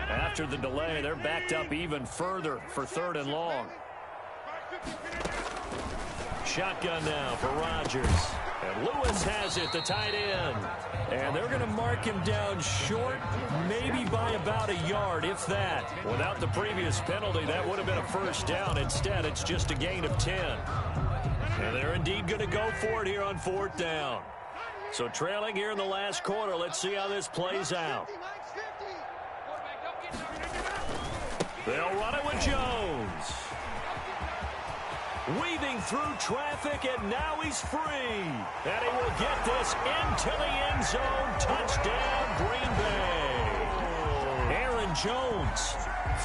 After the delay, they're backed up even further for 3rd and long. Shotgun now for Rodgers. And Lewis has it, the tight end. And they're going to mark him down short, maybe by about a yard, if that. Without the previous penalty, that would have been a 1st down. Instead, it's just a gain of 10. And they're indeed going to go for it here on 4th down. So trailing here in the last quarter, let's see how this plays out. They'll run it with Jones. Weaving through traffic, and now he's free. And he will get this into the end zone. Touchdown, Green Bay. Aaron Jones,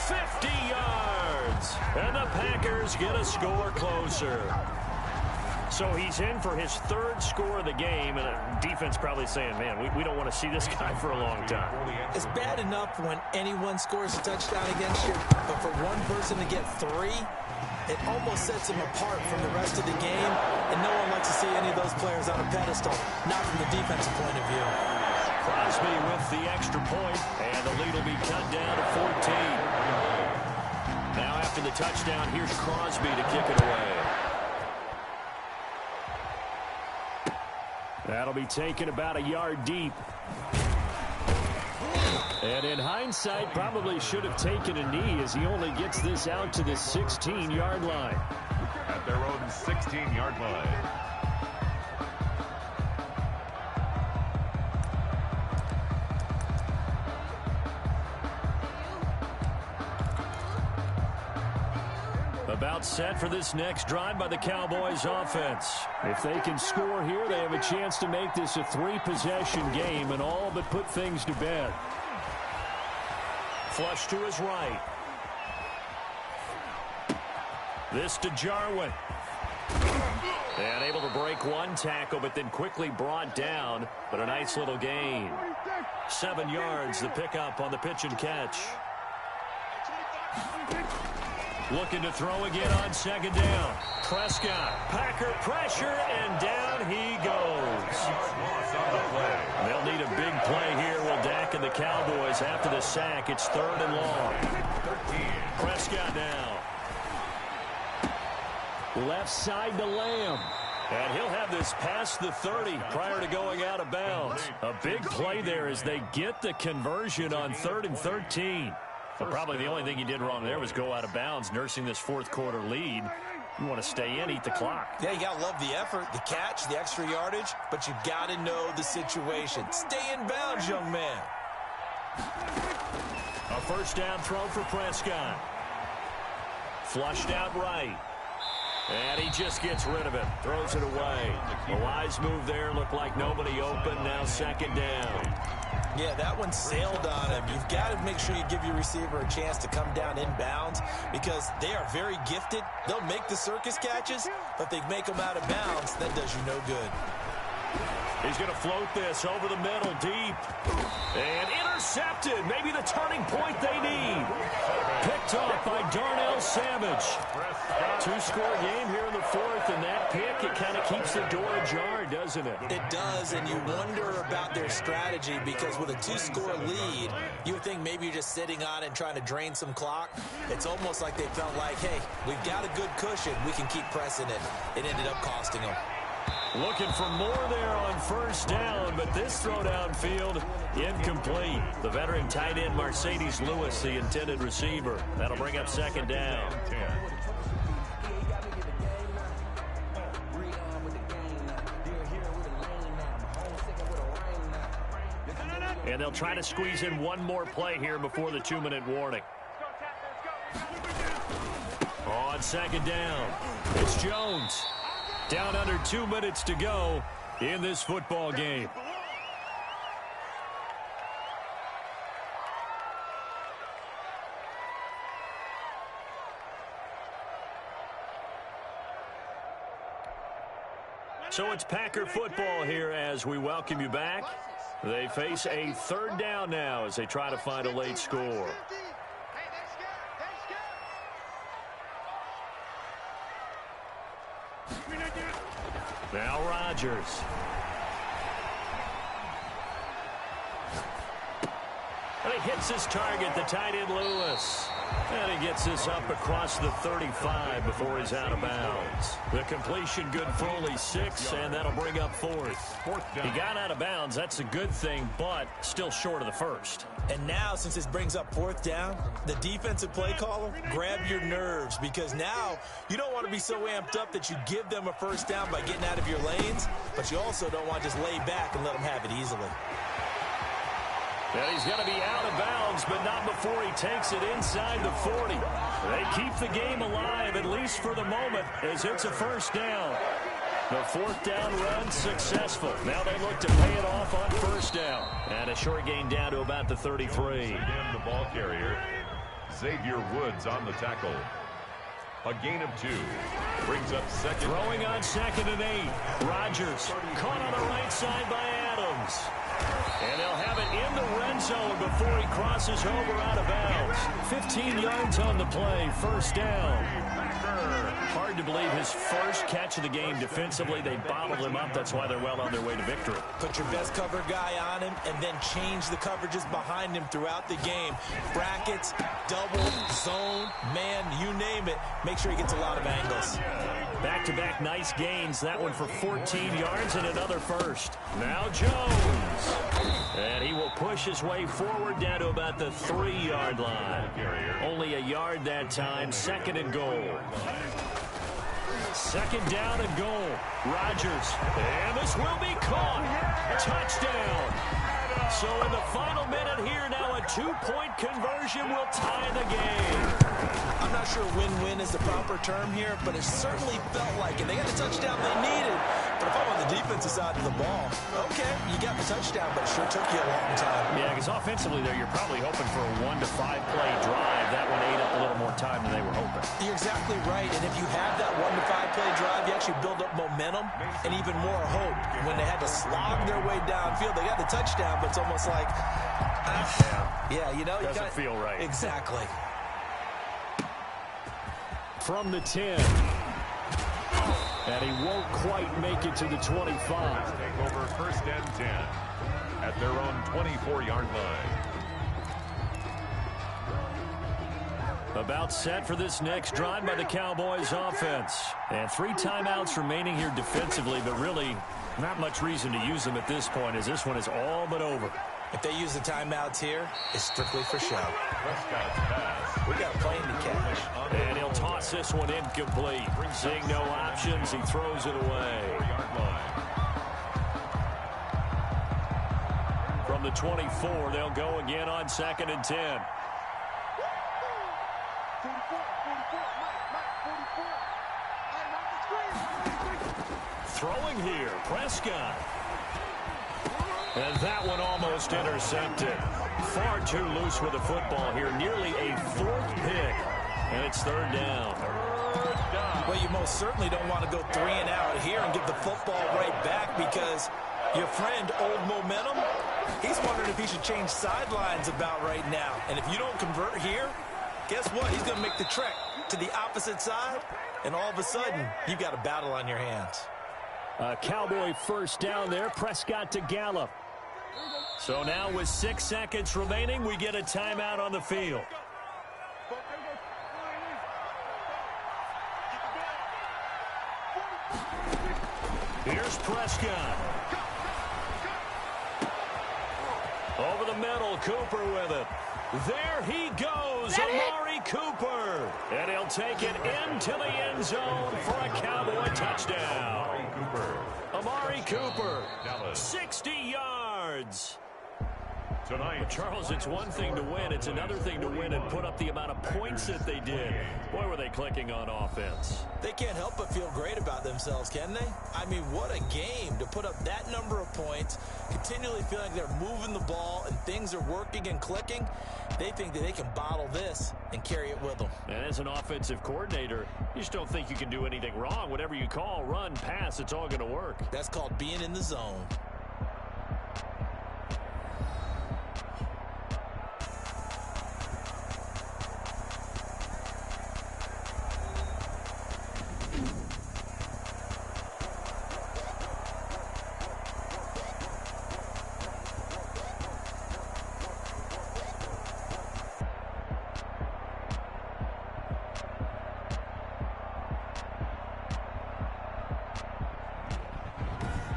50 yards. And the Packers get a score closer. So he's in for his 3rd score of the game, and defense probably saying, man, we don't want to see this guy for a long time. It's bad enough when anyone scores a touchdown against you, but for one person to get 3, it almost sets him apart from the rest of the game, and no one likes to see any of those players on a pedestal, not from the defensive point of view. Crosby with the extra point, and the lead will be cut down to 14. Now after the touchdown, here's Crosby to kick it away. That'll be taken about a yard deep. And in hindsight, probably should have taken a knee as he only gets this out to the 16-yard line. At their own 16-yard line. About set for this next drive by the Cowboys offense. If they can score here, they have a chance to make this a 3-possession game and all but put things to bed. Flush to his right. This to Jarwin. And able to break one tackle, but then quickly brought down. But a nice little gain. 7 yards, the pickup on the pitch and catch. Looking to throw again on second down. Prescott, Packer pressure, and down he goes. They'll need a big play here, will Dak and the Cowboys after the sack. It's 3rd and long. Prescott now. Left side to Lamb. And he'll have this past the 30 prior to going out of bounds. A big play there as they get the conversion on 3rd and 13. But probably the only thing he did wrong there was go out of bounds, nursing this fourth-quarter lead. You want to stay in, eat the clock. Yeah, you got to love the effort, the catch, the extra yardage, but you got to know the situation. Stay in bounds, young man. A first down throw for Prescott. Flushed out right. And he just gets rid of it. Throws it away. A wise move there. Looked like nobody open. Now second down. Yeah, that one sailed on him. You've got to make sure you give your receiver a chance to come down inbounds because they are very gifted. They'll make the circus catches, but they make them out of bounds. That does you no good. He's going to float this over the middle, deep. And intercepted. Maybe the turning point they need. Picked off by Darnell Savage. 2-score game here in the 4th, and that pick, it kind of keeps the door ajar, doesn't it? It does, and you wonder about their strategy because with a 2-score lead, you would think maybe you're just sitting on it and trying to drain some clock. It's almost like they felt like, hey, we've got a good cushion. We can keep pressing it. It ended up costing them. Looking for more there on first down, but this throw downfield incomplete. The veteran tight end Mercedes Lewis, the intended receiver. That'll bring up second down. And they'll try to squeeze in one more play here before the 2-minute warning. On second down, it's Jones. Down under 2 minutes to go in this football game. So it's Packer football here as we welcome you back. They face a 3rd down now as they try to find a late score. Now Rodgers. And he hits his target, the tight end Lewis. And he gets this up across the 35 before he's out of bounds. The completion good for only 6, and that'll bring up 4th. He got out of bounds. That's a good thing, but still short of the first. And now, since this brings up 4th down, the defensive play caller, grab your nerves because now you don't want to be so amped up that you give them a first down by getting out of your lanes, but you also don't want to just lay back and let them have it easily. And he's going to be out of bounds, but not before he takes it inside the 40. They keep the game alive, at least for the moment, as it's a first down. The 4th down run successful. Now they look to pay it off on first down. And a short gain down to about the 33. Again, the ball carrier, Xavier Woods on the tackle. A gain of 2. Brings up second. Throwing on 2nd and 8. Rodgers caught on the right side by Adams. And they'll have it in the red zone before he crosses over out of bounds. 15 yards on the play, first down. Hard to believe his first catch of the game defensively. They bottled him up. That's why they're well on their way to victory. Put your best cover guy on him and then change the coverages behind him throughout the game. Brackets, double, zone, man, you name it. Make sure he gets a lot of angles. Back-to-back nice gains. That one for 14 yards and another first. Now Jones. And he will push his way forward down to about the 3-yard line. Only a yard that time. 2nd and goal. 2nd down and goal. Rodgers. And this will be caught. Touchdown. So in the final minute here, now a 2-point conversion will tie the game. I'm not sure win-win is the proper term here, but it certainly felt like it. They got the touchdown they needed. But if I'm on the defensive side of the ball, okay, you got the touchdown, but it sure took you a long time. Yeah, because offensively there, you're probably hoping for a 1 to 5 play drive. That one ate up a little more time than they were hoping. You're exactly right. And if you have that 1 to 5 play drive, you actually build up momentum and even more hope. When they had to slog their way downfield, they got the touchdown, but it's almost like, yeah, you know, doesn't feel right. Exactly. From the 10. And he won't quite make it to the 25. Take over 1st and 10 at their own 24-yard line. About set for this next drive by the Cowboys offense. And 3 timeouts remaining here defensively, but really not much reason to use them at this point, as this one is all but over. If they use the timeouts here, it's strictly for show. Prescott's pass. We got a plane to catch. And he'll toss this one incomplete. Seeing no options, he throws it away. 4-yard line. From the 24, they'll go again on 2nd and 10. Throwing here, Prescott. And that one almost intercepted. Far too loose with the football here. Nearly a 4th pick. And it's 3rd down. Well, you most certainly don't want to go 3 and out here and give the football right back, because your friend, Old Momentum, he's wondering if he should change sidelines about right now. And if you don't convert here, guess what? He's going to make the trek to the opposite side, and all of a sudden, you've got a battle on your hands. A Cowboy 1st down there. Prescott to Gallup. So now with 6 seconds remaining, we get a timeout on the field. Here's Prescott. Over the middle, Cooper with it. There he goes, Amari Cooper. And he'll take it into the end zone for a Cowboy touchdown. Amari Cooper, 60 yards. Tonight, Charles, it's one thing to win. It's another thing to win and put up the amount of points that they did. Boy, were they clicking on offense. They can't help but feel great about themselves, can they? I mean, what a game to put up that number of points, continually feeling like they're moving the ball and things are working and clicking. They think that they can bottle this and carry it with them. And as an offensive coordinator, you just don't think you can do anything wrong. Whatever you call, run, pass, it's all going to work. That's called being in the zone.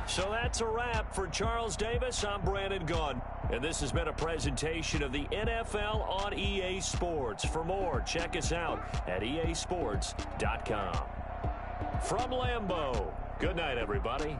So that's a wrap for Charles Davis. I'm Brandon Gunn. And this has been a presentation of the NFL on EA Sports. For more, check us out at easports.com. From Lambeau, good night, everybody.